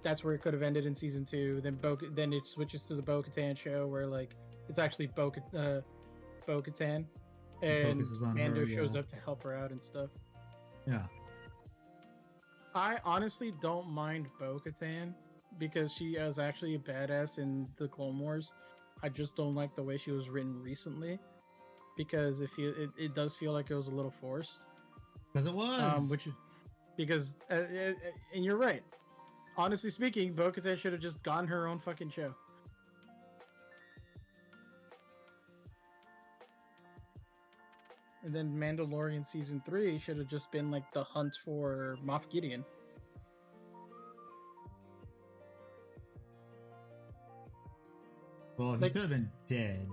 That's where it could have ended in season 2. Then it switches to the Bo-Katan show, where like it's actually Bo-Katan, and Mando shows up to help her out and stuff. Yeah. I honestly don't mind Bo-Katan because she is actually a badass in the Clone Wars. I just don't like the way she was written recently, because it does feel like it was a little forced. Because it was. And you're right. Honestly speaking, Bo-Katan should have just gotten her own fucking show. And then Mandalorian season 3 should have just been like the hunt for Moff Gideon. Well, he Like- could have been dead.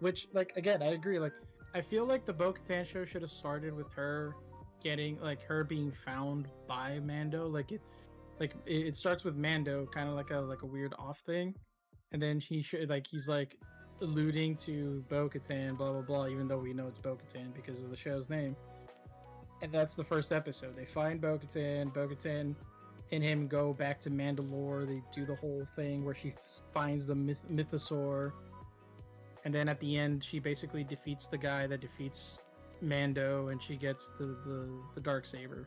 Which, like, again, I agree. Like, I feel like the Bo-Katan show should have started with her getting, like, her being found by Mando. It starts with Mando, kind of like a weird off thing, and then he's like alluding to Bo-Katan, blah blah blah. Even though we know it's Bo-Katan because of the show's name, and that's the first episode. They find Bo-Katan. Bo-Katan and him go back to Mandalore. They do the whole thing where she finds the mythosaur. And then at the end, she basically defeats the guy that defeats Mando, and she gets the Darksaber,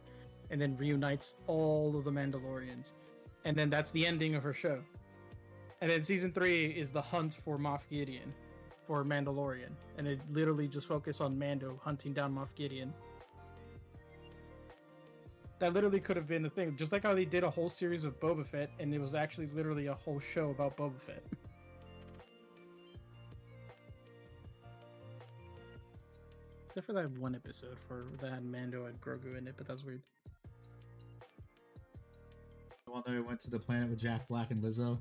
and then reunites all of the Mandalorians. And then that's the ending of her show. And then season 3 is the hunt for Moff Gideon, for Mandalorian. And it literally just focused on Mando hunting down Moff Gideon. That literally could have been the thing. Just like how they did a whole series of Boba Fett, and it was actually literally a whole show about Boba Fett. Except for that one episode that had Mando and Grogu in it, but that's weird. The one that we went to the planet with Jack Black and Lizzo.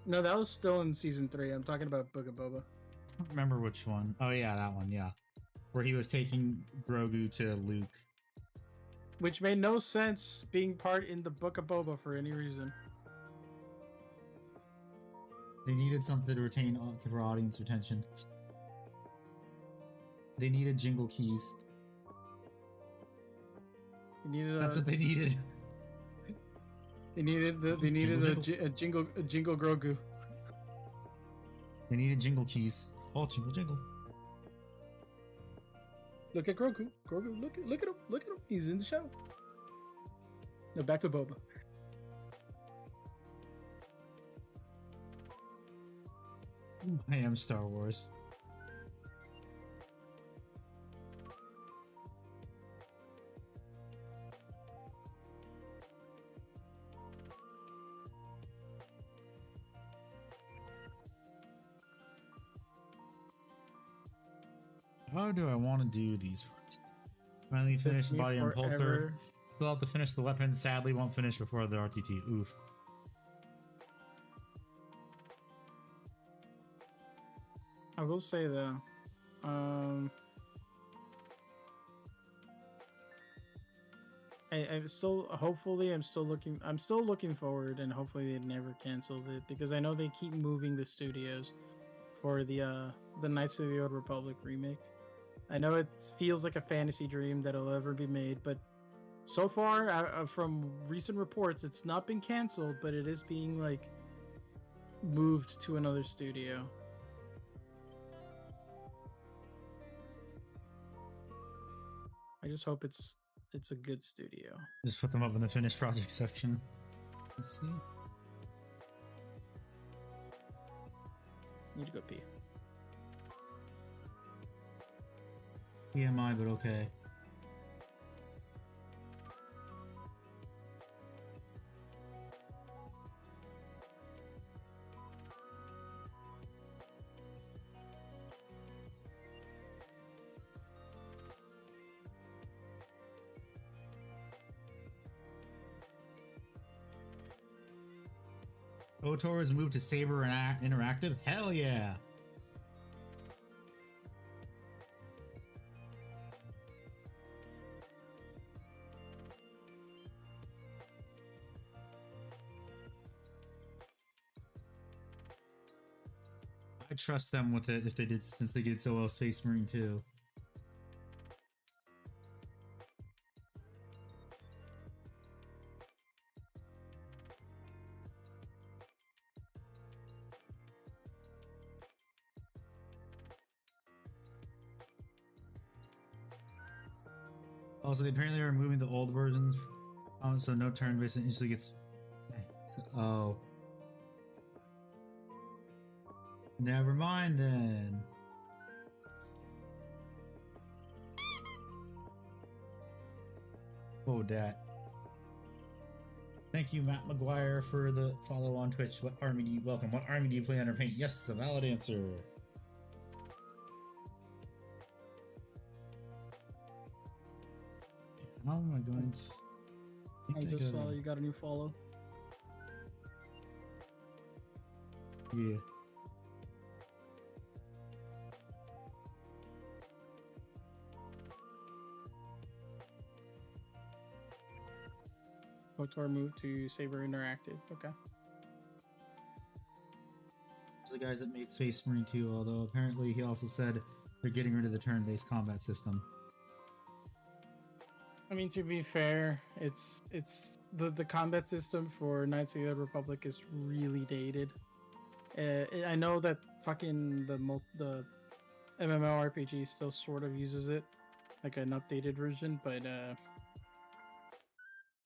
No, that was still in season 3. I'm talking about Book of Boba. I don't remember which one. Oh yeah, that one. Yeah, where he was taking Grogu to Luke. Which made no sense being part in the Book of Boba for any reason. They needed something to retain for audience retention. They needed jingle keys. They needed That's what they needed. They needed a jingle Grogu. They needed jingle keys. Oh, jingle jingle. Look at Grogu. Grogu, look at him. Look at him. He's in the show. No, back to Boba. I am Star Wars. How do I want to do these parts? Finally finished the body on Polter. Still have to finish the weapon. Sadly, won't finish before the RTT. Oof. I will say though, I'm still looking forward, and hopefully they never canceled it, because I know they keep moving the studios for the Knights of the Old Republic remake. I know it feels like a fantasy dream that'll ever be made, but so far, from recent reports, it's not been canceled, but it is being like moved to another studio. I just hope it's a good studio. Just put them up in the finished project section. Let's see. Need to go pee. PMI, but okay. KOTOR has moved to Saber and Interactive? Hell yeah! I trust them with it since they did so well Space Marine 2. Also, they apparently are removing the old versions, so no turn-based instantly gets. Oh. Never mind then. Oh, that. Thank you, Matt McGuire, for the follow on Twitch. What army do you welcome? What army do you play under paint? Yes, it's a valid answer. How am I going to? I think just gotta- saw you got a new follow. Yeah. KOTOR moved to Saber Interactive. Okay. The guys that made Space Marine 2, although apparently he also said they're getting rid of the turn-based combat system. I mean, to be fair, it's the combat system for Knights of the Old Republic is really dated. I know that fucking the MMORPG still sort of uses it, like an updated version, but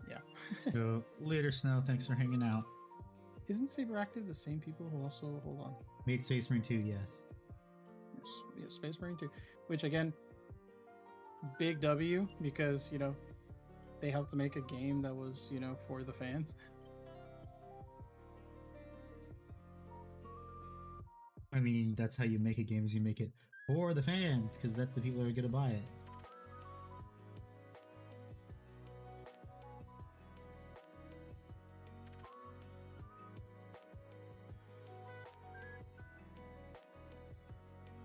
yeah. So, later, Snow. Thanks for hanging out. Isn't Saber Active the same people who also hold on? Made Space Marine 2, yes. Yes, Space Marine 2, which again, big W because you know they helped to make a game that was for the fans. I mean, that's how you make a game, is you make it for the fans, because that's the people that are going to buy it.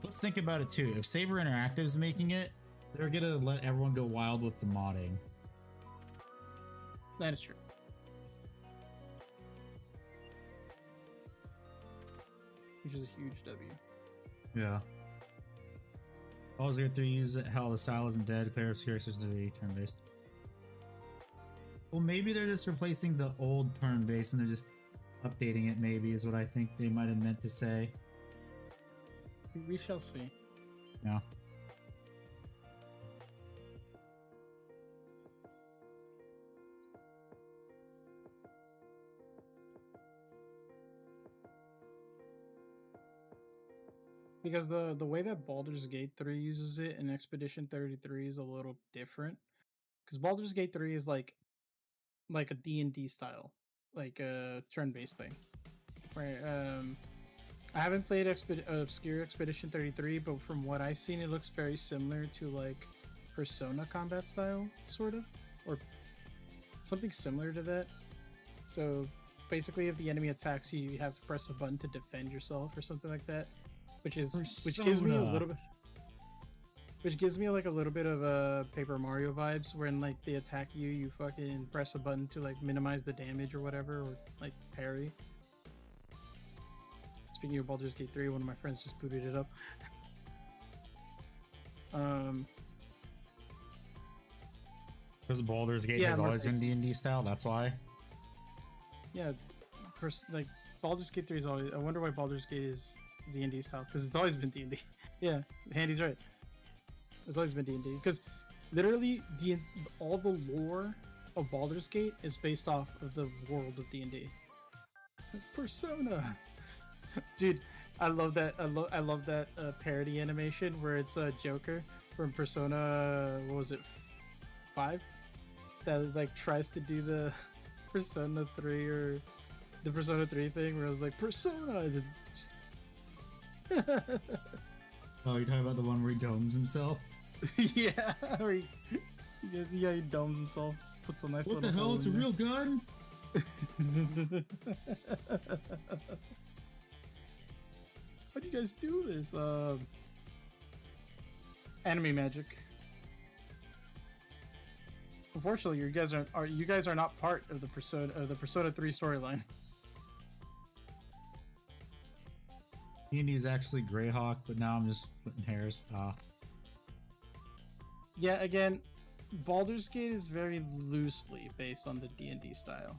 Let's think about it too. If Saber Interactive's making it, they're gonna let everyone go wild with the modding. That is true. Which is a huge W. Yeah. Baldur's Gate 3 use it. Hell, the style isn't dead. Player obscure is turn-based. Well, maybe they're just replacing the old turn-based and they're just updating it, maybe, is what I think they might have meant to say. We shall see. Yeah. Because the way that Baldur's Gate 3 uses it in Expedition 33 is a little different. Because Baldur's Gate 3 is like a D&D style, like a turn-based thing. Right? I haven't played Obscure Expedition 33, but from what I've seen, it looks very similar to like Persona combat style, sort of, or something similar to that. So basically, if the enemy attacks you, you have to press a button to defend yourself or something like that, which gives me a little bit. Which gives me like a little bit of Paper Mario vibes, when like they attack you, you fucking press a button to like minimize the damage or whatever, or like parry. Speaking of Baldur's Gate 3, one of my friends just booted it up. Because Baldur's Gate Yeah, has more always been basic. D&D style, that's why. Yeah, like Baldur's Gate 3 is always. I wonder why Baldur's Gate is D&D style, because it's always been D&D. Yeah, Handy's right. It's always been D&D, because literally all the lore of Baldur's Gate is based off of the world of D&D. Persona. Dude, I love that. I love that parody animation where it's Joker from Persona. What was it, 5? That like tries to do the Persona 3 or the Persona 3 thing, where it was like Persona. And then just... Oh, you're talking about the one where he domes himself? yeah, or he domes himself. Just puts a nice. What the little hell? hole It's a in there. real gun? How do you guys do this? Enemy magic. Unfortunately, you guys are not part of the Persona 3 storyline. D&D is actually Greyhawk, but now I'm just putting hairs. Yeah, again, Baldur's Gate is very loosely based on the D&D style.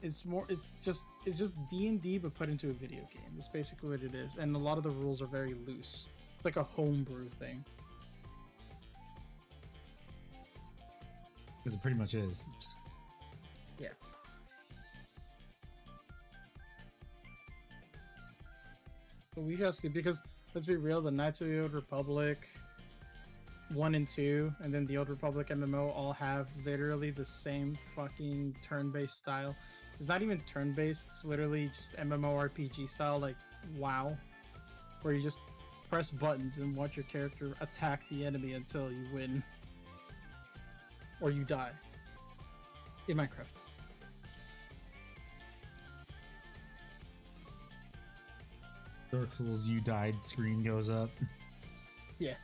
It's just D&D but put into a video game. It's basically what it is, and a lot of the rules are very loose. It's like a homebrew thing. Because it pretty much is. Yeah. But we shall see, because let's be real, the Knights of the Old Republic 1 and 2, and then the Old Republic MMO all have literally the same fucking turn-based style. It's not even turn-based, it's literally just MMORPG style, like WoW, where you just press buttons and watch your character attack the enemy until you win. or you die in Minecraft. Dark Souls, you died screen goes up. Yeah.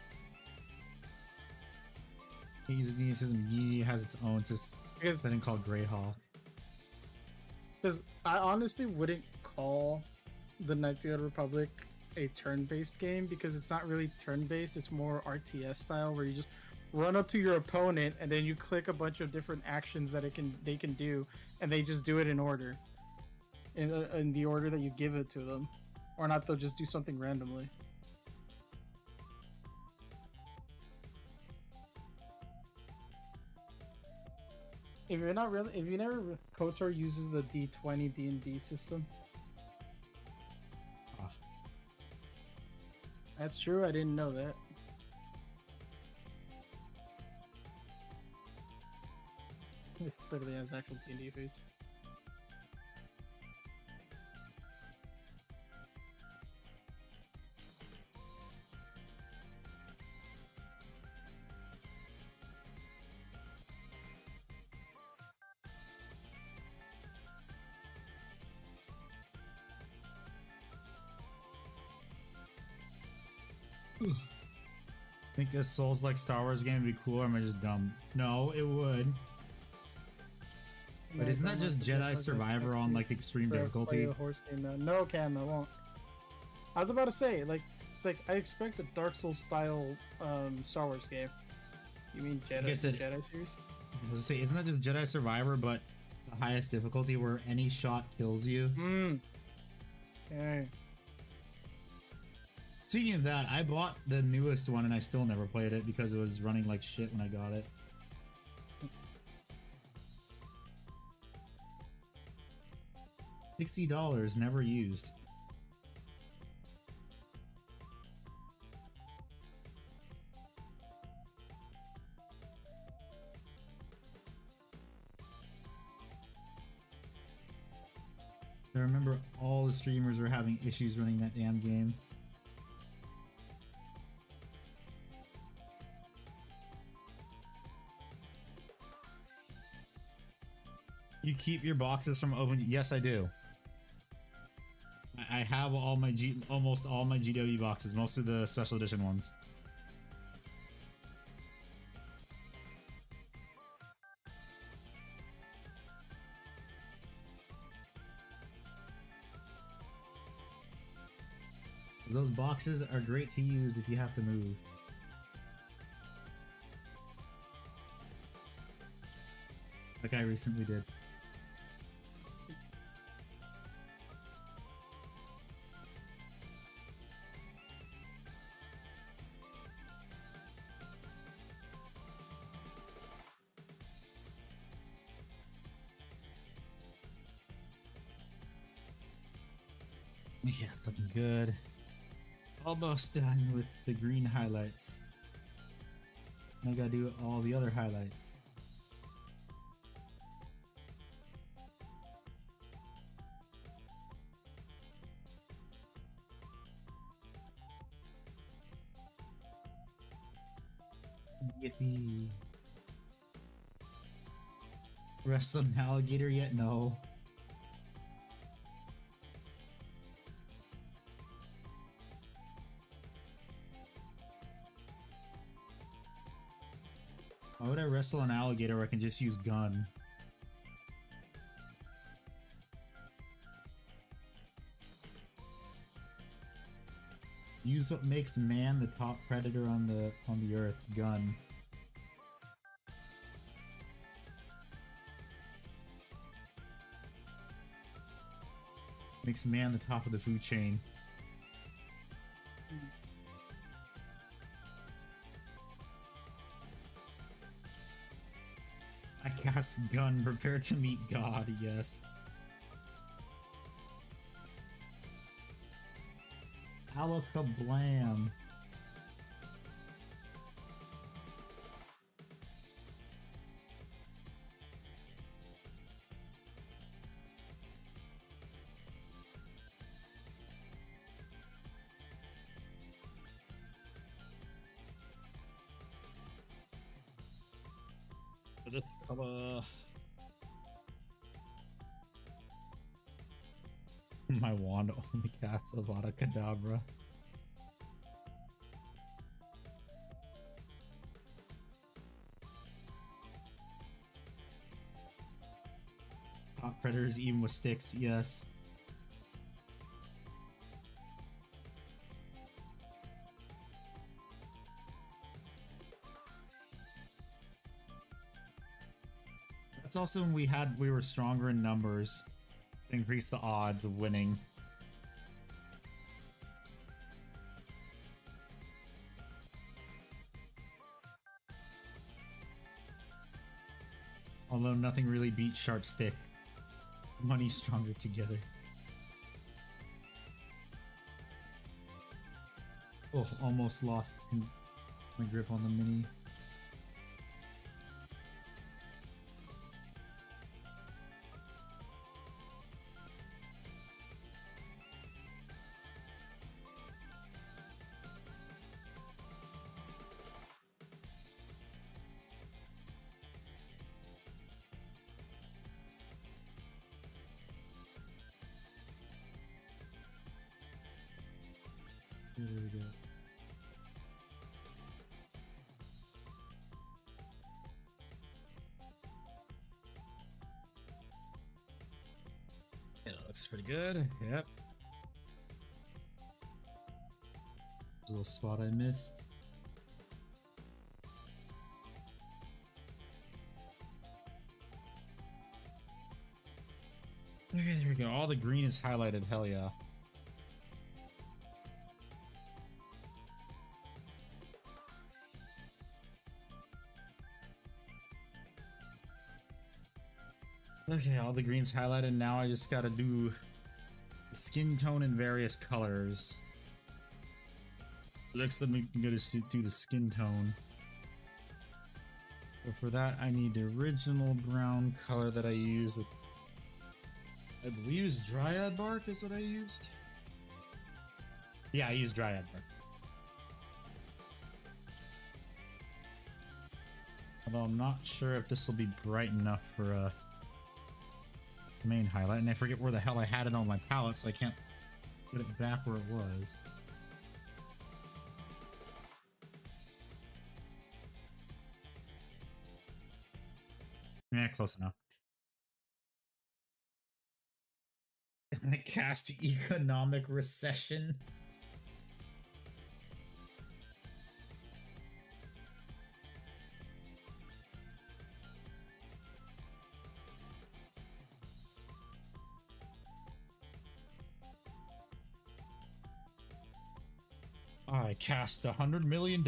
He has its own Because setting called Greyhawk. I honestly wouldn't call the Knights of the Old Republic a turn-based game, because it's not really turn-based. It's more RTS style, where you just run up to your opponent and then you click a bunch of different actions that they can do, and they just do it in order, in the order that you give it to them, or not. They'll just do something randomly. If you never, KOTOR uses the D20 D&D system. Ah. That's true. I didn't know that. It literally has actual D&D foods. Think a Souls like Star Wars game would be cool, or am I just dumb? No, it would. But isn't that just Jedi Survivor on like extreme difficulty? Horse game now. No, Cam, I won't. I was about to say, like, it's like I expect a Dark Souls style Star Wars game. You mean Jedi? I said, Jedi series? I was gonna say, isn't that just Jedi Survivor, but the highest difficulty where any shot kills you? Hmm. Okay. Speaking of that, I bought the newest one and I still never played it because it was running like shit when I got it. $60 never used. I remember all the streamers were having issues running that damn game. You keep your boxes from open? Yes, I do. I have all my almost all my GW boxes, most of the special edition ones. Those boxes are great to use if you have to move. Like I recently did. Yeah, it's looking good. Almost done with the green highlights. I gotta do all the other highlights. Yippee. Wrestle an alligator yet? No. Why would I wrestle an alligator where I can just use gun? Use what makes man the top predator on the earth, gun. Makes man the top of the food chain. I cast gun, prepare to meet God, yes. Alakablam. this color. My wand only casts Avada Kedavra. Top predators even with sticks, yes. That's also when we were stronger in numbers. Increase the odds of winning. Although nothing really beats Sharp Stick. Money stronger together. Oh, almost lost my grip on the mini. There we go. Yeah, that looks pretty good. Yep. There's a little spot I missed. Okay, there we go. All the green is highlighted. Hell yeah. Okay, all the green's highlighted. Now I just gotta do the skin tone in various colors. Next, then we can go to do the skin tone. So for that, I need the original brown color that I used with, I believe it's Dryad Bark is what I used. Yeah, I used Dryad Bark. Although I'm not sure if this will be bright enough for a main highlight, and I forget where the hell I had it on my palette, so I can't put it back where it was. Yeah, close enough. I cast Economic Recession. I cast $100 million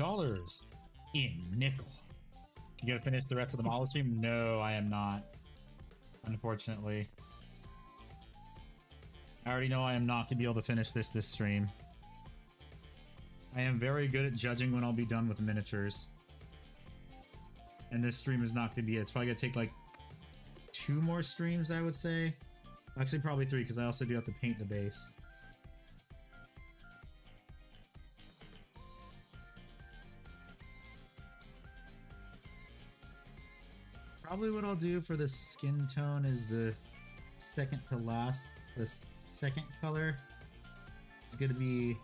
in nickel. You gonna finish the rest of the model stream? No, I am not. Unfortunately. I already know I am not gonna be able to finish this stream. I am very good at judging when I'll be done with miniatures. And this stream is not gonna be it. It's probably gonna take like 2 more streams, I would say. Actually, probably 3, because I also do have to paint the base. Probably what I'll do for the skin tone is the second to last. The second color is going to be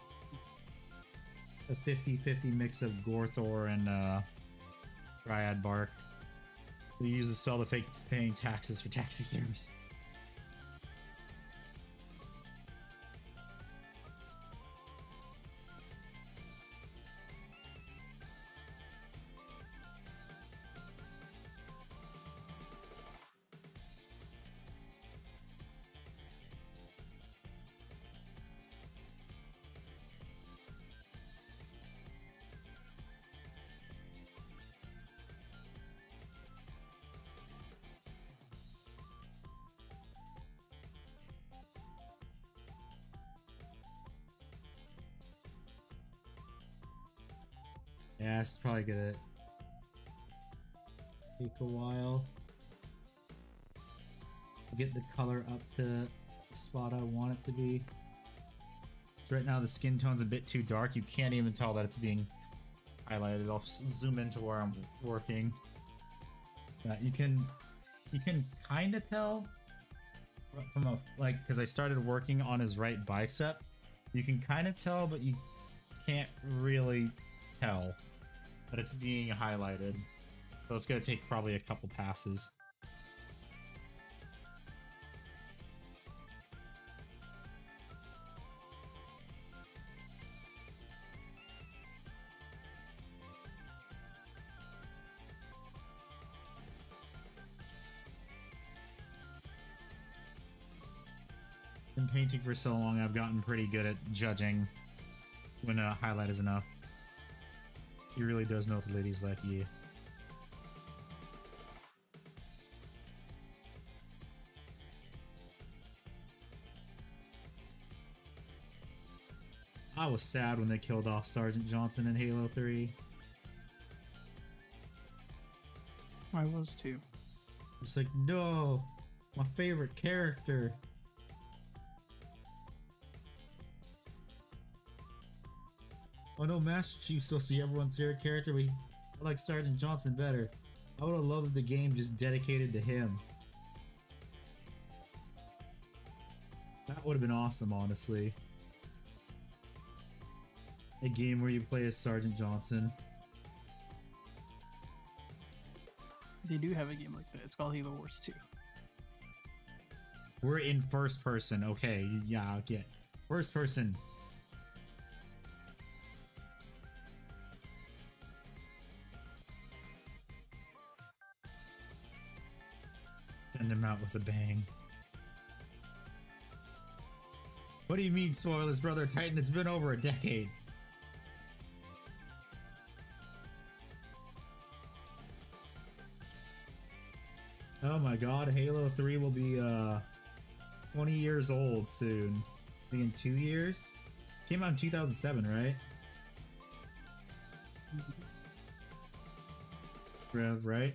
a 50-50 mix of Gorthor and Dryad Bark. We use the spell to fake paying taxes for taxi service. Yeah, it's probably gonna take a while. Get the color up to the spot I want it to be. So right now the skin tone's a bit too dark. You can't even tell that it's being highlighted. I'll zoom into where I'm working. You can kind of tell from a like because I started working on his right bicep. You can kind of tell, but you can't really tell that it's being highlighted. So it's gonna take probably a couple passes. Been painting for so long, I've gotten pretty good at judging when a highlight is enough. He really does know what the ladies like, yeah. I was sad when they killed off Sergeant Johnson in Halo 3. I was too. It's like, no, my favorite character. I know Master Chief's supposed to be everyone's favorite character, but I like Sergeant Johnson better. I would have loved the game just dedicated to him. That would have been awesome, honestly. A game where you play as Sergeant Johnson. They do have a game like that. It's called Halo Wars 2. We're in first person. Okay, yeah, I'll get first person. Send him out with a bang. What do you mean, spoilers, brother Titan? It's been over a decade. Oh my god, Halo 3 will be 20 years old soon. I think in 2 years? Came out in 2007, right? Rev, right?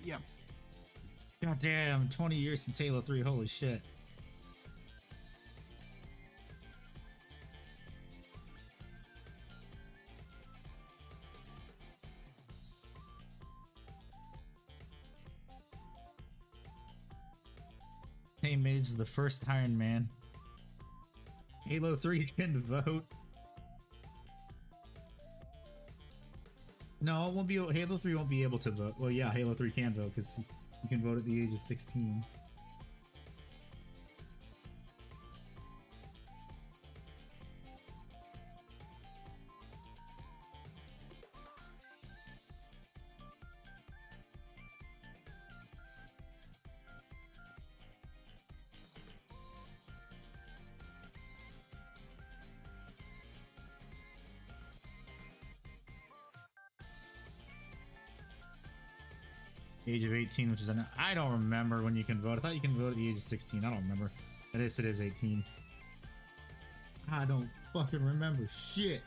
Yeah. God damn, 20 years since Halo 3, holy shit. Hey Mage is the first Iron Man. Halo 3 can vote. No, it won't be. Halo 3 won't be able to vote. Well, yeah, Halo 3 can vote because you can vote at the age of 16. Age of 18, which is I don't remember when you can vote. I thought you can vote at the age of 16. I don't remember. It is 18. I don't fucking remember shit.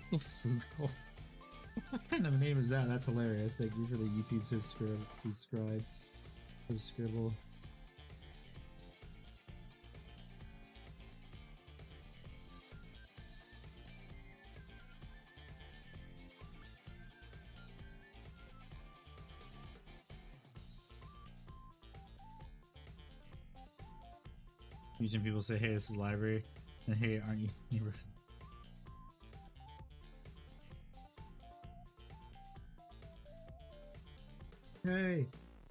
What kind of a name is that? That's hilarious. Thank you for the YouTube subscribe. Scribble. Usually people say, hey, this is library, and hey, aren't you neighborhood?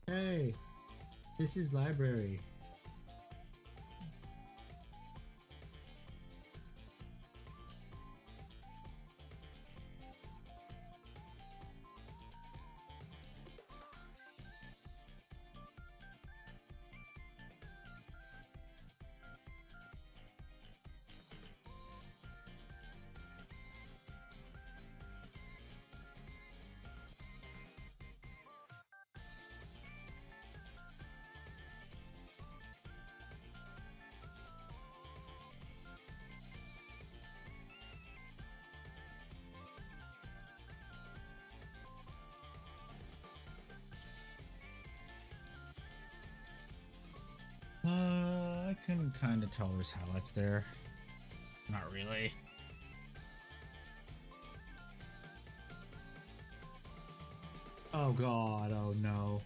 Hey, this is library. I can kind of tell there's highlights there. Not really. Oh god, oh no.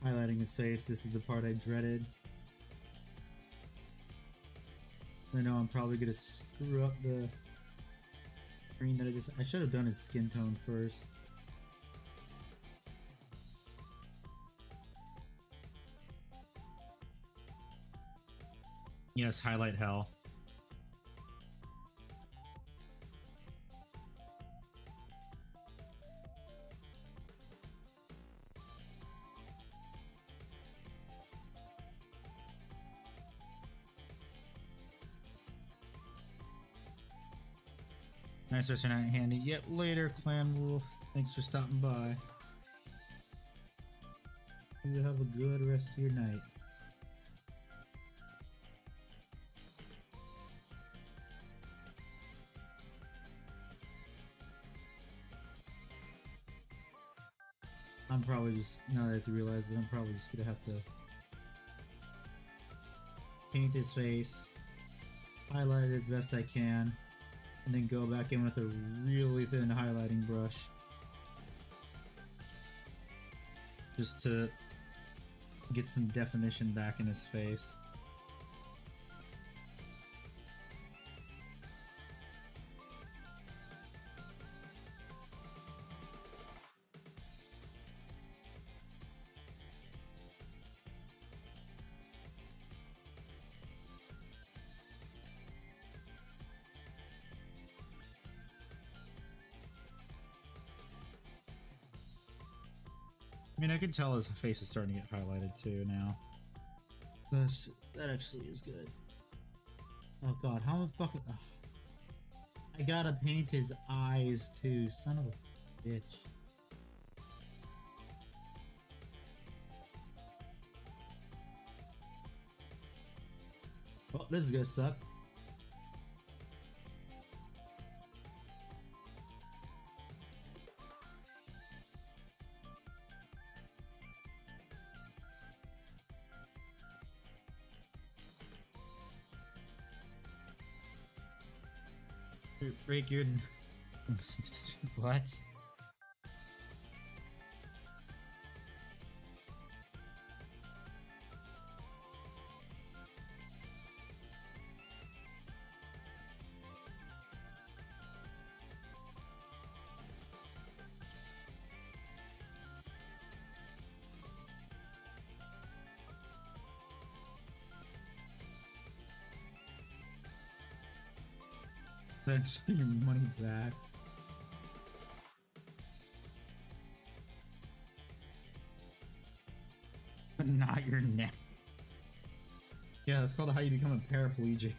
Highlighting his face, this is the part I dreaded. I know I'm probably gonna screw up the green that I should have done his skin tone first. Yes, highlight hell. Nice rest of your night, Handy. Yep, later, Clan Rule. Thanks for stopping by. You have a good rest of your night. I'm probably just, now that I have to realize that I'm probably just gonna have to paint his face, highlight it as best I can, and then go back in with a really thin highlighting brush. Just to get some definition back in his face. I mean, I can tell his face is starting to get highlighted too now. That actually is good. Oh god, how the fuck? I gotta paint his eyes too, son of a bitch. Well, this is gonna suck. Break your... What? That's your money back. But not your neck. Yeah, that's called how you become a paraplegic.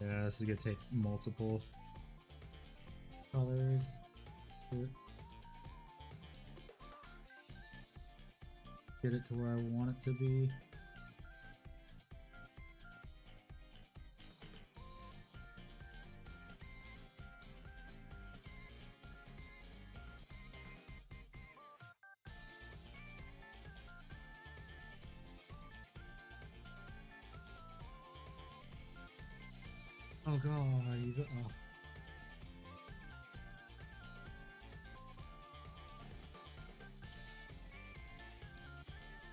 Yeah, this is gonna take multiple colors. Get it to where I want it to be. Oh god, he's off.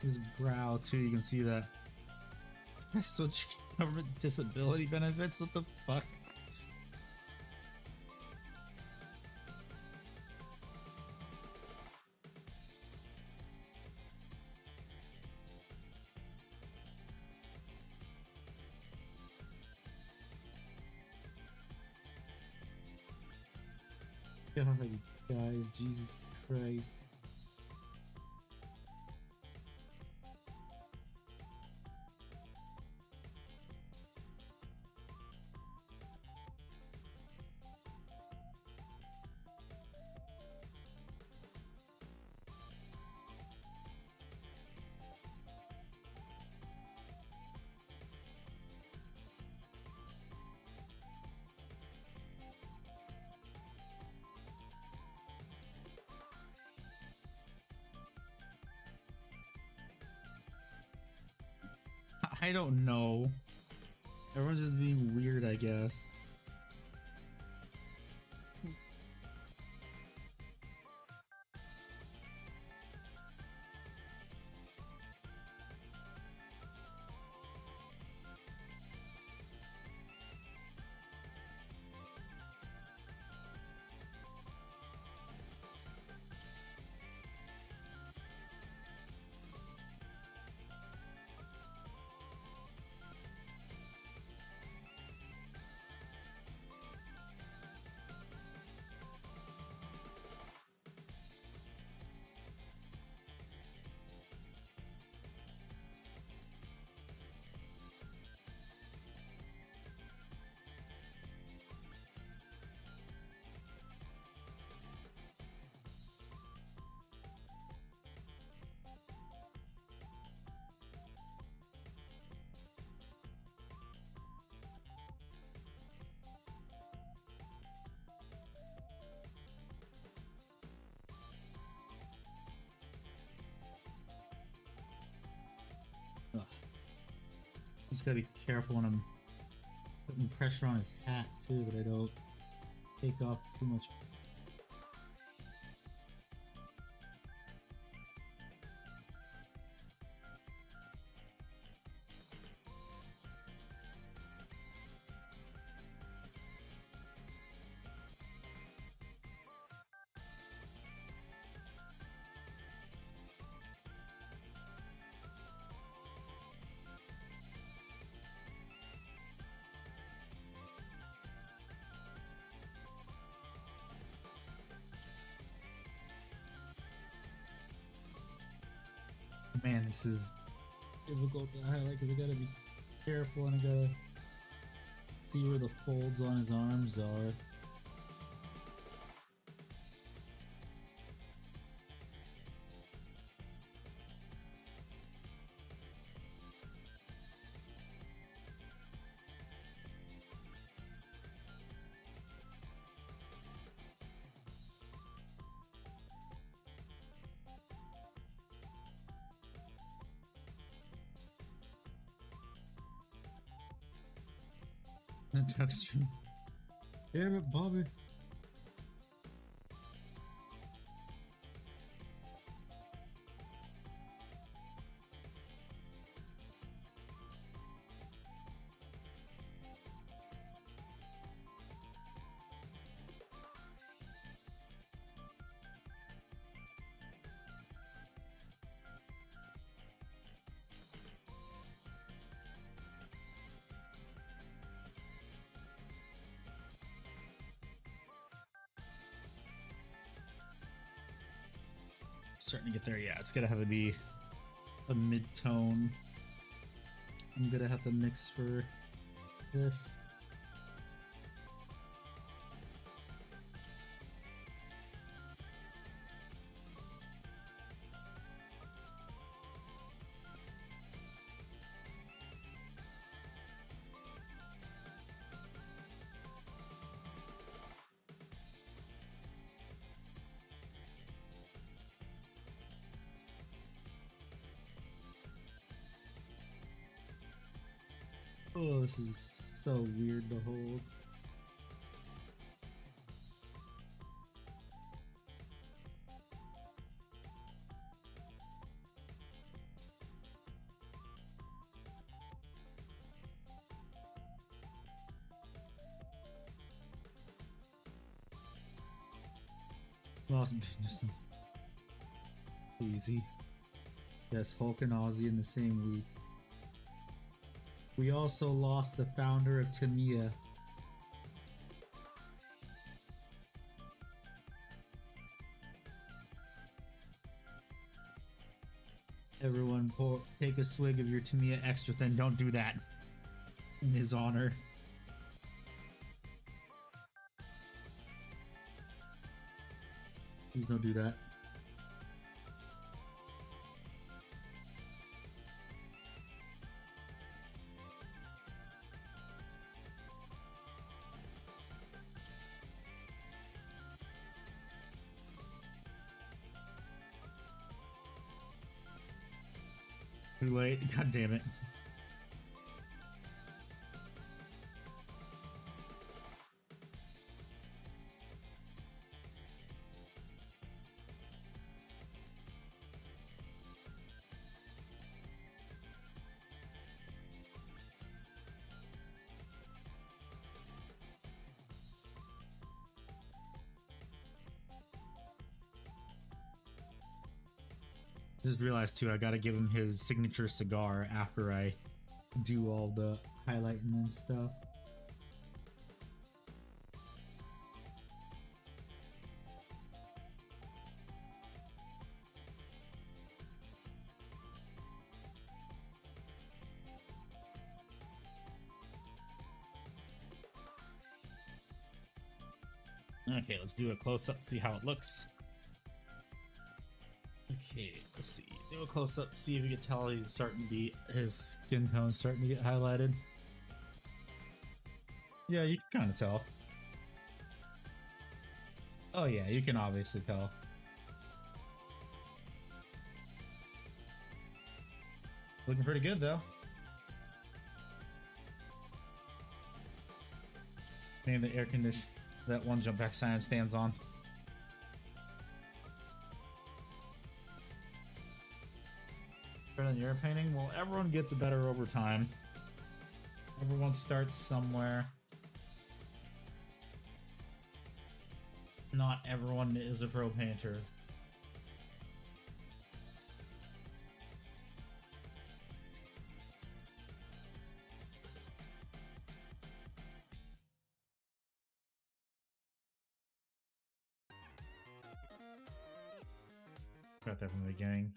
His brow too, you can see that. Switch government disability benefits, what the fuck? God, guys, Jesus Christ. I don't know. Everyone's just being weird, I guess. Ugh. Just gotta be careful when I'm putting pressure on his hat too, that I don't take off too much. Man, this is difficult to highlight because I gotta be careful and I gotta see where the folds on his arms are. The texture. Damn it, Bobby. Starting to get there. Yeah, it's gonna have to be a mid-tone. I'm gonna have to mix for this. Oh, this is so weird to hold. Lost just easy. Yes, Hulk and Ozzy in the same week. We also lost the founder of Tamiya. Everyone take a swig of your Tamiya Extra, then don't do that. In his honor. Please don't do that. Too late. God damn it. Just realized too, I gotta give him his signature cigar after I do all the highlighting and stuff. Okay, let's do a close-up, see how it looks. Okay, let's see. Do a close-up, see if you can tell he's starting to be, his skin tone's starting to get highlighted. Yeah, you can kind of tell. Oh yeah, you can obviously tell. Looking pretty good though. Maybe the air condition, that one jump back sign stands on. Better than your painting? Well, everyone gets better over time. Everyone starts somewhere. Not everyone is a pro painter. Got that from the beginning.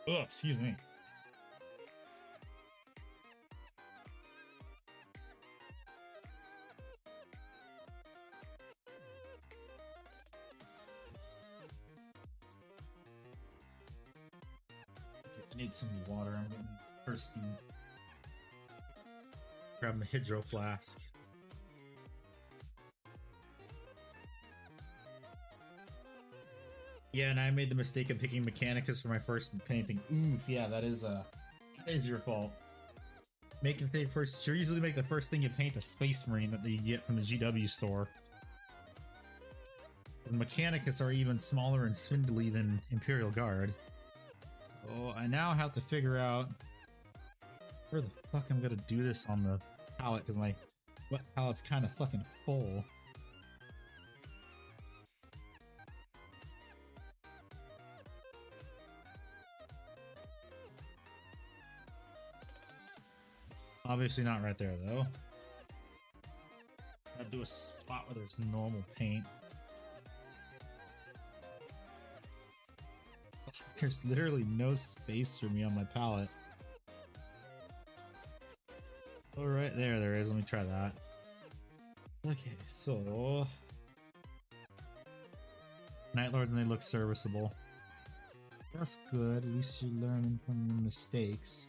Oh, excuse me. I need some water. I'm getting thirsty. Grab my hydro flask. Yeah, and I made the mistake of picking Mechanicus for my first painting. Oof, yeah, that is your fault. Make the thing first. You usually make the first thing you paint a Space Marine that you get from the GW store. The Mechanicus are even smaller and spindly than Imperial Guard. So I now have to figure out where the fuck I'm gonna do this on the palette, because my wet palette's kind of fucking full. Obviously not right there though. I'll do a spot where there's normal paint. There's literally no space for me on my palette. Oh, right there is. Let me try that. Okay, so Night Lords, and they look serviceable. That's good. At least you're learning from your mistakes.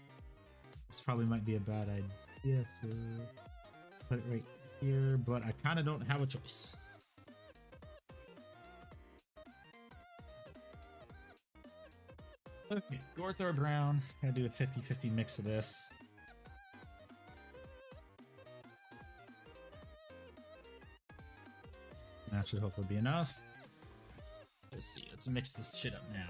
This probably might be a bad idea to put it right here, but I kind of don't have a choice. Okay, Gorthor Brown. I do a 50-50 mix of this. That should hopefully be enough. Let's see. Let's mix this shit up now.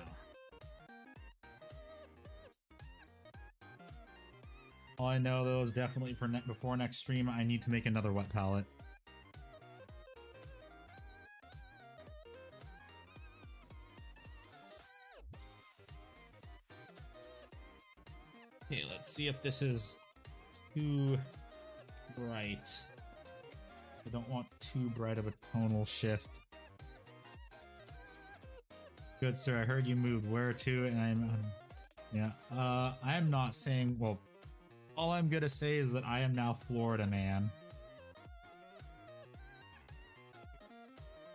All I know though is definitely for before next stream, I need to make another wet palette. Okay, let's see if this is too bright. I don't want too bright of a tonal shift. Good sir, I heard you moved. Where to? And I'm yeah. I am not saying, well, all I'm gonna say is that I am now Florida man.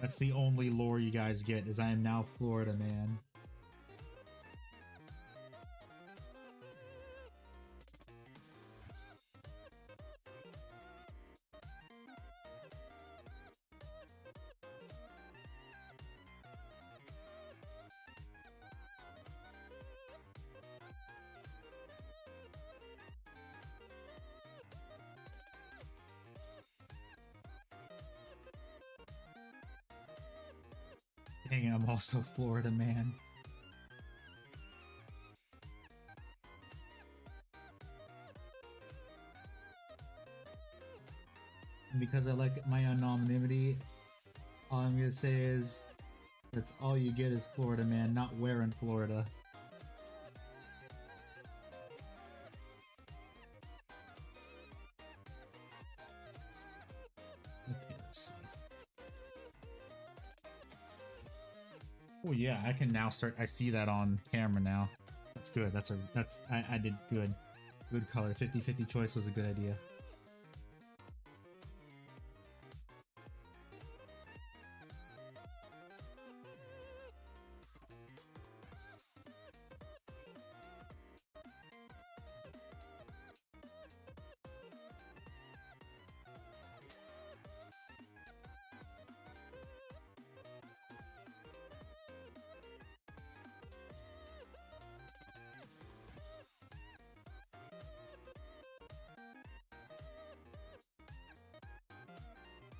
That's the only lore you guys get, is I am now Florida man. Dang, I'm also Florida man. because I like my anonymity, all I'm gonna say is that's all you get is Florida man, not where in Florida. Okay, let's see. Oh yeah, I can now start. I see that on camera now. That's good. I did good. Good color. 50-50 choice was a good idea.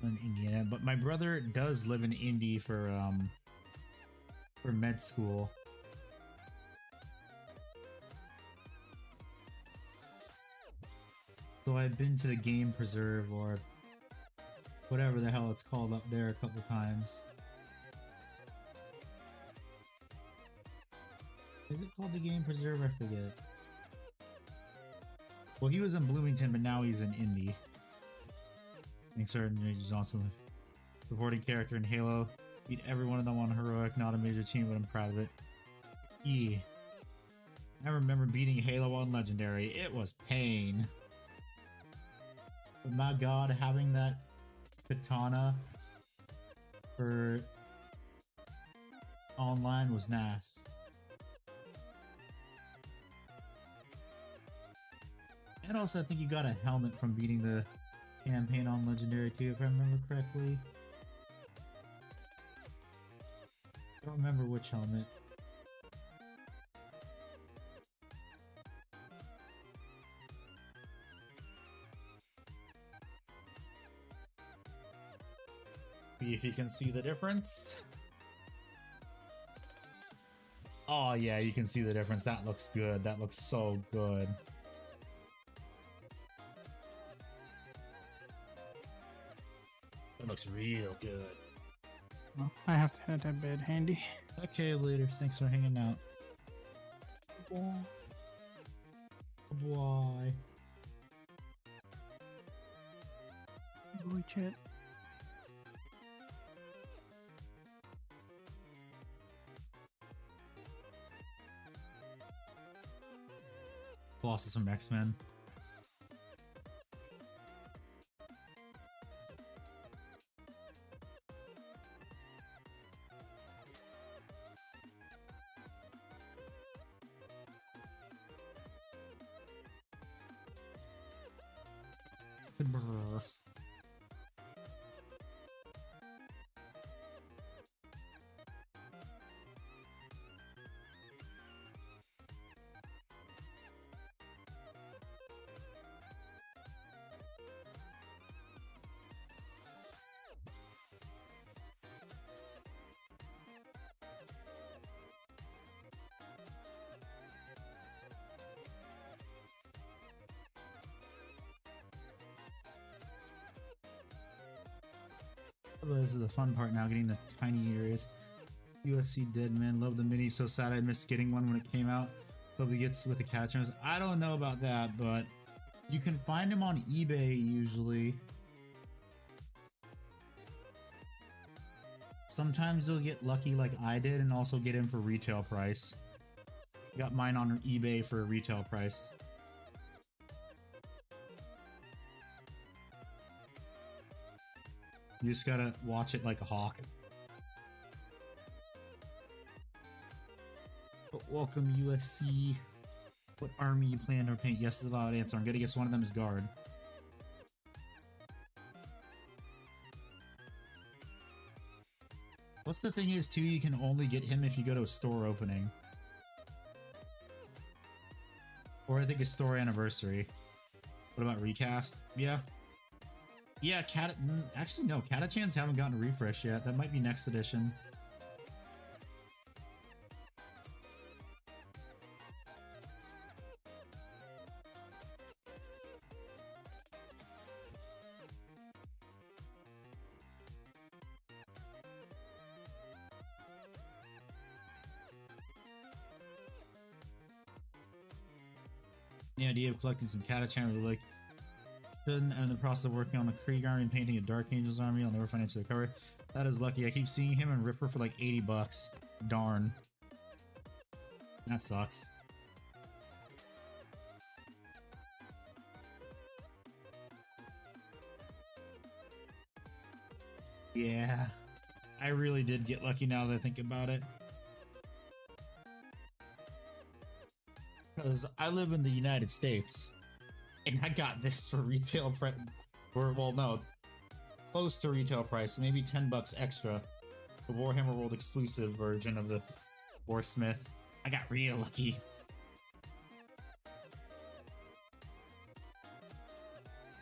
In Indiana, but my brother does live in Indy for med school. So I've been to the game preserve or whatever the hell it's called up there a couple times. Is it called the game preserve? I forget. Well, he was in Bloomington, but now he's in Indy. Thanks, Sir Major Johnson. Supporting character in Halo. Beat every one of them on heroic, not a major team, but I'm proud of it. Yeah. I remember beating Halo on Legendary. It was pain. But my god, having that katana for online was nice. And also, I think you got a helmet from beating the campaign on Legendary too, if I remember correctly. I don't remember which helmet. See if you can see the difference. Oh yeah, you can see the difference. That looks good. That looks so good. That looks real good. Well, I have to have that bed handy. Okay, later. Thanks for hanging out. Bye. Boy, chat. Colossus from X-Men. Brr. This is the fun part now, getting the tiny areas. USC Dead Man, love the mini, so sad I missed getting one when it came out. Hope he gets with the Catachal. I don't know about that, but you can find him on eBay usually. Sometimes you'll get lucky like I did and also get him for retail price. Got mine on eBay for retail price. You just gotta watch it like a hawk. But welcome USC. What army you plan to paint? Yes is a valid answer. I'm gonna guess one of them is guard. What's the thing is too, you can only get him if you go to a store opening. Or I think a store anniversary. What about recast? Yeah. Yeah, actually no, Catachans haven't gotten a refresh yet. That might be next edition. The idea of collecting some Catachal really like. I'm in the process of working on the Krieg army and painting a Dark Angels army. I'll never financially recover. That is lucky. I keep seeing him and Ripper for like 80 bucks. Darn. That sucks. Yeah. I really did get lucky now that I think about it. Because I live in the United States. And I got this for retail price. Or, well, no. Close to retail price. Maybe 10 bucks extra. The Warhammer World exclusive version of the Warsmith. I got real lucky.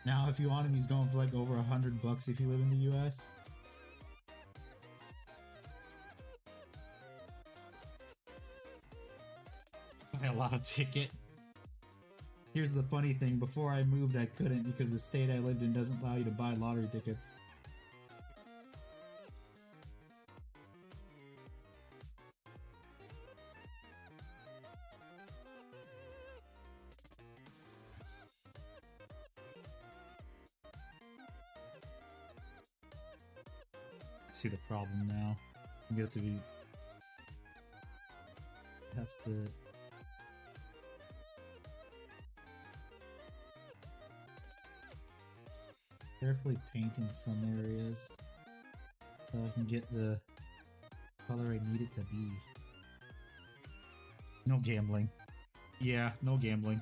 Now, if you want him, he's going for like over 100 bucks if you live in the US. Buy a lotto ticket. Here's the funny thing, before I moved I couldn't because the state I lived in doesn't allow you to buy lottery tickets. I see the problem now. You have to be... have to... carefully paint in some areas so I can get the color I need it to be. No gambling. Yeah, no gambling.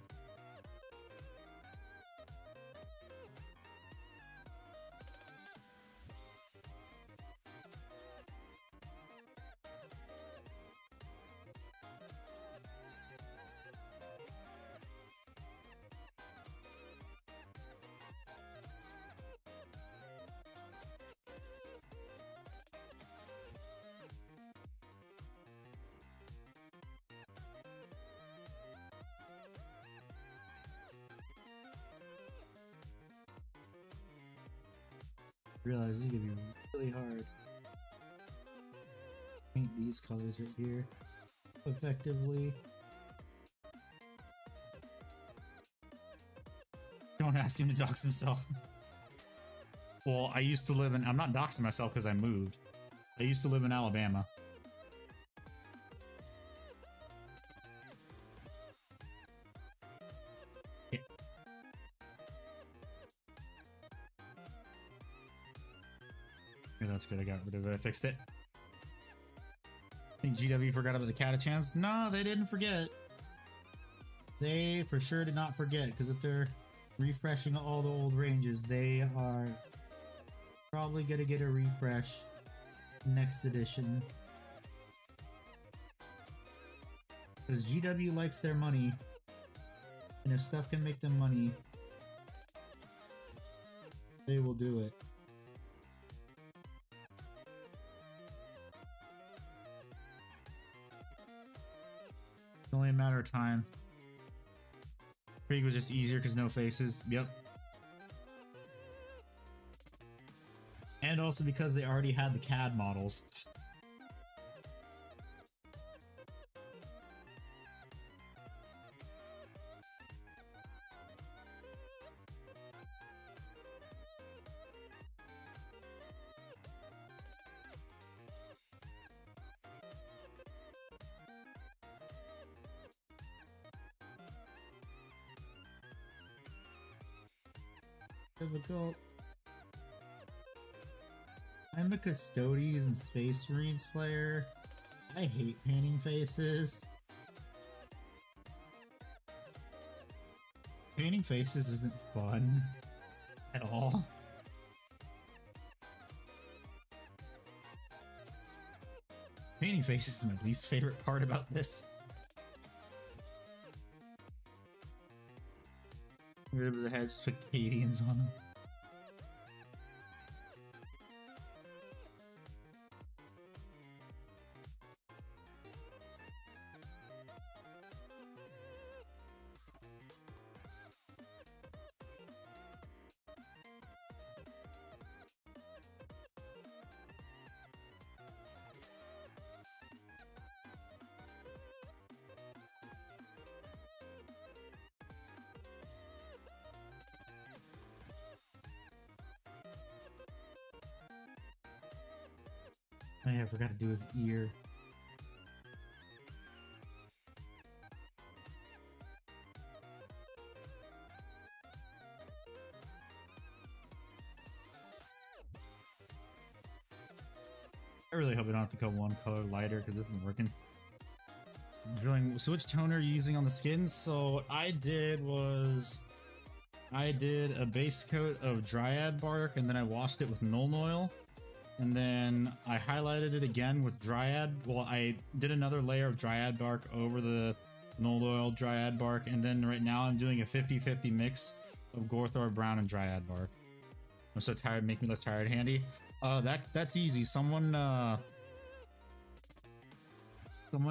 Realize it's gonna be really hard. Paint these colors right here effectively. Don't ask him to dox himself. Well, I used to live in... I'm not doxing myself because I moved. I used to live in Alabama. Yeah. Yeah, that's good. I got rid of it. I fixed it. I think GW forgot about the Catachans. No, they didn't forget. They for sure did not forget, because if they're refreshing all the old ranges, they are probably gonna get a refresh next edition. Because GW likes their money, and if stuff can make them money, they will do it. It's only a matter of time. Krieg was just easier because no faces. Yep. And also because they already had the CAD models. Difficult. I'm a Custodians and Space Marines player. I hate painting faces. Painting faces isn't fun at all. Painting faces is my least favorite part about this. Rid of the head, just put Cadians on them. Oh yeah, I forgot to do his ear. I really hope I don't have to go one color lighter because it isn't working. So which toner are you using on the skin? So what I did was I did a base coat of dryad bark and then I washed it with Nuln oil. And then I highlighted it again with dryad. Well, I did another layer of dryad bark over the Nuln oil dryad bark. And then right now I'm doing a 50-50 mix of Gorthor brown and dryad bark. I'm so tired, make me less tired, Handy. That's easy. Someone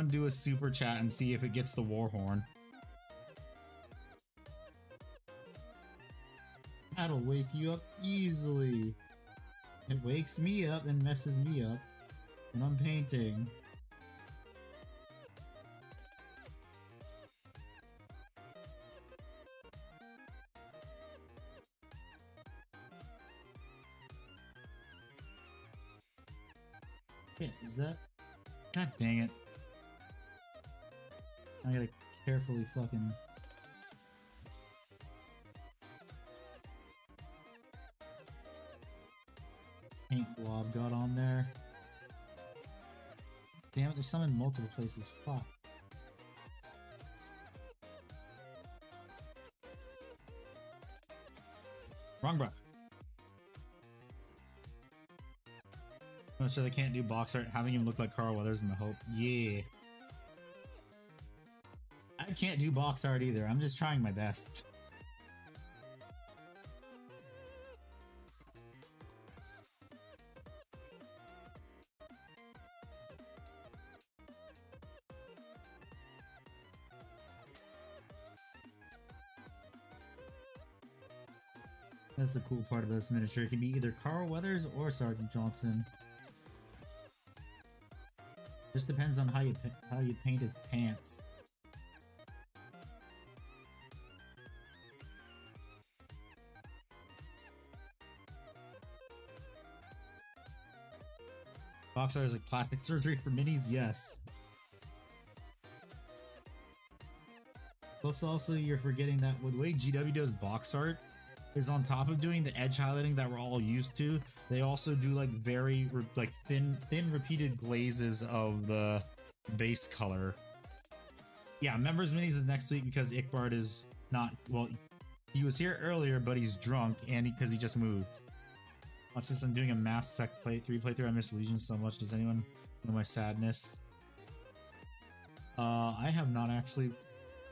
do a super chat and see if it gets the war horn. That'll wake you up easily. It wakes me up and messes me up when I'm painting. Yeah, is that? God dang it. I gotta carefully fucking... paint blob got on there. Damn it, there's some in multiple places. Fuck. Wrong brush. So they can't do box art, having him look like Carl Weathers in the Hope. Yeah. I can't do box art either. I'm just trying my best. That's the cool part of this miniature. It can be either Carl Weathers or Sergeant Johnson. Just depends on how you paint his pants. Box art is like plastic surgery for minis? Yes. Plus also you're forgetting that with the way GW does box art is on top of doing the edge highlighting that we're all used to, they also do like very like thin repeated glazes of the base color. Yeah, members minis is next week because Ickbard is not, well, he was here earlier but he's drunk and because he just moved. Watch this, I'm doing a Mass Effect playthrough. I miss Legion so much. Does anyone know my sadness? I have not actually.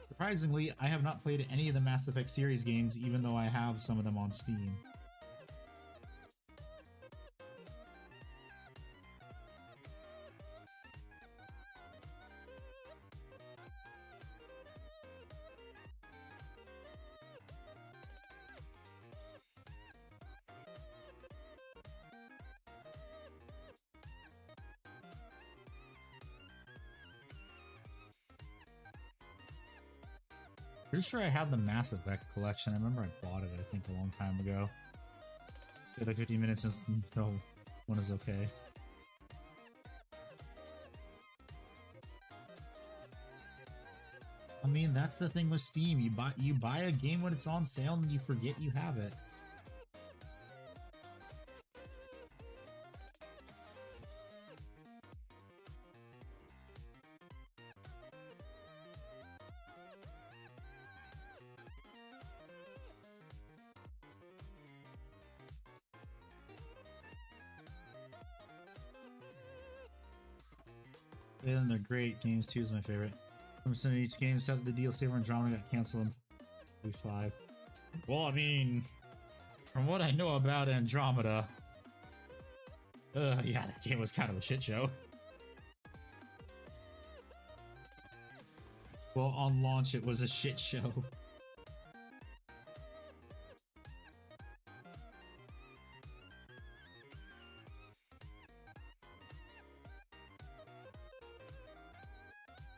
Surprisingly, I have not played any of the Mass Effect series games, even though I have some of them on Steam. Pretty sure I have the Mass Effect collection. I remember I bought it, I think, a long time ago. Like 15 minutes since no one is okay. I mean, that's the thing with Steam. You buy a game when it's on sale and you forget you have it. Yeah, then they're great. Games 2 is my favorite. 100% of each game except the DLC for Andromeda got canceled in V5. Well, I mean, from what I know about Andromeda, yeah, that game was kind of a shit show. Well, on launch, it was a shit show.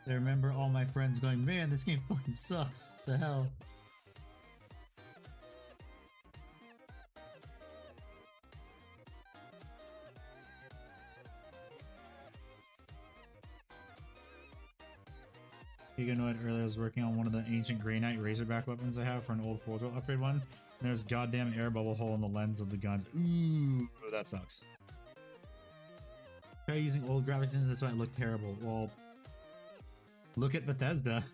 I remember all my friends going, man, this game fucking sucks. What the hell? Giganoid earlier was working on one of the ancient Grey Knight Razorback weapons I have for an old Forge upgrade one. And there's goddamn air bubble hole in the lens of the guns. Ooh, that sucks. Try using old graphics engines, that's why it looked terrible. Well, look at Bethesda.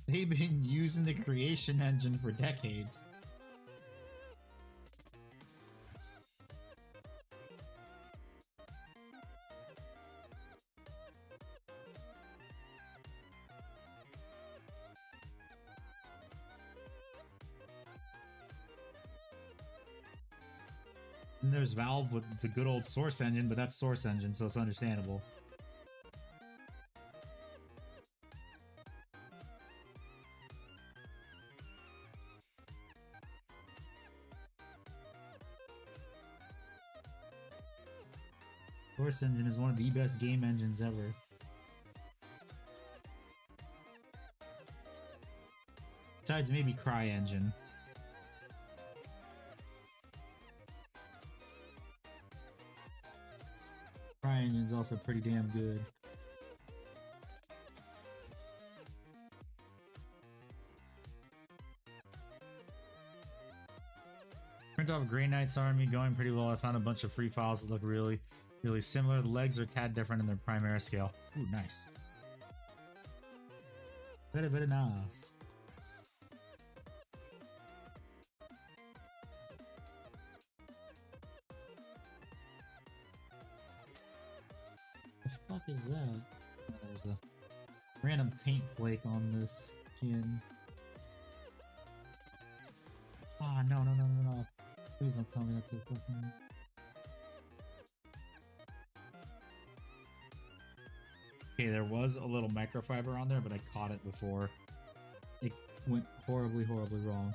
They've been using the creation engine for decades. And there's Valve with the good old Source engine, but that's Source engine, so it's understandable. Source engine is one of the best game engines ever. Besides maybe CryEngine. CryEngine's also pretty damn good. Print off Grey Knight's army going pretty well. I found a bunch of free files that look really similar. The legs are a tad different in their primary scale. Ooh, nice. Very, very nice. The fuck is that? Oh, there's a random paint flake on this skin. Ah, no. Please don't tell me that's a fucking... Okay, there was a little microfiber on there, but I caught it before it went horribly wrong.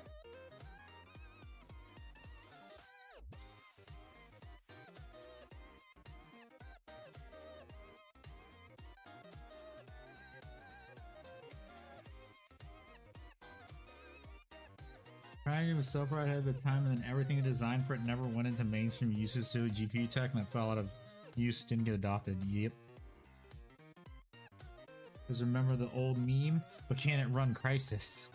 CryEngine was so far ahead of the time, and then everything they designed for it never went into mainstream usage, so GPU tech, and that fell out of use, didn't get adopted. Yep. Because remember the old meme? But can it run Crisis?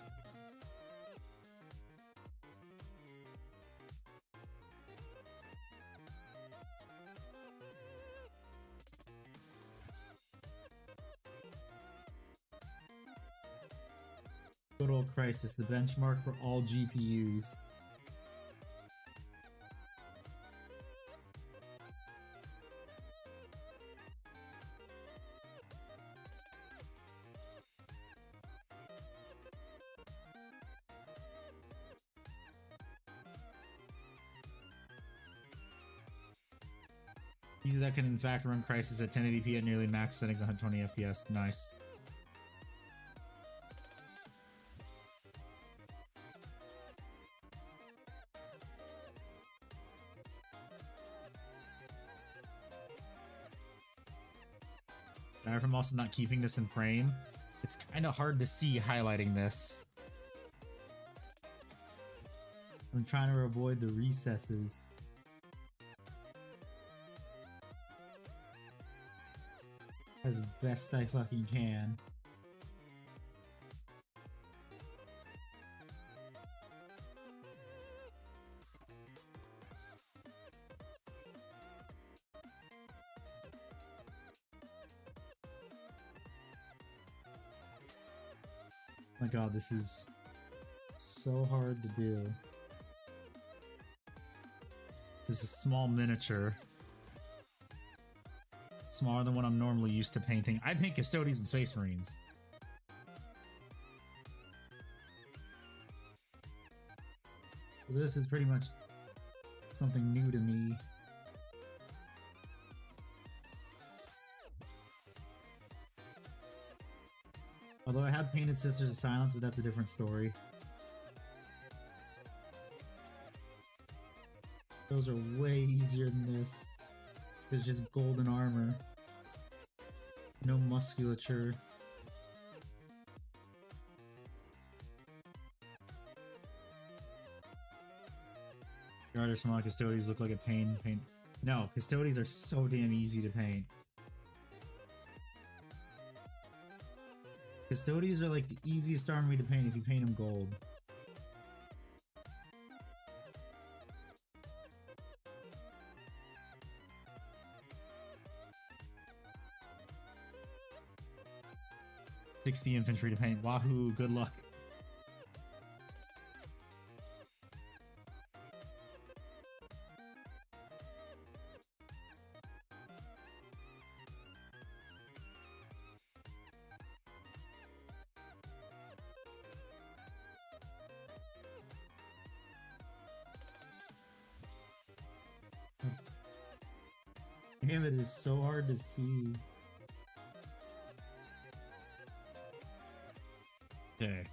Good old Crisis, the benchmark for all GPUs. That can in fact run Crisis at 1080p at nearly max settings, 120 FPS. Nice. Now, if I'm also not keeping this in frame, it's kind of hard to see highlighting this. I'm trying to avoid the recesses. As best I fucking can. My god, this is so hard to do. This is a small miniature. Smaller than what I'm normally used to painting. I paint Custodians and Space Marines. This is pretty much something new to me. Although I have painted Sisters of Silence, but that's a different story. Those are way easier than this. It's just golden armor. No musculature. Garter small Custodians look like a pain to paint. No, Custodians are so damn easy to paint. Custodians are like the easiest army to paint if you paint them gold. $60 infantry to paint. Wahoo, good luck. Damn, it is so hard to see. Okay.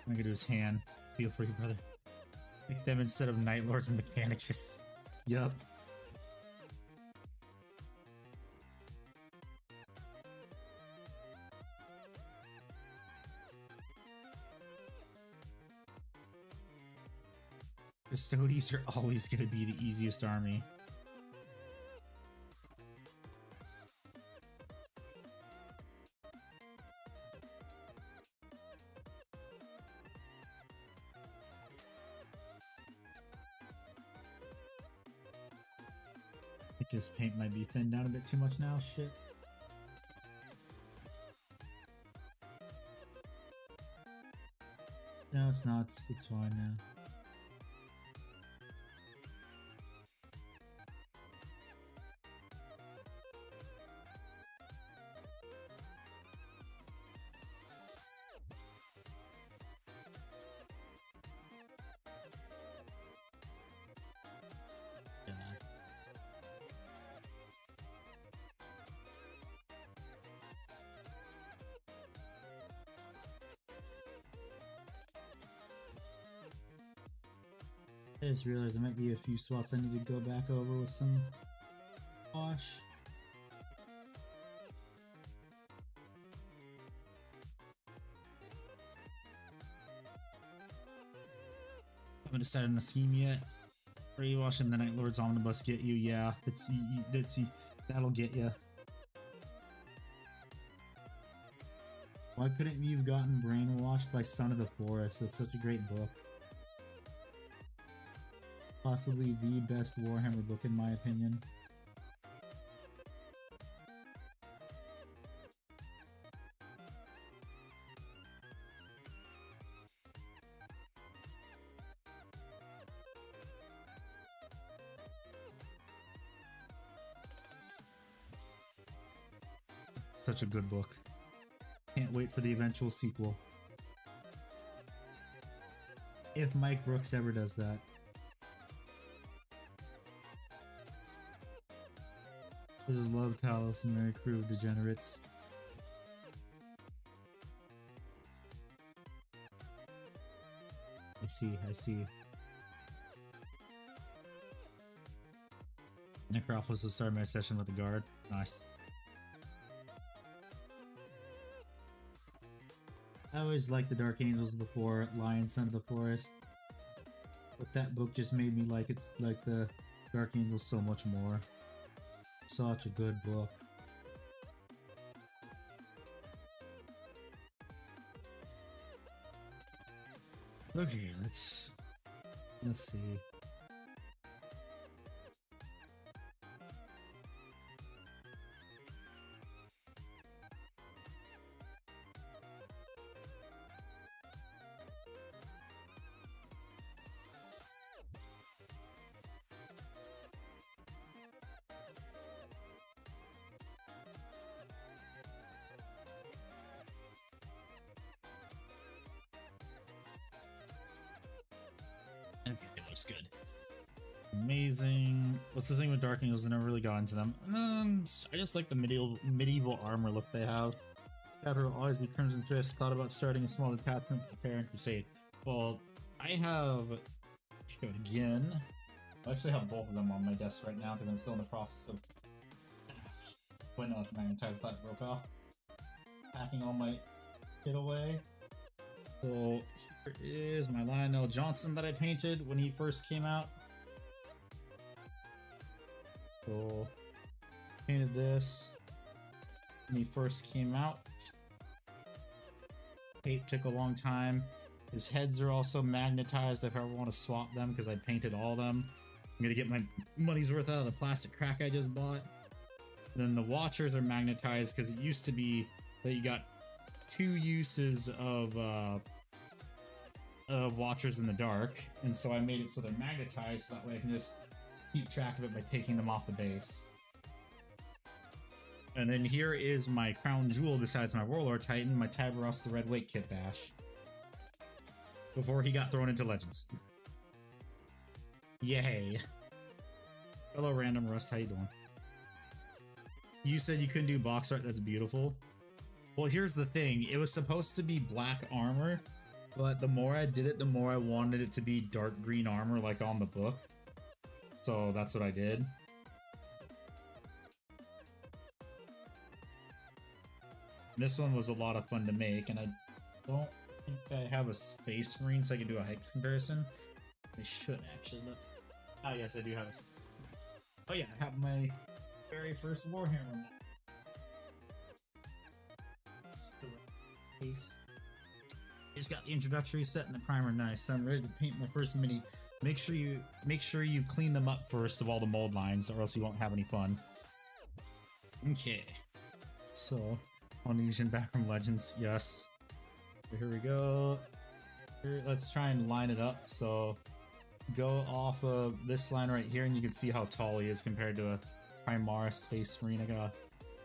I'm gonna do his hand. Feel free, brother. Pick them instead of Night Lords and Mechanicus. Yup. Custodians are always gonna be the easiest army. I think this paint might be thinned down a bit too much now. Shit. No, it's not. It's fine now. I just realized there might be a few spots I need to go back over with some wash. Haven't decided on a scheme yet. Are you watching the Night Lord's Omnibus get you? Yeah, that'll get you. Why couldn't you have gotten brainwashed by Son of the Forest? That's such a great book. Possibly the best Warhammer book in my opinion. Such a good book. Can't wait for the eventual sequel. If Mike Brooks ever does that. For the love, Talos, and merry crew of degenerates. I see. Necropolis will start my session with the guard. Nice. I always liked the Dark Angels before Lion, Son of the Forest. But that book just made me like the Dark Angels so much more. Such a good book. Okay, let's see. Okay, it looks good. Amazing. What's the thing with Dark Angels? I never really got into them. I just like the medieval armor look they have. Shadow will always be Crimson Fist. Thought about starting a small detachment to prepare and crusade. Well, I have show it again. I actually have both of them on my desk right now because I'm still in the process of. Wait, no, it's magnetized. That broke off. Packing all my shit away. So here is my Lionel Johnson that I painted when he first came out. So painted this when he first came out. tape took a long time. His heads are also magnetized if I ever want to swap them because I painted all of them. I'm gonna get my money's worth out of the plastic crack I just bought. Then the watchers are magnetized because it used to be that you got 2 uses of watchers in the dark, and so I made it so they're magnetized so that way I can just keep track of it by taking them off the base. And then here is my crown jewel besides my Warlord Titan, my Tyberos the Red Wake Kit Bash. Before he got thrown into Legends. Yay. Hello Random Rust, how you doing? You said you couldn't do box art, that's beautiful. Well, here's the thing, it was supposed to be black armor, but the more I did it, the more I wanted it to be dark green armor like on the book. So that's what I did. This one was a lot of fun to make, and I don't think I have a Space Marine so I can do a height comparison. I should actually look. Oh yes, I do have a... Oh yeah, I have my very first Warhammer. Just got the introductory set and the primer nice, so I'm ready to paint my first mini. Make sure you clean them up first of all the mold lines, or else you won't have any fun. Okay, so Polynesian back from Legends, yes. Here we go. Here, let's try and line it up. So go off of this line right here, and you can see how tall he is compared to a Primaris Space Marine. I gotta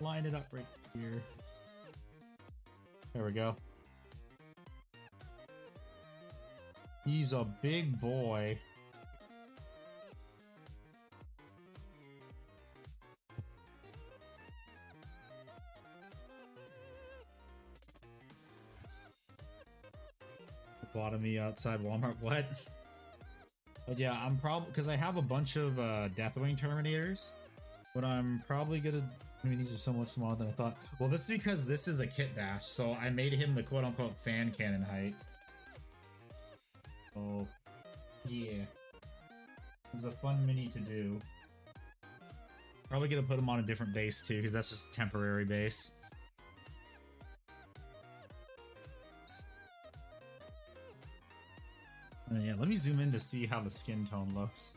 line it up right here. There we go. He's a big boy. Lobotomy outside Walmart, what? But yeah, I'm probably, because I have a bunch of Deathwing Terminators, but I'm probably gonna, I mean, these are so much smaller than I thought. Well, this is because this is a kit bash, so I made him the quote-unquote fan cannon height. Oh, yeah. It was a fun mini to do. Probably gonna put him on a different base too, because that's just a temporary base. Yeah, let me zoom in to see how the skin tone looks.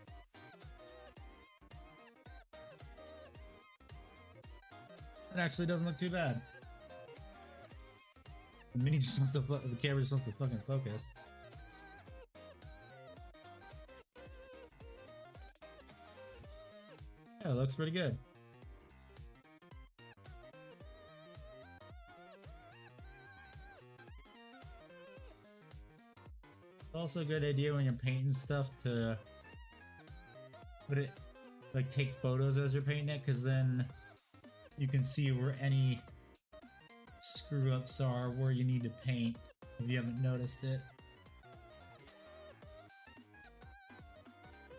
It actually doesn't look too bad. The mini just wants to, the camera just wants to fucking focus. Yeah, it looks pretty good. Also a good idea when you're painting stuff to put it, like, take photos as you're painting it, because then you can see where any screw ups are, where you need to paint if you haven't noticed it.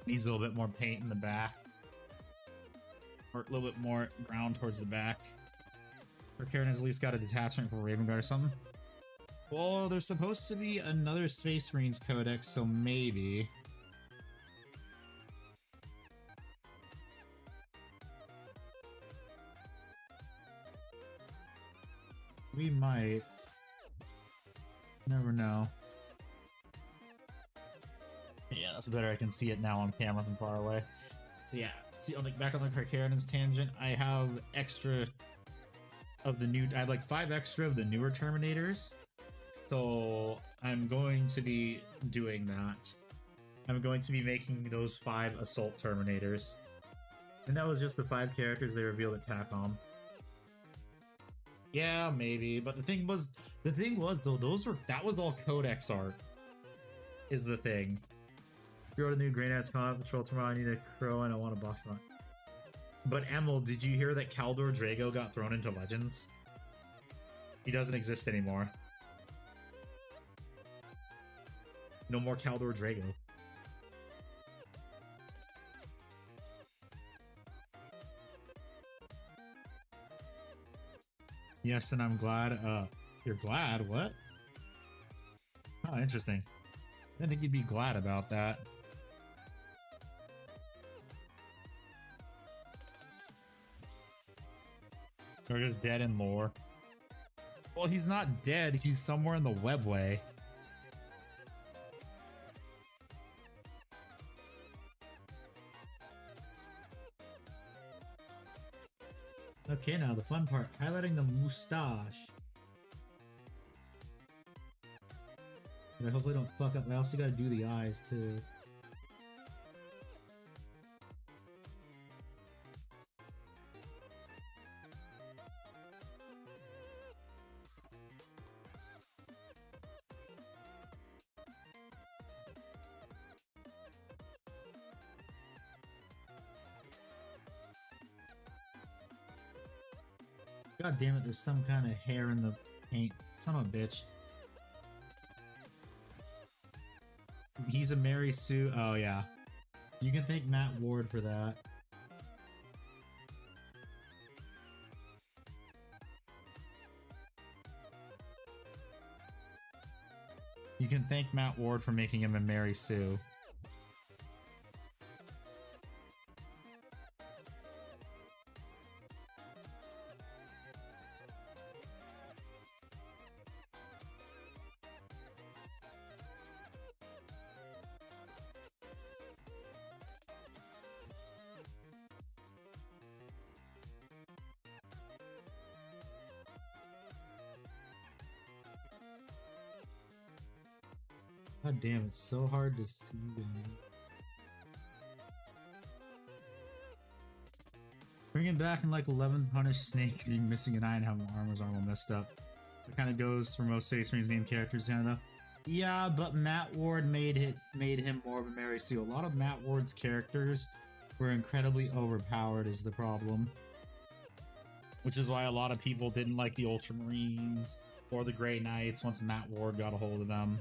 Needs a little bit more paint in the back, or a little bit more brown towards the back. Or Karen has at least got a detachment for Raven Guard or something. Well, there's supposed to be another Space Marines Codex, so maybe. We might. Never know. Yeah, that's better. I can see it now on camera from far away. So yeah, see, back on the Carcharodon's tangent, I have extra of the new. I have like 5 extra of the newer Terminators. So I'm going to be doing that. I'm going to be making those 5 Assault Terminators. And that was just the 5 characters they revealed at TACOM. Yeah, maybe. But the thing was though, that was all Codex art. Is the thing. You wrote a new Grey Knights Combat Patrol tomorrow, I need a crow and I want a box nut. But Emil, did you hear that Kaldor Drago got thrown into Legends? He doesn't exist anymore. No more Kaldor Drago. Yes, and I'm glad, you're glad? What? Oh, interesting. I didn't think you'd be glad about that. They're just dead in lore. Well, he's not dead. He's somewhere in the webway. Okay, now the fun part, highlighting the mustache. But I hopefully don't fuck up. I also gotta do the eyes too. God damn it, there's some kind of hair in the paint. Son of a bitch. He's a Mary Sue. Oh, yeah. You can thank Matt Ward for that. You can thank Matt Ward for making him a Mary Sue. God damn, it's so hard to see them. Bring him back in like 11th Punish Snake, being missing an eye and having armor's armor messed up. It kind of goes for most Space Marines named characters, kind of. Yeah, but Matt Ward made him more of a Mary Sue. A lot of Matt Ward's characters were incredibly overpowered is the problem. Which is why a lot of people didn't like the Ultramarines or the Grey Knights once Matt Ward got a hold of them.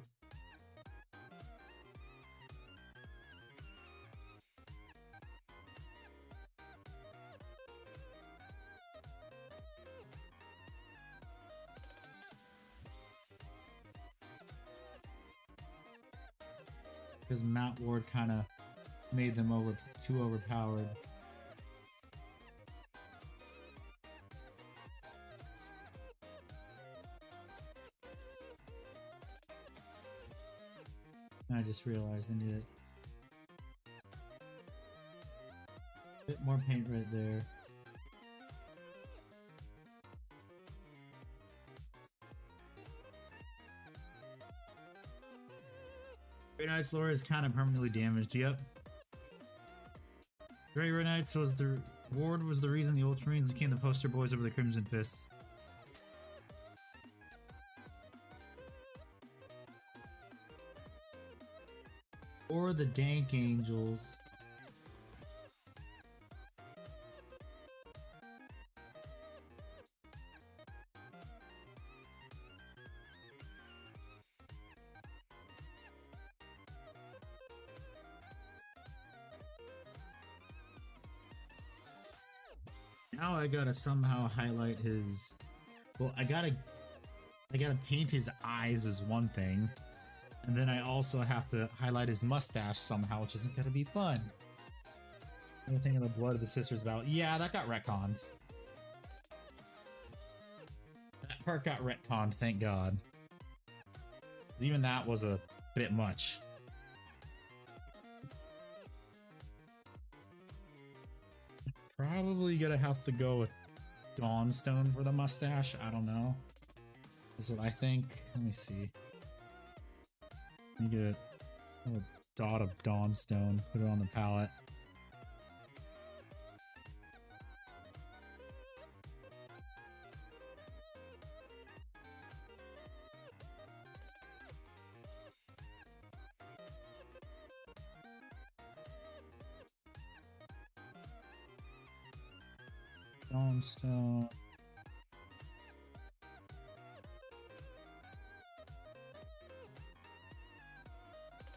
Because Matt Ward kind of made them too overpowered. I just realized I need a bit more paint right there. Grey Knight's lore is kind of permanently damaged. Yep. Grey Knights was the Ward was the reason the Ultramarines became the poster boys over the Crimson Fists. Or the Dank Angels. Now I gotta somehow highlight his... Well, I gotta paint his eyes is one thing. And then I also have to highlight his mustache somehow, which isn't gonna be fun. Anything in the Blood of the Sisters battle. Yeah, that got retconned. That part got retconned, thank God. 'Cause even that was a bit much. Probably gonna have to go with Dawnstone for the mustache. I don't know. This is what I think. Let me see. Let me get a dot of Dawnstone. Put it on the palette. Dawnstone.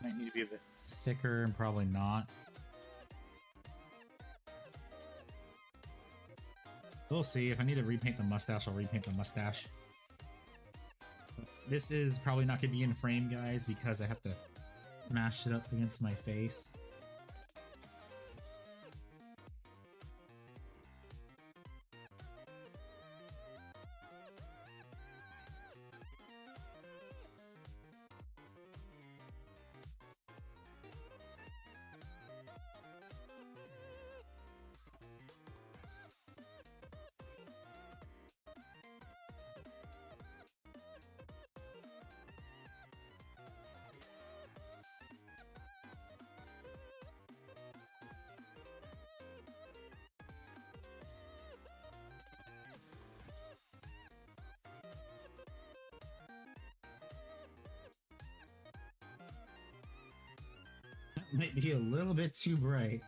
Might need to be a bit thicker and probably not. We'll see. If I need to repaint the mustache, I'll repaint the mustache. This is probably not going to be in frame, guys, because I have to smash it up against my face. might be a little bit too bright.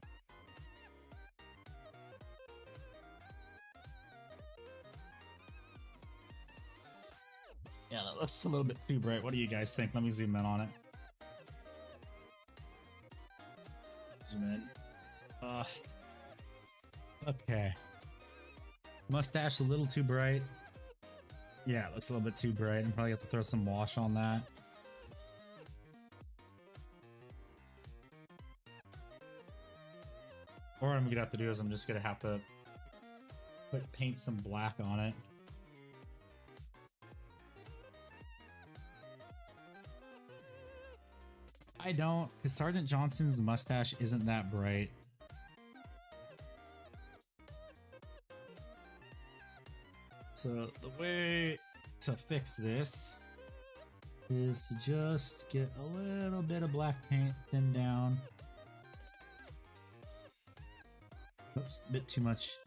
Yeah, that looks a little bit too bright. What do you guys think? Let me zoom in on it. Zoom in. Okay. Mustache a little too bright. Yeah, it looks a little bit too bright. I'm probably have to throw some wash on that. Or what I'm gonna have to do is I'm just gonna have to paint some black on it. I don't, because Sergeant Johnson's mustache isn't that bright. So the way to fix this is to just get a little bit of black paint thinned down. Oops, a bit too much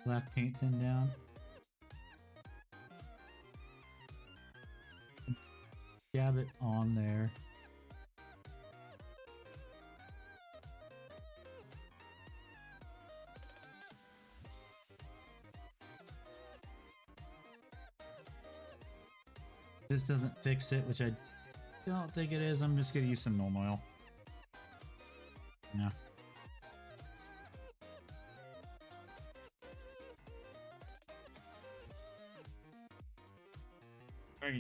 black paint thinned down. Dab it on there. This doesn't fix it, which I don't think it is. I'm just gonna use some normal oil. No.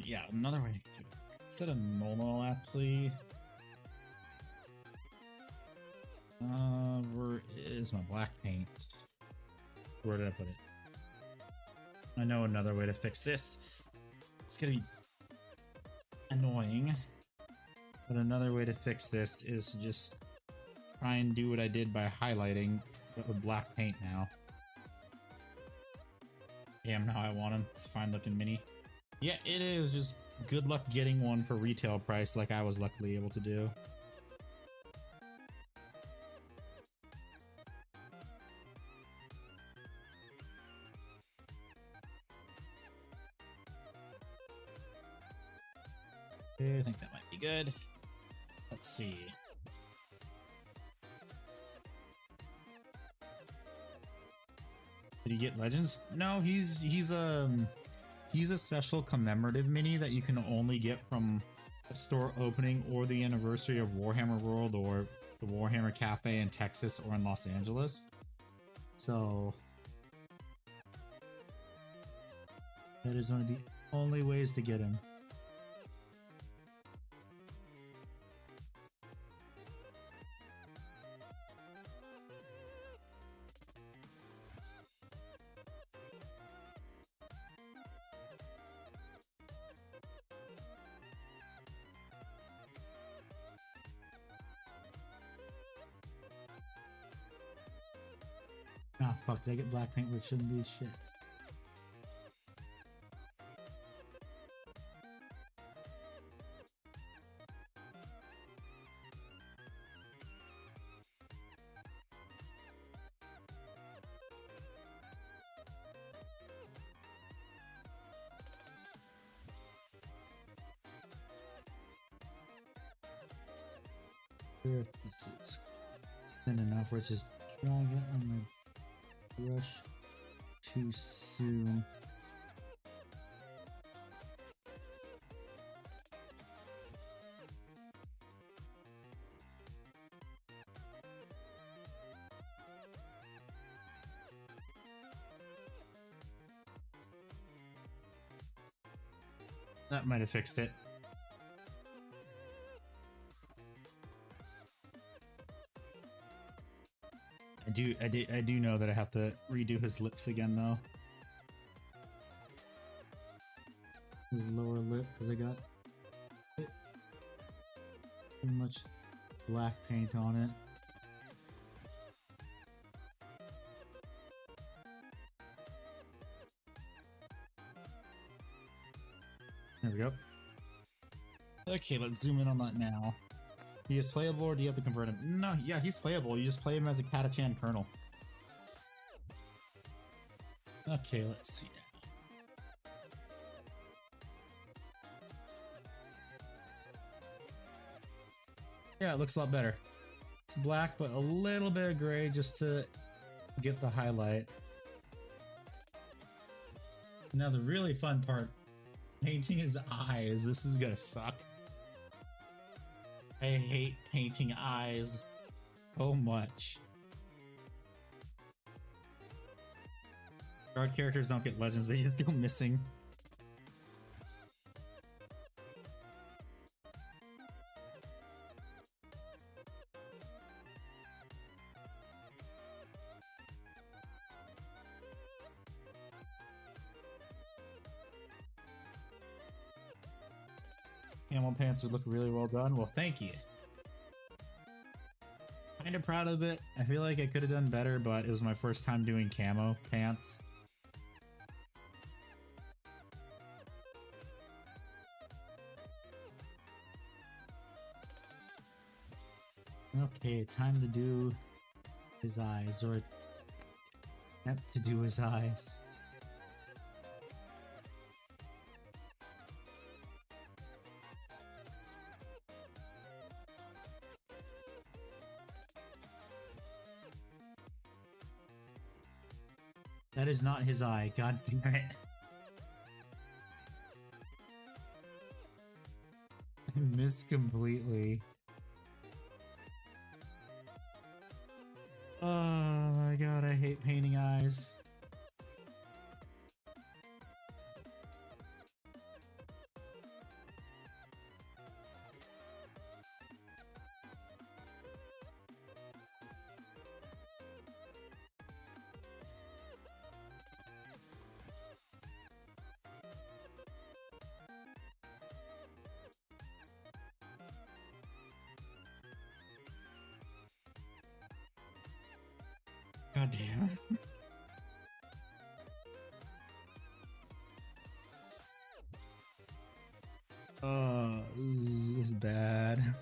Yeah, another way to do it. Instead of normal, actually. Where is my black paint? Where did I put it? I know another way to fix this. It's gonna be annoying, but another way to fix this is to just try and do what I did by highlighting, but with black paint now. Damn, now I want him. It's a fine looking mini. Yeah, it is. Just good luck getting one for retail price like I was luckily able to do. I think that might be good. Let's see. Did he get legends? No, he's a special commemorative mini that you can only get from a store opening or the anniversary of Warhammer World or the Warhammer Cafe in Texas or in Los Angeles. So that is one of the only ways to get him. Ah, fuck, did I get black paint where it shouldn't be? Shit. Sure, this is thin enough where it's just drawing it on my brush too soon. That might have fixed it. I do know that I have to redo his lips again though. His lower lip, because I got too much black paint on it. There we go. Okay, let's zoom in on that now. He is playable, or do you have to convert him? No, yeah, he's playable. You just play him as a Catachal Colonel. Okay, let's see now. Yeah, it looks a lot better. almost black, but a little bit of gray just to get the highlight. Now the really fun part, painting his eyes. This is gonna suck. I hate painting eyes so much. Guard characters don't get legends, they just go missing. Camel pants would look really well done. Well, thank you. Kind of proud of it. I feel like I could have done better, but it was my first time doing camo pants. Okay, time to do his eyes, or attempt to do his eyes. That is not his eye, god damn it. I missed completely. Oh my god, I hate painting eyes. God damn. Oh, this is bad.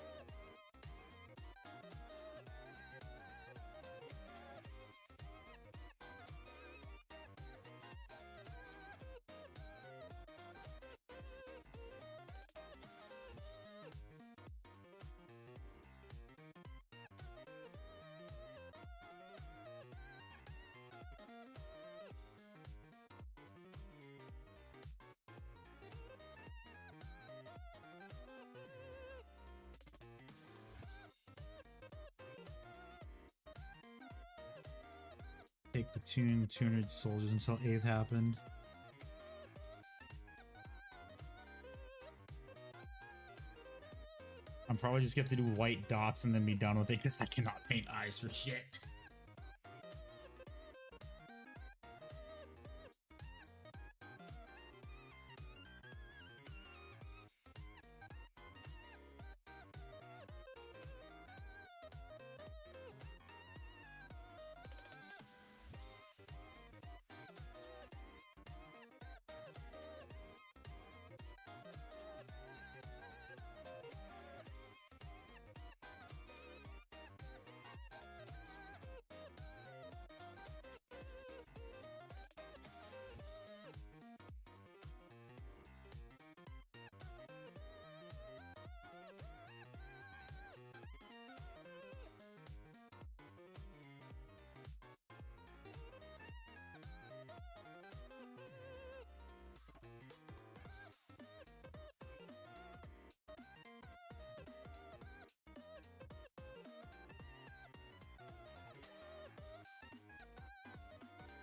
Take platoon 200 soldiers until 8th happened. I'm probably just get to do white dots and then be done with it because I cannot paint eyes for shit.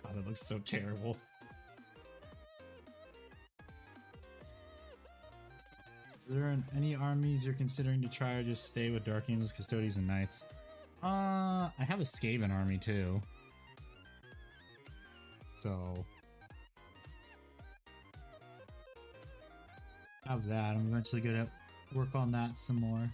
God, that looks so terrible. Is there any armies you're considering to try or just stay with Dark Angels, Custodians, and Knights? I have a Skaven army too. So have that. I'm eventually gonna work on that some more.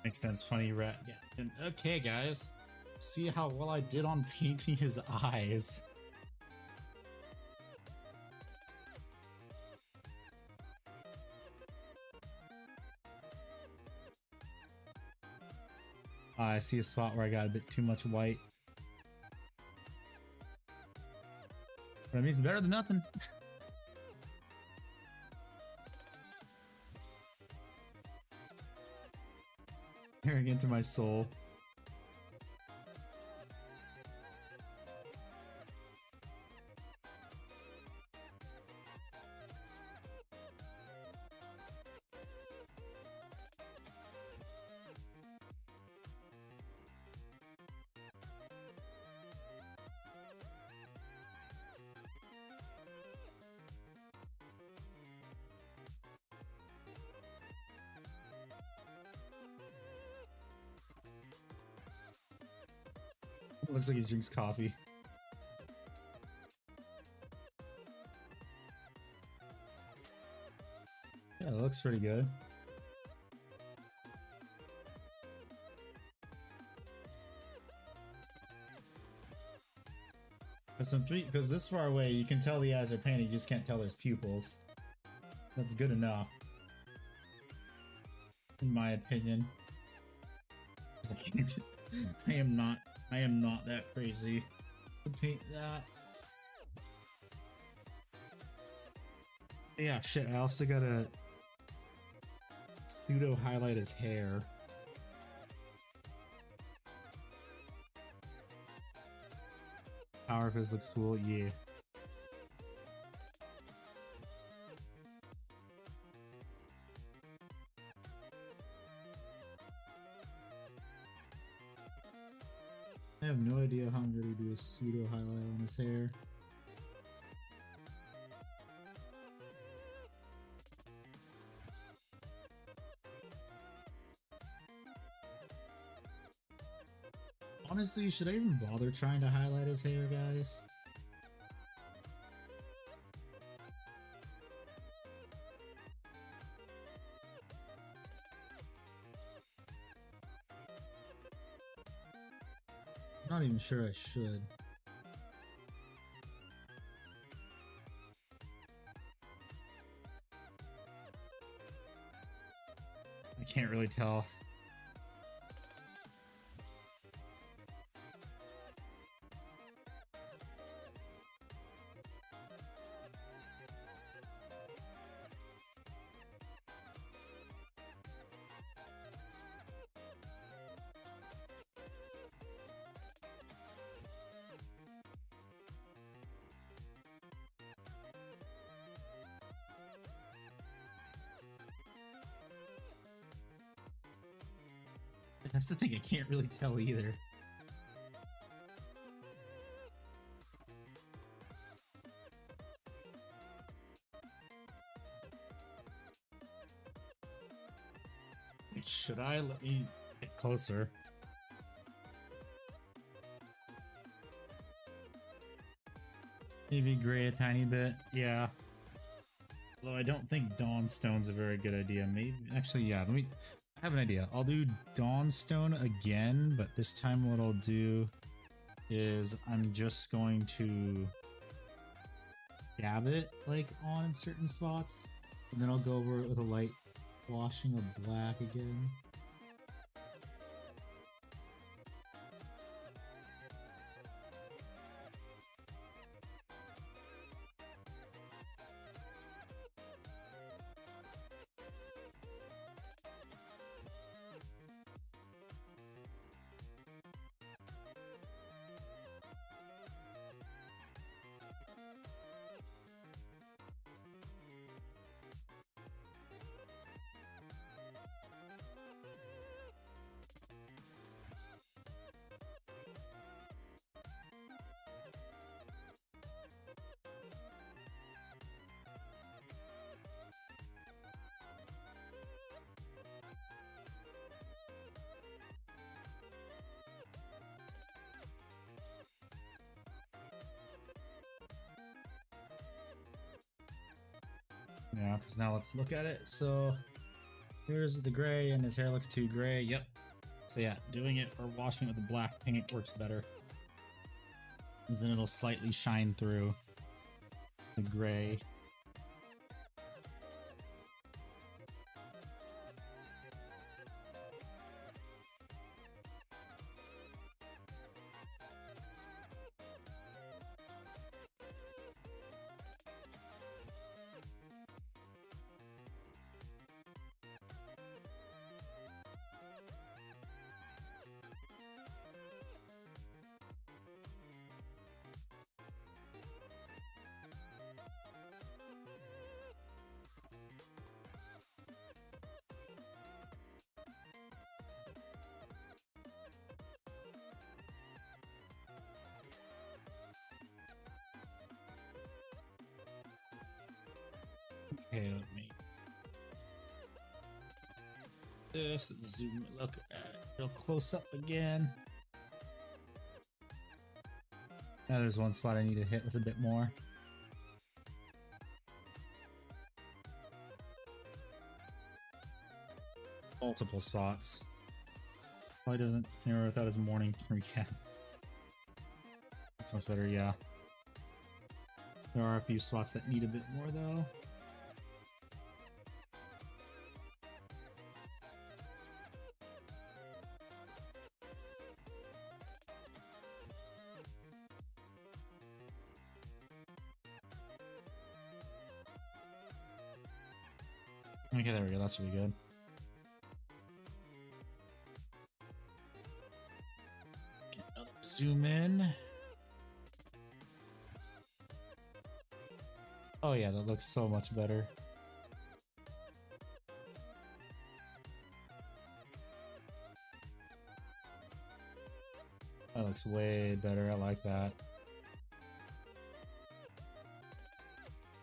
Makes sense. Funny rat. Yeah. And, okay, guys. See how well I did on painting his eyes. I see a spot where I got a bit too much white. But I mean, it's better than nothing. Tearing into my soul. Looks like he drinks coffee. Yeah, it looks pretty good. Because this far away, you can tell the eyes are painted, you just can't tell there's pupils. That's good enough. In my opinion. I am not that crazy to paint that. Yeah, shit, I also gotta pseudo highlight his hair. Power Fizz looks cool, yeah. I have no idea how I'm gonna do a pseudo highlight on his hair. Honestly, should I even bother trying to highlight his hair, guys? I'm not even sure I should. I can't really tell. That's the thing, I can't really tell either. Should I? Let me get closer. Maybe gray a tiny bit, yeah. Although I don't think Dawnstone's a very good idea. Maybe, actually, yeah, let me... I have an idea. I'll do Dawnstone again, but this time what I'll do is I'm just going to dab it like on certain spots, and then I'll go over it with a light washing of black again. Yeah, because now let's look at it. So here's the gray, and his hair looks too gray. Yep, So yeah, doing it or washing it with the black paint works better. Because then it'll slightly shine through the gray. Okay, let me this zoom look real close up again. Now there's one spot I need to hit with a bit more. Multiple spots. Why doesn't mirror without his morning recap? That's much better, yeah. There are a few spots that need a bit more though. Okay, there we go. That's really good. Get another zoom in. Oh yeah, that looks so much better. That looks way better. I like that.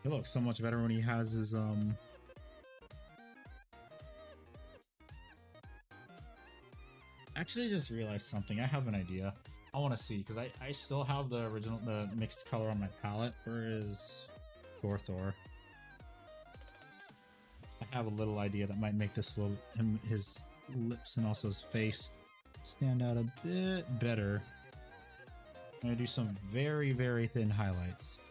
It looks so much better when he has his Actually, just realized something. I have an idea. I want to see because I still have the mixed color on my palette. Where is Gorthor? I have a little idea that might make this little his lips and also his face stand out a bit better. I'm gonna do some very, very thin highlights.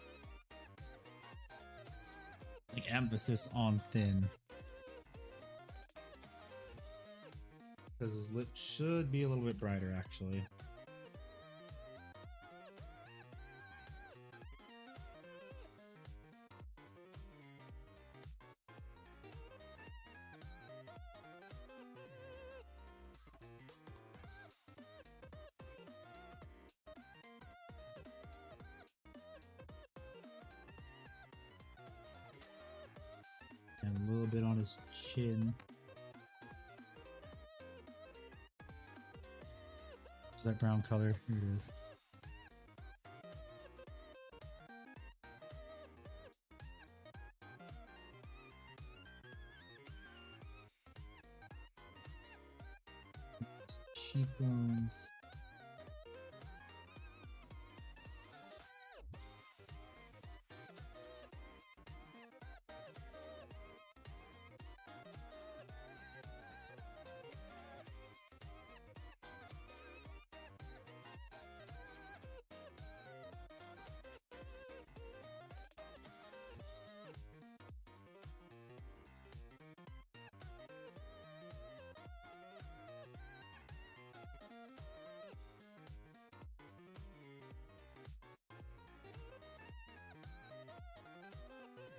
Like emphasis on thin. Because his lips should be a little bit brighter, actually. And a little bit on his chin. Is that brown color? Here it is. Cheekbones.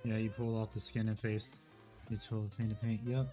Yeah, you pull off the skin and face. You pull the paint. Yep.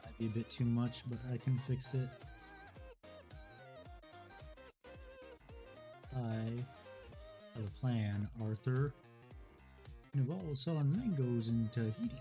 Might be a bit too much, but I can fix it. I have a plan, Arthur. It involves selling mangoes in Tahiti.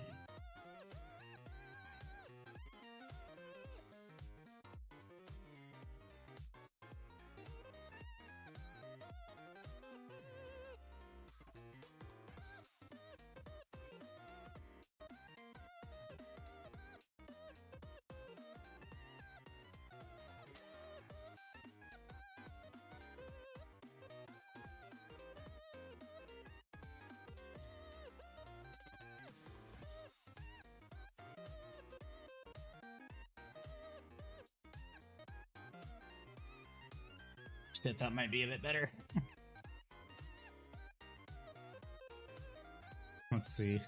That might be a bit better. Let's see.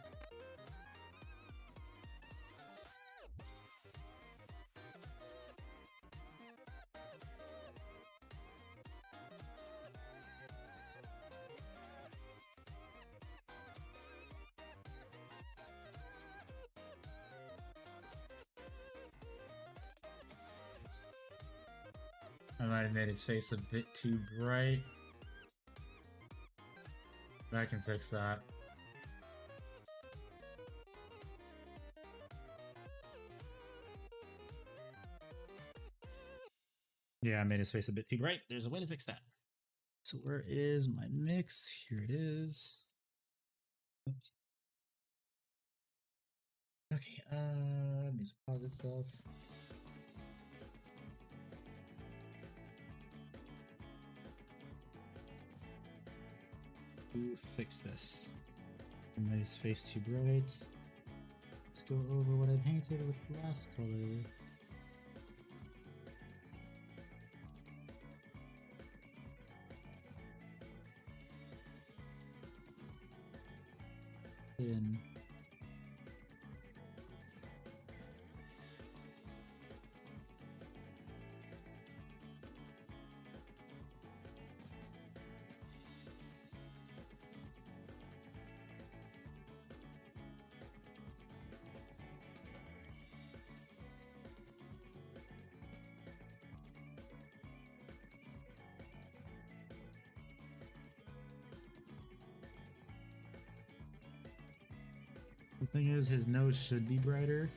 I might have made his face a bit too bright. But I can fix that. Yeah, I made his face a bit too bright. There's a way to fix that. So where is my mix? Here it is. Oops. Okay, let me just pause itself. Fix this. I made his face too bright. Let's go over what I painted with glass color. Then the thing is, his nose should be brighter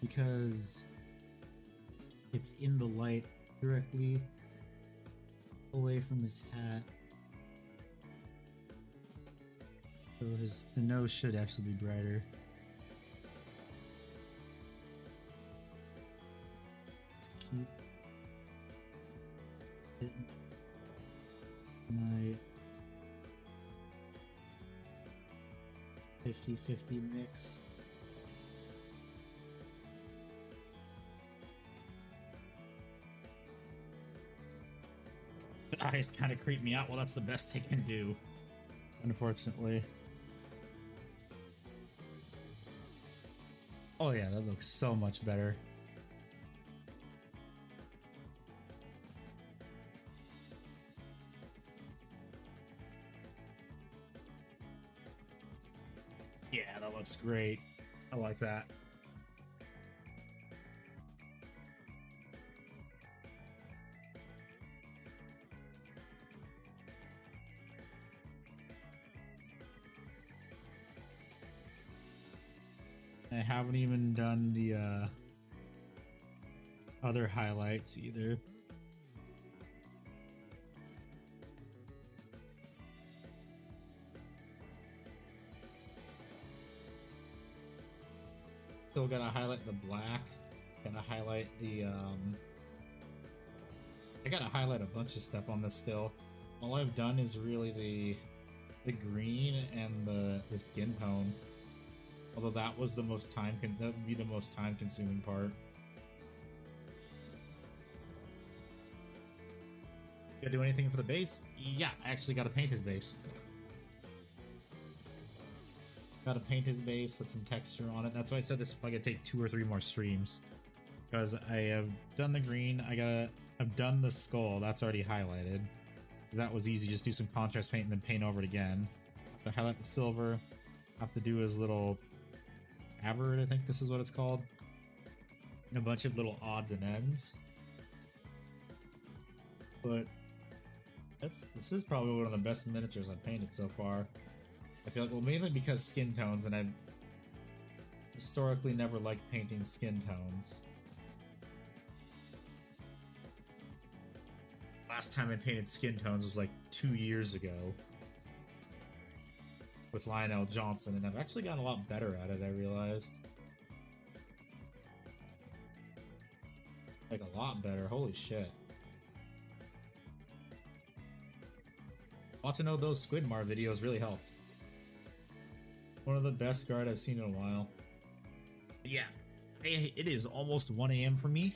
because it's in the light directly away from his hat. So the nose should actually be brighter. Let's keep it my 50-50 mix. The eyes kind of creep me out. Well, that's the best they can do, unfortunately. Oh yeah, that looks so much better. Yeah, that looks great. I like that. I haven't even done the other highlights either. Still gotta highlight the black. Gotta highlight the I gotta highlight a bunch of stuff on this still. All I've done is really the green and the skin tone. Although that was the most that would be the most time consuming part. Gotta do anything for the base? Yeah, I actually gotta paint his base. Gotta paint his base, put some texture on it. That's why I said this is probably gonna take 2 or 3 more streams. Because I have done the green, I've done the skull, that's already highlighted. That was easy, just do some contrast paint and then paint over it again. To highlight the silver, have to do his little tabard, I think this is what it's called. And a bunch of little odds and ends. But This is probably one of the best miniatures I've painted so far. I feel like, well, mainly because skin tones, and I've historically never liked painting skin tones. Last time I painted skin tones was like 2 years ago with Lionel Johnson, and I've actually gotten a lot better at it, I realized. Like, a lot better, holy shit. Want to know those Squidmar videos really helped. One of the best guard I've seen in a while. Yeah, it is almost 1 a.m. for me.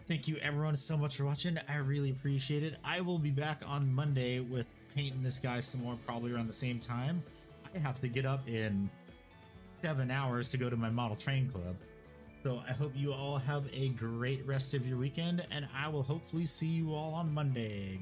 Thank you everyone so much for watching. I really appreciate it. I will be back on Monday with painting this guy some more, probably around the same time. I have to get up in 7 hours to go to my model train club. So I hope you all have a great rest of your weekend, and I will hopefully see you all on Monday.